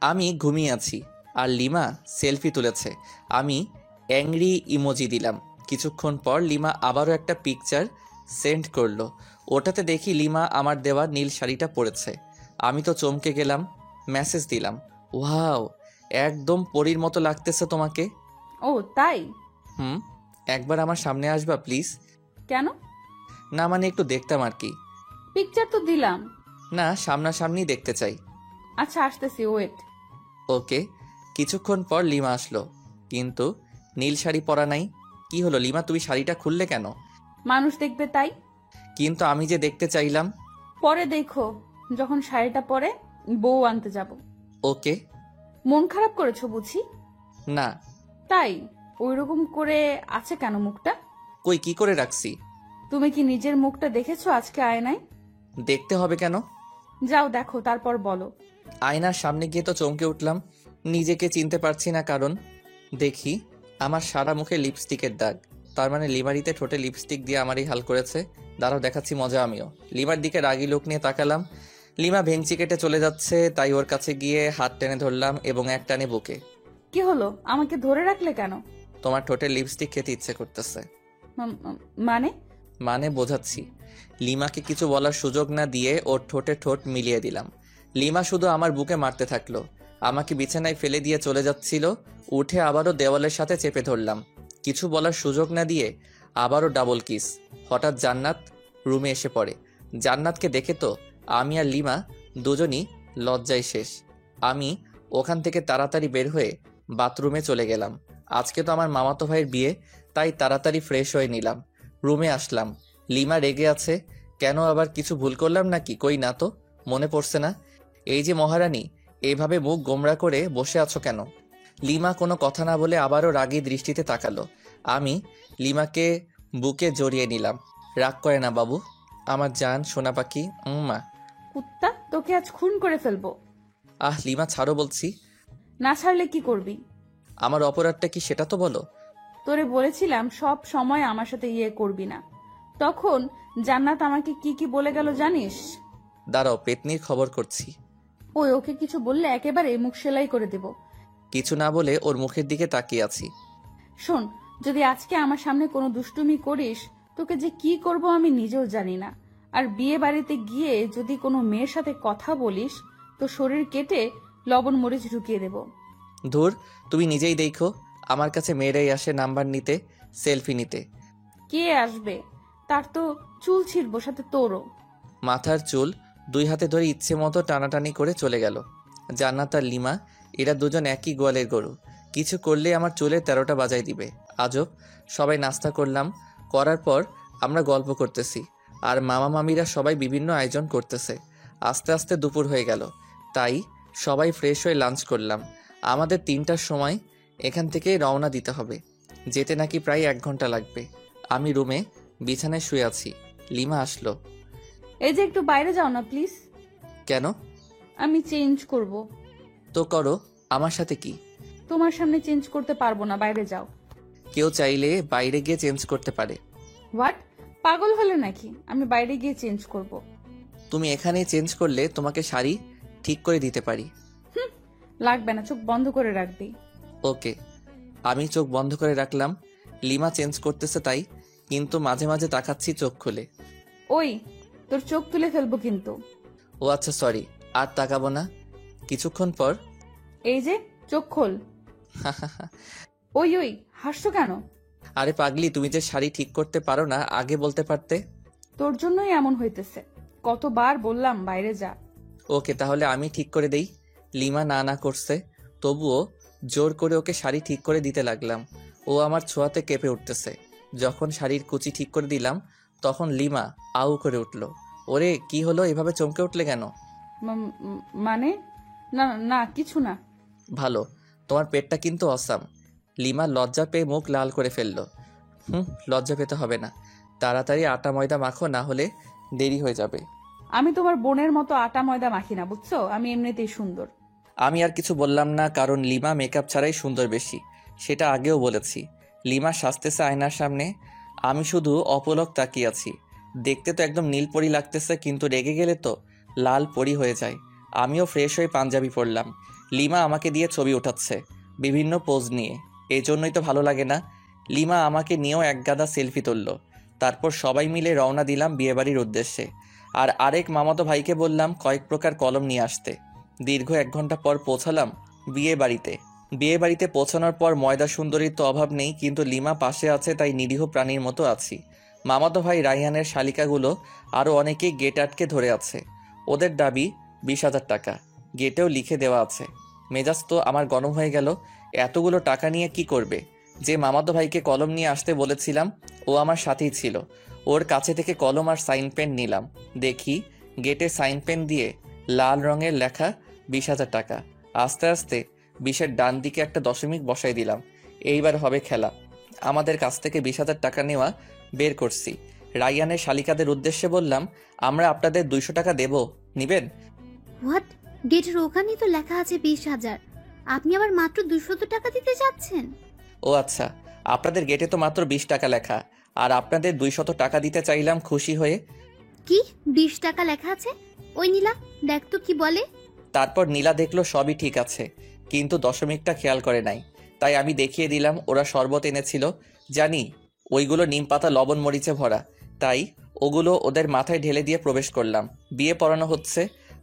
আমি ঘুমিয়ে আছি আর লিমা সেলফি তুলেছে। আমি অ্যাংরি ইমোজি দিলাম। কিছুক্ষণ পর লিমা আবারও একটা পিকচার সেন্ড করলো। ওটাতে দেখি লিমা আমার দেওয়া নীল শাড়িটা পরেছে। আমি তো চমকে গেলাম। মেসেজ দিলাম, ওয়াও, একদম পরীর মতো লাগতেছে তোমাকে। ও তাই? একবার আমার সামনে আসবা প্লিজ? কেন? না মানে একটু দেখতাম আর কি। পিকচার তো দিলাম। না, সামনাসামনি দেখতে চাই। আচ্ছা আসতেছি, ওয়েট। ওকে। কিছুক্ষণ পর লিমা আসলো, কিন্তু নীল শাড়ি পরা নাই। কি হলো লিমা, তুমি শাড়িটা খুললে কেন? মানুষ দেখবে তাই। কিন্তু আমি যে দেখতে চাইলাম। পরে দেখো, যখন শাড়িটা পরে বউ আনতে যাব। ওকে। মন খারাপ করেছো বুঝি? না। তাই ওইরকম করে আছে কেন মুখটা? কই, কি করে রাখছি? তুমি কি নিজের মুখটা দেখেছো আজকে আয়নায়? দেখতে হবে কেন? যাও দেখো, তারপর বলো। আয়নার সামনে গিয়ে তো চমকে উঠলাম। নিজেকে চিনতে পারছি না, কারণ দেখি আমার সারা মুখে লিপস্টিকের দাগ। তার মানে লিমারিতে ঠোঁটে লিপস্টিক দিয়ে আমারই হাল করেছে। দাঁড়াও, দেখাচ্ছি মজা আমিও। লিমার দিকে রাগি লোক নিয়ে তাকালাম। লিমা ভেঙচি কেটে চলে যাচ্ছে, তাই ওর কাছে গিয়ে হাত টেনে ধরলাম এবং এক টানে বুকে। কি হলো, আমাকে ধরে রাখলে কেন? তোমার ঠোঁটে লিপস্টিক খেতে ইচ্ছে করতেছে। মানে বোঝাচ্ছি। লিমাকে কিছু বলার সুযোগ না দিয়ে ওর ঠোঁটে ঠোঁট মিলিয়ে দিলাম। লিমা শুধু আমার বুকে মারতে থাকলো। আমাকে বিছানায় ফেলে দিয়ে চলে যাচ্ছিল। উঠে আবারও দেওয়ালের সাথে চেপে ধরলাম। কিছু বলার সুযোগ না দিয়ে আবারও ডাবল কিস। হঠাৎ জান্নাত রুমে এসে পড়ে। জান্নাতকে দেখে তো আমি আর লিমা দুজনই লজ্জায় শেষ। আমি ওখান থেকে তাড়াতাড়ি বের হয়ে বাথরুমে চলে গেলাম। আজকে তো আমার মামাতো ভাইয়ের বিয়ে, তাই তাড়াতাড়ি ফ্রেশ হয়ে নিলাম। রুমে আসলাম। লিমা রেগে আছে। কেন, আবার কিছু ভুল করলাম নাকি? কই না তো, মনে পড়ছে না। এই যে মহারানী, এইভাবে মুখ গোমড়া করে বসে আছো কেন? লিমা কোনো কথা না বলে আবারও রাগী দৃষ্টিতে তাকালো। আমি লিমাকে বুকে জড়িয়ে নিলাম। রাগ করে না বাবু, আমার জান সোনা পাখি। মা, কুত্তা, তোকে আজ খুন করে ফেলবো। লিমা ছাড়ো বলছি। না ছাড়লে কি করবি? আমার অপরাধটা কি সেটা তো বলো। তোরে বলেছিলাম সব সময় আমার সাথে করবি না। তখন জান্নাত আমাকে কি কি বলে গেল জানিস? দাঁড়াও, পেতনির খবর করছি। ওকে কিছু বললে একেবারে মুখ সেলাই করে দেব। কিছু না বলে ওর মুখের দিকে তাকিয়ে আছি। শোন, যদি আজকে আমার সামনে কোনো দুষ্টুমি করিস, তোকে যে কি করব আমি নিজেও জানি না। আর বিয়ে বাড়িতে গিয়ে যদি কোনো মেয়ের সাথে কথা বলিস, তো শরীর কেটে লবণ মরিচ ঢুকিয়ে দেব। ধুর, তুমি নিজেই দেখো, আমার কাছে মেয়েরাই আসে নাম্বার নিতে, সেলফি নিতে। কে আসবে? তার তো চুল ছিঁড়বো, সাথে তোরও। মাথার চুল 2 হাতে ধরে ইচ্ছে মতো টানাটানি করে চলে গেল। জান্নাত আর লিমা, এরা দুজন একই গোয়ালের গরু, কিছু করলে আমার চুলের 13টা বাজায় দিবে। আজব। সবাই নাস্তা করলাম, করার পর আমরা গল্প করতেছি, আর মামা মামিরা সবাই বিভিন্ন আয়োজন করতেছে। আস্তে আস্তে দুপুর হয়ে গেল, তাই সবাই ফ্রেশ হয়ে লাঞ্চ করলাম। আমাদের 3টার সময় এখান থেকে রওনা দিতে হবে, যেতে নাকি প্রায় 1 ঘন্টা লাগবে। আমি রুমে বিছানায় শুয়ে আছি, লিমা আসলো। এই যে একটু বাইরে যাও না প্লিজ। কেন? আমি চেঞ্জ করব। তো করো, আমার সাথে কি? তোমার সামনে চেঞ্জ করতে পারবো না, বাইরে যাও। কেউ চাইলে বাইরে গিয়ে চেঞ্জ করতে পারে। হোয়াট? পাগল হলে নাকি? আমি বাইরে গিয়ে চেঞ্জ করব। তুমি এখানেই চেঞ্জ করলে তোমাকে শাড়ি ঠিক করে দিতে পারি। লাগবে না, চোখ বন্ধ করে রাখবি। ওকে। আমি চোখ বন্ধ করে রাখলাম। লিমা চেঞ্জ করতেছে তাই, কিন্তু মাঝে মাঝে তাকাচ্ছি চোখ খুলে। ওই, তোর চোখ তুলে ফেলবো কিন্তু। ও আচ্ছা, সরি, আর তাকাবো না। কিছুক্ষণ পর এই যে, চোখ খোল। ওই ওই, হাসছো কেন? আরে পাগলি, তুমি যে শাড়ি ঠিক করতে পারো না আগে বলতে পারতে। তোর জন্যই এমন হইতেছে। কতবার বললাম বাইরে যা। ওকে, তাহলে আমি ঠিক করে দেই। লিমা না না করছে, তবুও জোর করে ওকে শাড়ি ঠিক করে দিতে লাগলাম। ও আমার ছোঁয়াতে কেঁপে উঠতেছে। যখন শাড়ির কুচি ঠিক করে দিলাম, তখন লিমা আউ করে উঠল। ওরে, কি হলো, এভাবে চমকে উঠলে কেন? মানে? না না, কিছু না। ভালো, তোমার পেটটা কিন্তু অসাম। লিমা লজ্জা পেয়ে মুখ লাল করে ফেললো। লজ্জা পেতে হবে না, তাড়াতাড়ি আটা ময়দা মাখো, না হলে দেরি হয়ে যাবে। আমি তোমার বোনের মতো আটা ময়দা মাখি না, বুঝছো? আমি এমনিতেই সুন্দর। আমি আর কিছু বললাম না, কারণ লিমা মেকআপ ছাড়াই সুন্দর বেশি, সেটা আগেও বলেছি। লিমা সাজতেছে আয়নার সামনে, আমি শুধু অপলক তাকিয়ে আছি। দেখতে তো একদম নীলপরি লাগতেছে, কিন্তু রেগে গেলে তো লাল পরি হয়ে যায়। আমিও ফ্রেশ হয়ে পাঞ্জাবি পরলাম। লিমা আমাকে দিয়ে ছবি উঠাচ্ছে বিভিন্ন পোজ নিয়ে, এই জন্যই তো ভালো লাগে না। লিমা আমাকে নিয়েও এক গাদা সেলফি তুলল। তারপর সবাই মিলে রওনা দিলাম বিয়েবাড়ির উদ্দেশ্যে। আর আরেক মামাতো ভাইকে বললাম কয়েক প্রকার কলম নিয়ে আসতে। দীর্ঘ 1 ঘন্টা পর পৌঁছালাম বিয়ে বাড়িতে পৌঁছানোর পর ময়দা সুন্দরীর তো অভাব নেই, কিন্তু লিমা পাশে আছে তাই নিরীহ প্রাণীর মতো আছি। মামাতো ভাই রাইহানের শালিকাগুলো আরও অনেকেই গেট আটকে ধরে আছে। ওদের দাবি 20,000 টাকা, গেটেও লিখে দেওয়া আছে। মেজাজ তো আমার গরম হয়ে গেল। এতগুলো টাকা নিয়ে কি করবে? যে মামাতো ভাইকে কলম নিয়ে আসতে বলেছিলাম, ও আমার সাথেই ছিল। ওর কাছে থেকে কলম আর সাইন পেন নিলাম। দেখি গেটে সাইন পেন দিয়ে লাল রঙের লেখা 20,000 টাকা। আস্তে আস্তে 20-এর ডান দিকে একটা দশমিক বসাই দিলাম। এইবার হবে খেলা। আমাদের কাছ থেকে 20,000 টাকা নেওয়া বের করছি। রাইয়ানের শালিকাদের উদ্দেশ্যে বললাম, আমরা আপনাদের 200 টাকা দেব, নিবেন? হোয়াট? গেটের ওখানেই তো লেখা আছে 20,000, আপনি আবার মাত্র 200 টাকা দিতে যাচ্ছেন? ও আচ্ছা, আপনাদের গেটে তো মাত্র 20 টাকা লেখা, আর আপনাদের 200 টাকা দিতে চাইলাম খুশি হয়ে। কি 20 টাকা লেখা আছে? ওই নীলা, দেখ তো কি বলে। তারপর নীলা দেখলো সবই ঠিক আছে, কিন্তু দশমিকটা খেয়াল করে নাই। তাই আমি দেখিয়ে দিলাম ওরা শরবত এনেছিল। জানি ওইগুলো নিম পাতা লবণ মরিচে ভরা, তাই ওগুলো ওদের মাথায় ঢেলে দিয়ে প্রবেশ করলাম। বিয়ে পড়ানো হচ্ছে।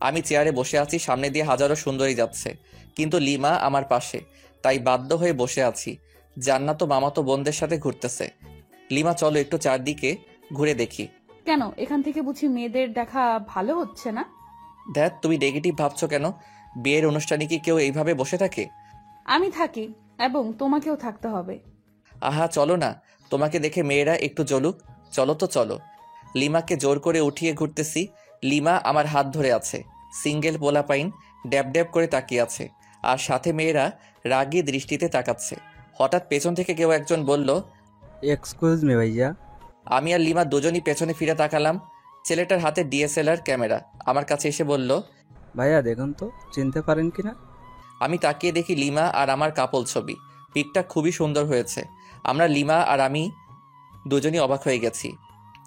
আমি চেয়ারে বসে আছি, সামনে দিয়ে হাজারো সুন্দরী যাচ্ছে, কিন্তু লিমা আমার পাশে, তাই বাধ্য হয়ে বসে আছি। জান্নাত মামাতো বোনদের সাথে ঘুরতেছে। লিমা, চলো একটু চারদিকে ঘুরে দেখি। কেন, এখান থেকে বুঝি মেয়েদের দেখা ভালো হচ্ছে না? দেখ, তুমি নেগেটিভ ভাবছো কেন? বিয়ের অনুষ্ঠানে কি কেউ এইভাবে বসে থাকে? আমি থাকি, এবং তোমাকেও থাকতে হবে। আহা, চলো না, তোমাকে দেখে মেয়েরা একটু জ্বলুক। চলো তো চলো। লিমাকে জোর করে উঠিয়ে ঘুরতেছি। লিমা আমার হাত ধরে আছে। সিঙ্গেল পোলাপাইন ড্যাব ড্যাব করে তাকিয়ে আছে, আর সাথে মেয়েরা রাগী দৃষ্টিতে তাকাচ্ছে। হঠাৎ পেছন থেকে কেউ একজন বলল, এক্সকিউজ মি ভাইয়া। আমি আর লিমা দুজনই পেছনে ফিরে তাকালাম। ছেলেটার হাতে ডিএসএলআর ক্যামেরা। আমার কাছে এসে বলল, ভাইয়া দেখুন তো, চিনতে পারেন কিনা? আমি তাকিয়ে দেখি লিমা আর আমার কাপল ছবি। পিকটা খুবই সুন্দর হয়েছে। আমরা লিমা আর আমি দুজনই অবাক হয়ে গেছি।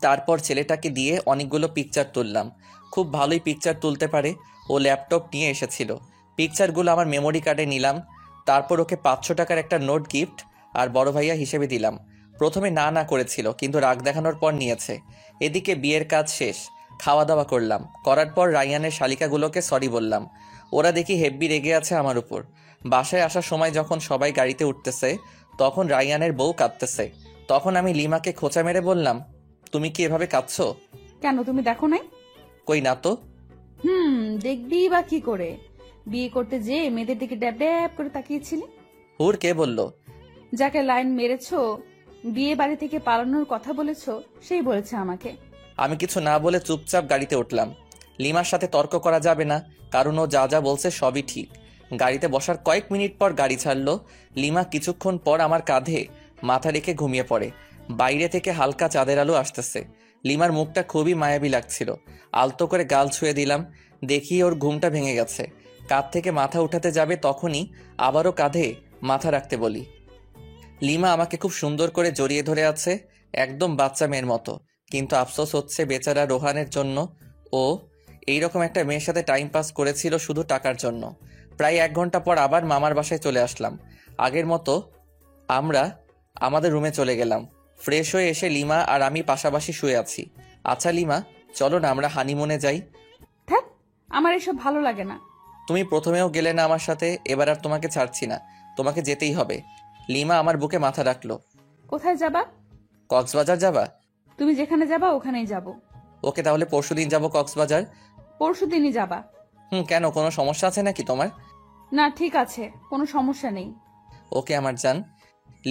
তারপর ছেলেটাকে দিয়ে অনেকগুলো পিকচার তুললাম। খুব ভালোই পিকচার তুলতে পারে। ও ল্যাপটপ নিয়ে এসেছিল। পিকচারগুলো আমার মেমোরি কার্ডে নিলাম। তারপর ওকে 500 টাকার একটা নোট গিফট আর বড় ভাইয়া হিসেবে দিলাম। প্রথমে না না করেছিল, কিন্তু রাগ দেখানোর পর নিয়েছে। এদিকে বিয়ের কাজ শেষ, খাওয়া দাওয়া করলাম। করার পর রাইয়ানের শালিকাগুলোকে সরি বললাম। ওরা দেখি হেব্বি রেগে আছে আমার উপর। বাসায় আসার সময় যখন সবাই গাড়িতে উঠতেছে তখন রায়ানের বউ কাঁদতেছে। তখন আমি লিমাকে খোঁচা মেরে বললাম, তুমি কি এভাবে কাঁদছো? কেন, তুমি দেখো নাই? কই না তো। দেখবি বা কি করে? বিয়ে করতে যে মেয়েদের দিকে ড্যাব ড্যাব করে তাকিয়েছিলি। হুর কে বলল? যাকে লাইন মেরেছো, বিয়ে বাড়ি থেকে পালানোর কথা বলেছো, সেই বলেছে আমাকে। আমি কিছু না বলে চুপচাপ গাড়িতে উঠলাম। লিমার সাথে তর্ক করা যাবে না, কারণ ও যা যা বলছে সবই ঠিক। গাড়িতে বসার কয়েক মিনিট পর গাড়ি ছাড়লো। লিমা কিছুক্ষণ পর আমার কাঁধে মাথা রেখে ঘুমিয়ে পড়ে। বাইরে থেকে হালকা চাঁদের আলো আসতেছে। লিমার মুখটা খুবই মায়াবী লাগছিল। আলতো করে গাল ছুঁয়ে দিলাম, দেখি ওর ঘুমটা ভেঙে গেছে। কাঁধ থেকে মাথা উঠাতে যাবে তখনই আবারও কাঁধে মাথা রাখতে বলি। লিমা আমাকে খুব সুন্দর করে জড়িয়ে ধরে আছে, একদম বাচ্চা মেয়ের মতো। কিন্তু আফসোস হচ্ছে বেচারা রোহানের জন্য। ও এইরকম একটা মেয়ের সাথে টাইম পাস করেছিল শুধু টাকার জন্য। প্রায় 1 ঘন্টা পর আবার মামার বাসায় চলে আসলাম। আগের মতো আমরা আমাদের রুমে চলে গেলাম। ফ্রেশ হয়ে এসে লিমা আর আমি পাশাপাশি শুয়ে আছি। আচ্ছা লিমা, চলো না আমরা হানিমুনে যাই। থাক, আমার এসব ভালো লাগে না। তুমি প্রথমেও গেলে না আমার সাথে, এবার আর তোমাকে ছাড়ছি না, তোমাকে যেতেই হবে। লিমা আমার বুকে মাথা রাখলো। কোথায় যাবা? কক্সবাজার যাবা? তুমি যেখানে যাবা ওখানেই যাব। ওকে, তাহলে পরশুদিন যাবো কক্সবাজার। পরশু দিনই যাবা? কেন, কোনো সমস্যা আছে নাকি তোমার? না, ঠিক আছে, কোনো সমস্যা নেই। ওকে আমার জান।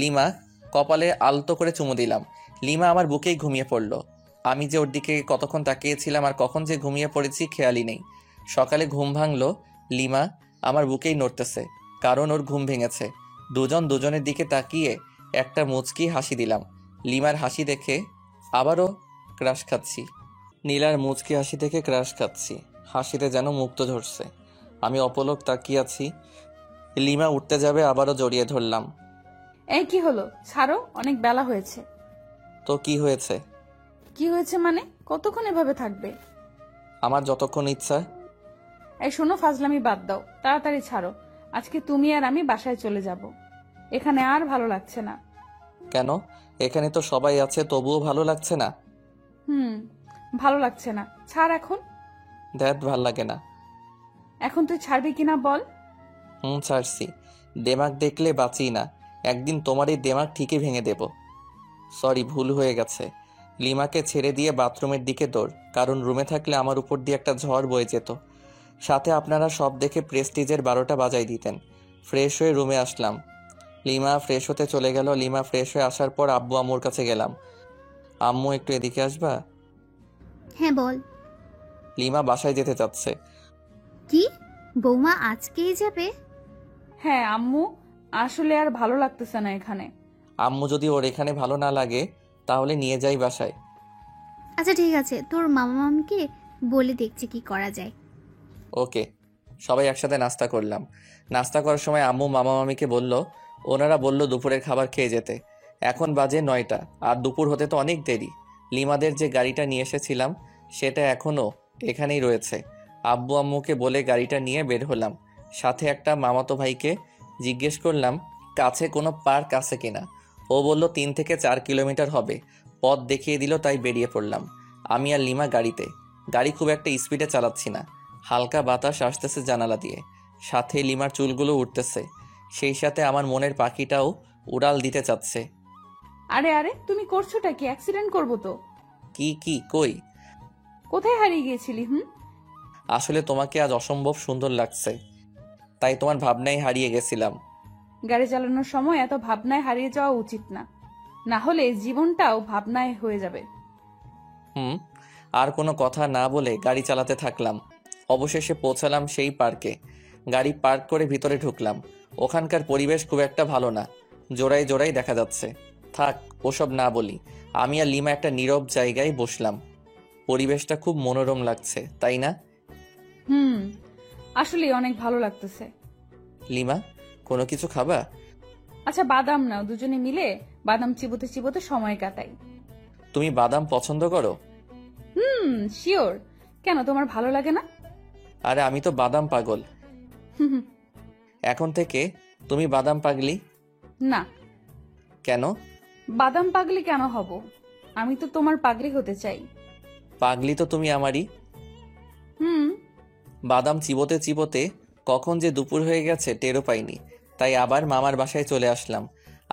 লিমা কপালে আলতো করে চুমু দিলাম। লিমা আমার বুকেই ঘুমিয়ে পড়ল। আমি যে ওর দিকে কতক্ষণ তাকিয়েছিলাম আর কখন যে ঘুমিয়ে পড়েছি খেয়ালই নেই। সকালে ঘুম ভাঙলো, লিমা আমার বুকেই নড়তেছে, কারণ ওর ঘুম ভেঙেছে। দুজন দুজনের দিকে তাকিয়ে একটা মুচকি হাসি দিলাম। লিমার হাসি দেখে আবারও ক্রাশ খাচ্ছি। নীলার মুচকি হাসি দেখে ক্রাশ খাচ্ছি, হাসিতে যেন মুক্ত ঝরছে। আমি অপলক তাকিয়ে আছি। লিমা উঠতে যাবে, আবারও জড়িয়ে ধরলাম। এই কি হলো? ছাড়ো, অনেক বেলা হয়েছে। তো কি হয়েছে? কি হয়েছে মানে? কতক্ষণ এভাবে থাকবে? আমার যতক্ষণ ইচ্ছা। এই শোনো, ফাজলামি বাদ দাও, তাড়াতাড়ি ছাড়ো। আজকে তুমি আর আমি বাসায় চলে যাব। এখানে আর ভালো লাগছে না। কেন? এখানে তো সবাই আছে, তবুও ভালো লাগছে না? ভালো লাগছে না, ছাড় এখন। ধ্যাত, ভাল লাগে না। এখন তুই ছাড়বি কিনা বল। ছাড়ছি। দেমাগ দেখলে বাঁচি না, একদিন তোমার এই দেমাগ ঠিকই ভেঙে দেব। সরি, ভুল হয়ে গেছে। লিমাকে ছেড়ে দিয়ে বাথরুমের দিকে দৌড়, কারণ রুমে থাকলে আমার উপর দিয়ে একটা ঝড় বয়ে যেত। সাথে আপনারা সব দেখে প্রেস্টিজের 12টা বাজাই দিতেন। ফ্রেশ হয়ে রুমে আসলাম। লিমা ফ্রেশ হতে চলে গেল। লিমা ফ্রেশ হয়ে আসার পর আব্বু আম্মুর কাছে গেলাম। আম্মু, একটু এদিকে আসবা? হ্যাঁ বল। লিমা বাসায় যেতে চাচ্ছে। কি, বৌমা আজকেই যাবে? হ্যাঁ আম্মু, আসলে আর ভালো লাগতেছে না এখানে। আম্মু, যদি ওর এখানে ভালো না লাগে তাহলে নিয়ে যাই বাসায়। আচ্ছা ঠিক আছে, তোর মামা মামকে বলে দেখছি কি করা যায়। ওকে। সবাই একসাথে নাস্তা করলাম। নাস্তা করার সময় আম্মু মামা মামিকে বলল, ওনারা বলল দুপুরের খাবার খেয়ে যেতে। এখন বাজে 9টা, আর দুপুর হতে তো অনেক দেরি। লিমাদের যে গাড়িটা নিয়ে এসেছিলাম সেটা এখনও এখানেই রয়েছে। আব্বু আম্মুকে বলে গাড়িটা নিয়ে বের হলাম। সাথে একটা মামাতো ভাইকে জিজ্ঞেস করলাম কাছে কোনো পার্ক আছে কিনা। ও বলল 3 থেকে 4 কিলোমিটার হবে। পথ দেখিয়ে দিল, তাই বেরিয়ে পড়লাম। আমি আর লিমা গাড়িতে। গাড়ি খুব একটা স্পিডে চালাচ্ছি না, হালকা বাতাস আসতেছে জানালা দিয়ে, সাথে লিমার চুলগুলো উঠতেছে, সেই সাথে আমার মনের পাখিটাও উড়াল দিতে চাচ্ছে। আরে আরে, তুমি করছোটা কি? অ্যাক্সিডেন্ট করবো তো। কি কই? কোথায় হারিয়ে গিয়েছিলি? আসলে তোমাকে আজ অসম্ভব সুন্দর লাগছে, তাই তোমার ভাবনায় হারিয়ে গেছিলাম। গাড়ি চালানোর সময় এত ভাবনায় হারিয়ে যাওয়া উচিত না, না হলে জীবনটাও ভাবনায় হয়ে যাবে। আর কোনো কথা না বলে গাড়ি চালাতে থাকলাম। অবশেষে পৌঁছালাম সেই পার্কে। গাড়ি পার্ক করে ভিতরে ঢুকলাম। ওখানকার পরিবেশ খুব একটা ভালো না, জোড়ায় জোড়ায় দেখা যাচ্ছে। থাক, ওসব না বলি। আমি আর লিমা একটা নীরব জায়গায় বসলাম। পরিবেশটা খুব মনোরম লাগছে, তাই না? আসলে অনেক ভালো লাগতেছে। লিমা, কোনো কিছু খাবা? আচ্ছা বাদাম নাও, দুজনে মিলে বাদাম চিবোতে চিবোতে সময় কাটাই। তুমি বাদাম পছন্দ করো? শিওর। কেন, তোমার ভালো লাগে না? আরে আমি তো বাদাম পাগল। এখন থেকে তুমি বাদাম পাগলি? না। কেন? বাদাম পাগলি কেন হব? আমি তো তোমার পাগলি হতে চাই। পাগলি তো তুমি আমারই। হুম। বাদাম চিবোতে চিবোতে কখন যে দুপুর হয়ে গেছে টেরও পাইনি, তাই আবার মামার বাসায় চলে আসলাম।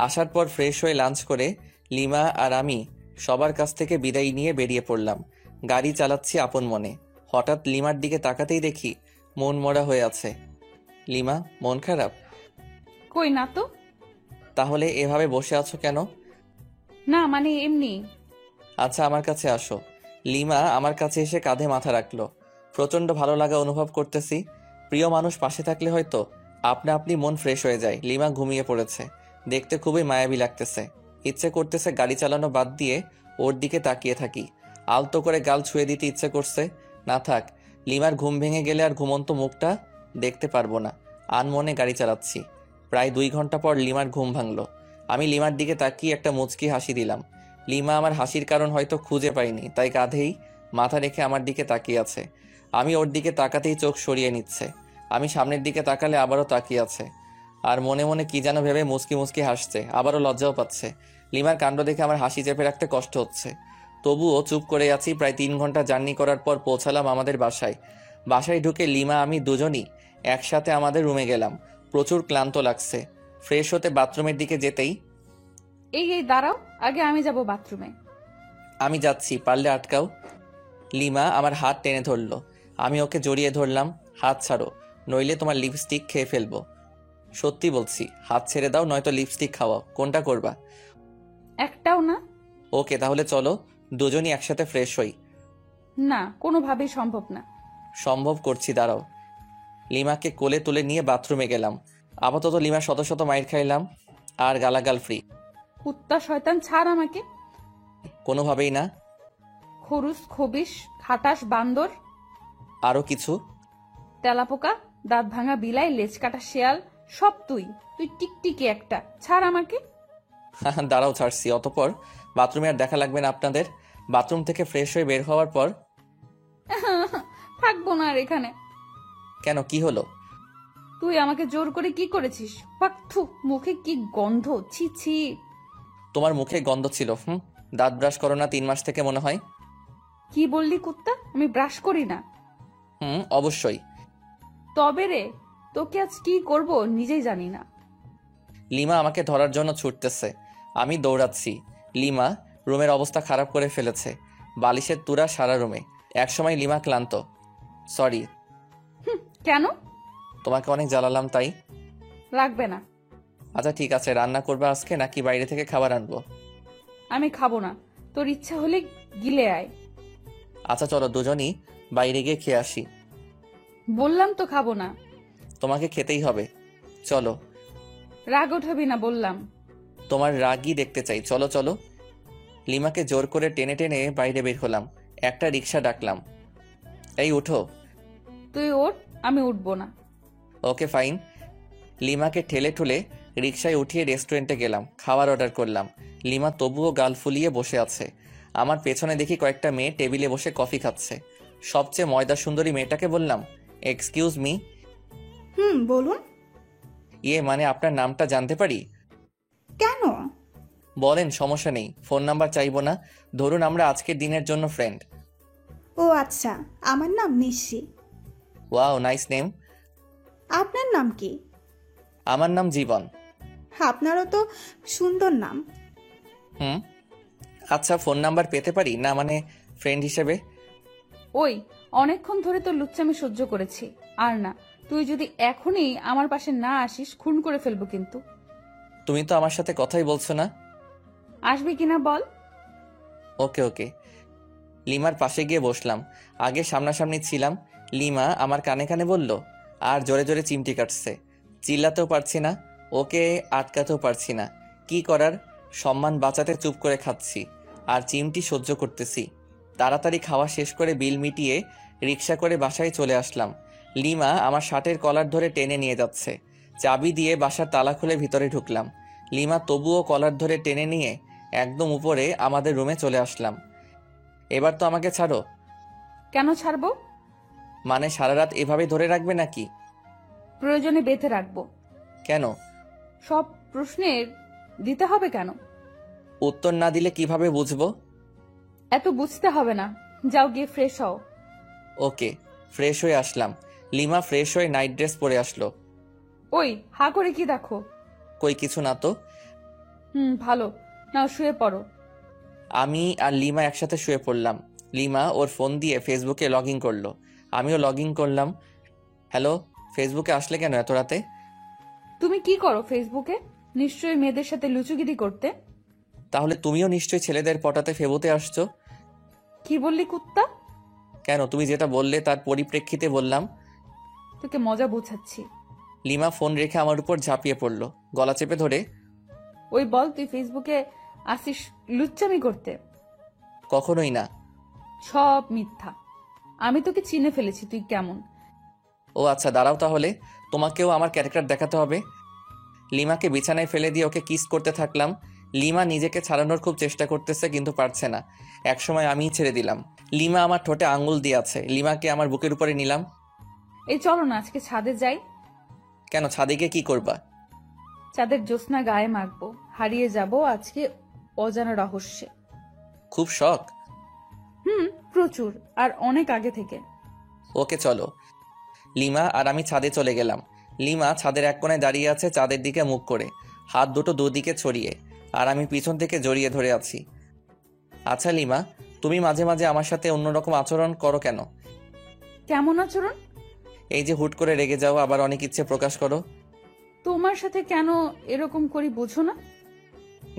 আসার পর ফ্রেশ হয়ে লাঞ্চ করে লিমা আর আমি সবার কাছ থেকে বিদায় নিয়ে বেরিয়ে পড়লাম। গাড়ি চালাচ্ছি আপন মনে। হঠাৎ লিমার দিকে তাকাতেই দেখি মন মরা হয়ে আছে। লিমা, মন খারাপ? কই না তো। তাহলে এভাবে বসে আছো কেন? না মানে এমনি। আচ্ছা, আমার কাছে আসো। লিমা আমার কাছে এসে কাঁধে মাথা রাখলো। প্রচন্ড ভালো লাগা অনুভব করতেছি। প্রিয় মানুষ পাশে থাকলে হয়তো আপনা আপনি মন ফ্রেশ হয়ে যায়। লিমা ঘুমিয়ে পড়েছে, দেখতে খুবই মায়াবী লাগতেছে। ইচ্ছে করতেছে গাড়ি চালানো বাদ দিয়ে ওর দিকে তাকিয়ে থাকি। আলতো করে গাল ছুঁয়ে দিতে ইচ্ছে করছে। না থাক, লিমার ঘুম ভেঙে গেলে আর ঘুমন্ত মুখটা দেখতে পারবো না। আনমনে গাড়ি চালাচ্ছি। প্রায় 2 ঘন্টা পর লিমার ঘুম ভাঙলো। আমি লিমার দিকে তাকিয়ে একটা মুচকি হাসি দিলাম। লিমা আমার হাসির কারণ হয়তো খুঁজে পাইনি, তাই কাঁধেই মাথা রেখে আমার দিকে তাকিয়ে আছে। আমি ওর দিকে তাকাতেই চোখ সরিয়ে নিচ্ছে। আমি সামনের দিকে তাকালে আবারও তাকিয়ে আছে, আর মনে মনে কি যেন ভেবে মুচকি মুচকি হাসছে। আবারও লজ্জাও পাচ্ছে। লিমার কাণ্ড দেখে আমার হাসি চেপে রাখতে কষ্ট হচ্ছে। তবুও চুপ করে আছি। প্রায় 3 ঘন্টা জার্নি করার পর পৌঁছালাম আমাদের বাসায়। বাসায় ঢুকে লিমা আমি দুজনই একসাথে আমাদের রুমে গেলাম। প্রচুর ক্লান্ত লাগছে। ফ্রেশ হতে বাথরুমের দিকে যেতেই, এই দাঁড়াও, আগে আমি যাব বাথরুমে। আমি যাচ্ছি, পারলে আটকাও। লিমা আমার হাত টেনে ধরলো। আমি ওকে জড়িয়ে ধরলাম। হাত ছাড়ো, নইলে তোমার লিপস্টিক খেয়ে ফেলবো। সত্যি বলছি, হাত ছেড়ে দাও, নয়তো লিপস্টিক খাওয়াও। কোনটা করবা? একটাও না। ওকে, তাহলে চলো দুজনই একসাথে ফ্রেশ হই। না, কোনোভাবেই সম্ভব না। সম্ভব করছি, দাঁড়াও। লিমাকে কোলে তুলে নিয়ে বাথরুমে গেলাম। আপাতত লিমার শত শত মাইর খাইলাম, আর গালাগাল ফ্রি। কুত্তা শয়তান, ছাড় আমাকে। কোনোভাবেই না। খরুস, খবিস, খাটাস, বান্দর, আরও কিছু। তেলাপোকা, দাঁত ভাঙা বিলাই, লেজ কাটা শেয়াল, সব তুই। তুই টিকটিকি একটা, ছাড় আমাকে। দাঁড়াও, ছাড়ছি। অতপর বাথরুমে আর দেখা লাগবে না আপনাদের। বাথরুম থেকে ফ্রেশ হয়ে বের হওয়ার পর, থাকবো না আর এখানে। কেন, কি হলো? তুই আমাকে জোর করে কি করেছিস? পাক্থু, মুখে কি গন্ধ, ছি ছি। তোমার মুখে গন্ধ ছিল। দাঁত ব্রাশ করো না 3 মাস থেকে মনে হয়। কি বললি কুত্তা? আমি ব্রাশ করি না। অবশ্যই। তবে রে, তোকে আজ কি করব নিজেই জানি না। লিমা আমাকে ধরার জন্য ছুটতেছে। আমি দৌড়াচ্ছি। লিমা রুমের অবস্থা খারাপ করে ফেলেছে। বালিশের তুরা সারা রুমে। একসময় লিমা ক্লান্ত। সরি। কেন? তোমাকে অনেক জ্বালালাম তাই। লাগবে না। আচ্ছা ঠিক আছে, রান্না করবে আজকে নাকি বাইরে থেকে খাবার আনবো? আমি খাবো না, তোর ইচ্ছা হলে গিলে আয়। আচ্ছা চলো দুজনই বাইরে গিয়ে খেয়ে আসি। বললাম তো খাবো না। তোমাকে খেতেই হবে, চলো। রাগ ওঠাবি না বললাম। তোমার রাগই দেখতে চাই, চলো চলো। লিমাকে জোর করে টেনে টেনে বাইরে বের হলাম। একটা রিক্সা ডাকলাম। এই উঠো। তুই ওঠ, আমি উঠবো না। Okay fine. লিমাকে ঠেলে ঠুলে রিক্সায় উঠিয়ে রেস্টুরেন্টে গেলাম। খাবার অর্ডার করলাম। লিমা তবুও গাল ফুলিয়ে বসে আছে। আমার পেছনে দেখি কয়েকটা মেয়ে টেবিলে বসে কফি খাচ্ছে। সবচেয়ে ময়দা সুন্দরী মেয়েটাকে বললাম, এক্সকিউজ মি। বলুন। ইয়ে মানে আপনার নামটা জানতে পারি? কেন? বলেন, সমস্যা নেই। ফোন নাম্বার চাইবো না। ধরুন আমরা আজকের দিনের জন্য ফ্রেন্ড। ও আচ্ছা, আমার নাম নিশি। Wow, nice name. আপনার নাম কি? আমার নাম জীবন। আপনারও তো সুন্দর নাম। আচ্ছা, ফোন নাম্বার পেতে পারি না, মানে ফ্রেন্ড হিসেবে? ওই, অনেকক্ষণ ধরে তো লুচ্চামি সহ্য করেছি, আর না। তুই যদি এখনই আমার পাশে না আসিস, খুন করে ফেলবো কিন্তু। তুমি তো আমার সাথে কথাই বলছো না। আসবি কিনা বল। ওকে ওকে। লিমার পাশে গিয়ে বসলাম। আগে সামনাসামনি ছিলাম। লিমা আমার কানে কানে বলল, আর জোরে জোরে চিমটি কাটছে। চিল্লাতেও পারছি না, ওকে আটকাতেও পারছি না। কি করার, সম্মান বাঁচাতে চুপ করে খাচ্ছি আর চিমটি সহ্য করতেছি। তাড়াতাড়ি খাওয়া শেষ করে বিল মিটিয়ে রিক্সা করে বাসায় চলে আসলাম। লিমা আমার শার্টের কলার ধরে টেনে নিয়ে যাচ্ছে। চাবি দিয়ে বাসার তালা খুলে ভিতরে ঢুকলাম। লিমা তবুও কলার ধরে টেনে নিয়ে একদম উপরে আমাদের রুমে চলে আসলাম। এবার তো আমাকে ছাড়ো। কেন ছাড়বো? মানে সারা রাত এভাবে ধরে রাখবে নাকি? প্রয়োজনে বেঁধে রাখবো। কেন? সব প্রশ্নের দিতে হবে কেন? উত্তর না দিলে কিভাবে বুঝবো? এত বুঝতে হবে না, যাও গিয়ে ফ্রেশ হও। ওকে। ফ্রেশ হয়ে আসলাম। লিমা ফ্রেশ হয়ে নাইট ড্রেস পরে আসলো। ওই হা করে কি দেখো? কই কিছু না তো। ভালো, নাও শুয়ে পড়ো। আমি আর লিমা একসাথে শুয়ে পড়লাম। লিমা ওর ফোন দিয়ে ফেসবুকে লগ ইন করলো, আমিও লগ ইন করলাম। হ্যালো, ফেসবুকে আসলে কেন এত রাতে? তুমি কি করো ফেসবুকে? নিশ্চয়ই মেয়েদের সাথে লুচুগিরি করতে। তাহলে তুমিও নিশ্চয়ই ছেলেদের পটাতে ফেবুতে আসছো। কি বললি কুত্তা? কেন, তুমি যেটা বললে তার পরিপ্রেক্ষিতে বললাম। তোকে মজা বুঝাচ্ছি। লিমা ফোন রেখে আমার উপর ঝাঁপিয়ে পড়লো, গলা চেপে ধরে। ওই বল, তুই ফেসবুকে আসিস লুচ্চামি করতে? কখনোই না। সব মিথ্যা। আমি তোকে চিনে ফেলেছি তুই কেমন। ও আচ্ছা, দাঁড়াও তাহলে, তোমাকেও আমার ক্যারেক্টার দেখাতে হবে। লিমাকে বিছানায় ফেলে দিয়ে ওকে কিস করতে থাকলাম। লিমা নিজেকে ছাড়ানোর খুব চেষ্টা করতেছে কিন্তু পারছে না। একসময় আমিই ছেড়ে দিলাম। লিমা আমার ঠোঁটে আঙ্গুল দিয়ে আছে। লিমাকে আমার বুকের উপরে নিলাম। এই চলো না আজকে ছাদে যাই। কেন, ছাদে গিয়ে কি করবা? চাঁদের জ্যোৎস্না গায়ে মাখবো, হারিয়ে যাব আজকে অজানা রহস্যে। খুব শখ? প্রচুর, আর অনেক আগে থেকে। ওকে চলো। লিমা আর আমি ছাদে চলে গেলাম। লিমা ছাদের এক কোণায় দাঁড়িয়ে আছে চাঁদের দিকে মুখ করে, হাত দুটো দুদিকে ছড়িয়ে, আর আমি পিছন থেকে জড়িয়ে ধরে আছি। আচ্ছা লিমা, তুমি মাঝে মাঝে আমার সাথে অন্যরকম আচরণ করো কেন? কেমন আচরণ? এই যে হুট করে রেগে যাও, আবার অনেক ইচ্ছে প্রকাশ করো। তোমার সাথে কেন এরকম করি বুঝো না?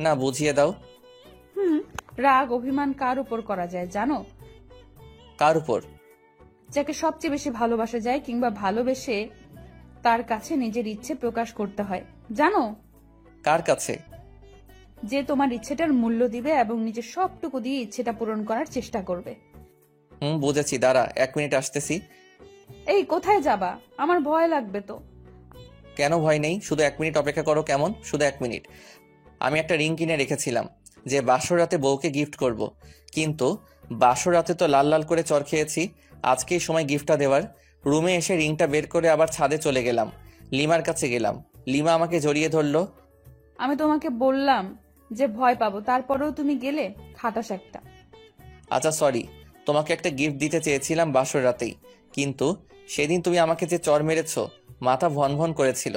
না, বুঝিয়ে দাও। রাগ অভিমান কার উপর করা যায় জানো? কার উপর? যাকে সবচেয়ে বেশি ভালোবাসা যায় কিংবা ভালোবেসে তার কাছে নিজের ইচ্ছে প্রকাশ করতে হয়, জানো? কার কাছে? যে তোমার ইচ্ছেটার মূল্য দিবে এবং নিজের সবটুকু দিয়ে ইচ্ছেটা পূরণ করার চেষ্টা করবে। বুঝেছি, দাঁড়া 1 মিনিট আসতেছি। এই কোথায় যাবা? আমার ভয় লাগবে তো। কেন ভয় নেই, শুধু 1 মিনিট অপেক্ষা করো কেমন, শুধু 1 মিনিট। আমি একটা রিং কিনে রেখেছিলাম যে বাসর রাতে বউকে গিফট করব, কিন্তু বাসর রাতে তো লাল লাল করে চর খেয়েছি। আজকেই সময় গিফটটা দেওয়ার। রুমে এসে রিংটা বের করে আবার ছাদে চলে গেলাম। লিমার কাছে গেলাম। লিমা আমাকে জড়িয়ে ধরলো। আমি তোমাকে বললাম যে ভয় পাবো, তারপরেও তুমি গেলে, খাটাস একটা। আচ্ছা সরি, তোমাকে একটা গিফট দিতে চেয়েছিলাম বাসর রাতেই, কিন্তু সেদিন তুমি আমাকে যে চর মেরেছো, মাথা ভন ভন করেছিল।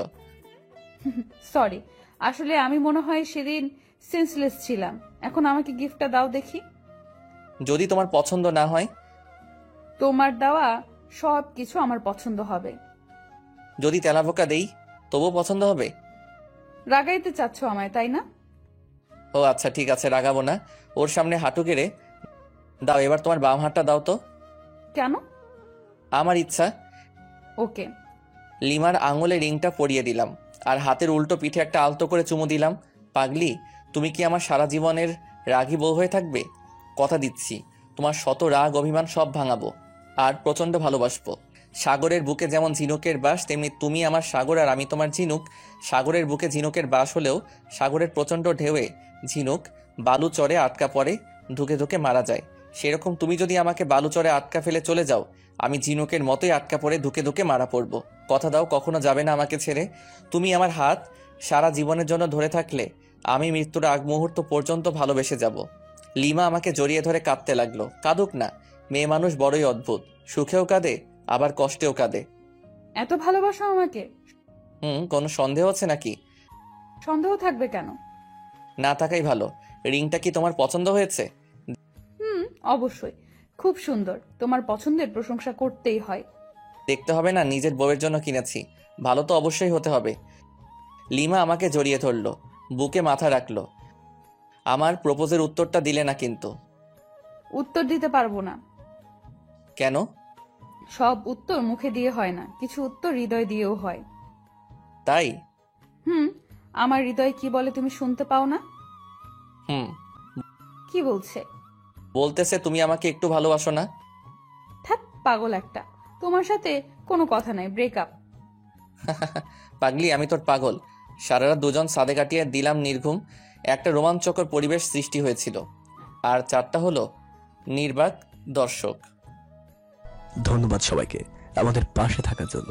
সরি, আসলে আমি মনে হয় সেদিন সেন্সলেস ছিলাম। এখন আমাকে গিফটটা দাও দেখি। যদি তোমার পছন্দ না হয়? তোমার দেওয়া সব কিছু আমার পছন্দ হবে। যদি তেলাপোকা দেই তবুও পছন্দ হবে? রাগাইতে চাচ্ছ আমায়, তাই না? ও আচ্ছা ঠিক আছে, রাগাবো না। ওর সামনে হাঁটু গেড়ে দাও, এবার তোমার বাম হাতটা দাও তো। কেন? আমার ইচ্ছা। ওকে। লিমার আঙুলে রিংটা পরিয়ে দিলাম আর হাতের উল্টো পিঠে একটা আলতো করে চুমু দিলাম। পাগলি, তুমি কি আমার সারা জীবনের রাগী বউ হয়ে থাকবে? কথা দিচ্ছি, তোমার শত রাগ অভিমান সব ভাঙাবো আর প্রচন্ড ভালোবাসবো। সাগরের বুকে যেমন ঝিনুকের বাস, তেমনি তুমি আমার সাগর আর আমি তোমার ঝিনুক। সাগরের বুকে ঝিনুকের বাস হলেও সাগরের প্রচন্ড ঢেউয়ে ঝিনুক বালু চরে আটকা পড়ে, ধুকে ধুকে মারা যায়। সেরকম তুমি যদি আমাকে বালু চরে আটকা ফেলে চলে যাও, আমি ঝিনুকের মতোই আটকা পড়ে ধুকে ধুকে মারা পড়বো। কথা দাও কখনো যাবে না আমাকে ছেড়ে। তুমি আমার হাত সারা জীবনের জন্য ধরে থাকলে আমি মৃত্যুর আগ মুহূর্ত পর্যন্ত ভালোবেসে যাব। লিমা আমাকে জড়িয়ে ধরে কাঁদতে লাগলো। কাঁদুক না, মেয়ে মানুষ বড়ই অদ্ভুত, সুখেও কাঁদে আবার কষ্টেও কাঁদে। এত ভালোবাসো আমাকে? কোনো সন্দেহ আছে নাকি? সন্দেহ থাকবে কেন? না থাকাই ভালো। রিংটা কি তোমার পছন্দ হয়েছে? অবশ্যই, খুব সুন্দর। তোমার পছন্দের প্রশংসা করতেই হয়। দেখতে হবে না, নিজের বউয়ের জন্য কিনেছি, ভালো তো অবশ্যই হতে হবে। লিমা আমাকে জড়িয়ে ধরলো, বুকে মাথা রাখলো। আমার প্রপোজের উত্তরটা দিলে না কিন্তু। উত্তর দিতে পারবো না। কেন? সব উত্তর মুখে দিয়ে হয় না, কিছু উত্তর হৃদয় দিয়েও হয়। তাই? আমার হৃদয় কি বলে তুমি শুনতে পাও না? কি বলছে? বলতেছে তুমি আমাকে একটু ভালোবাসো না। থাক পাগল একটা, তোমার সাথে কোনো কথা নাই, ব্রেকআপ। পাগলি, আমি তোর পাগল। সারা রাত দুজন সাদে কাটিয়ে দিলাম নির্ঘুম। একটা রোমাঞ্চকর পরিবেশ সৃষ্টি হয়েছিল। আর 4টা হলো নির্বাক দর্শক। ধন্যবাদ সবাইকে আমাদের পাশে থাকার জন্য।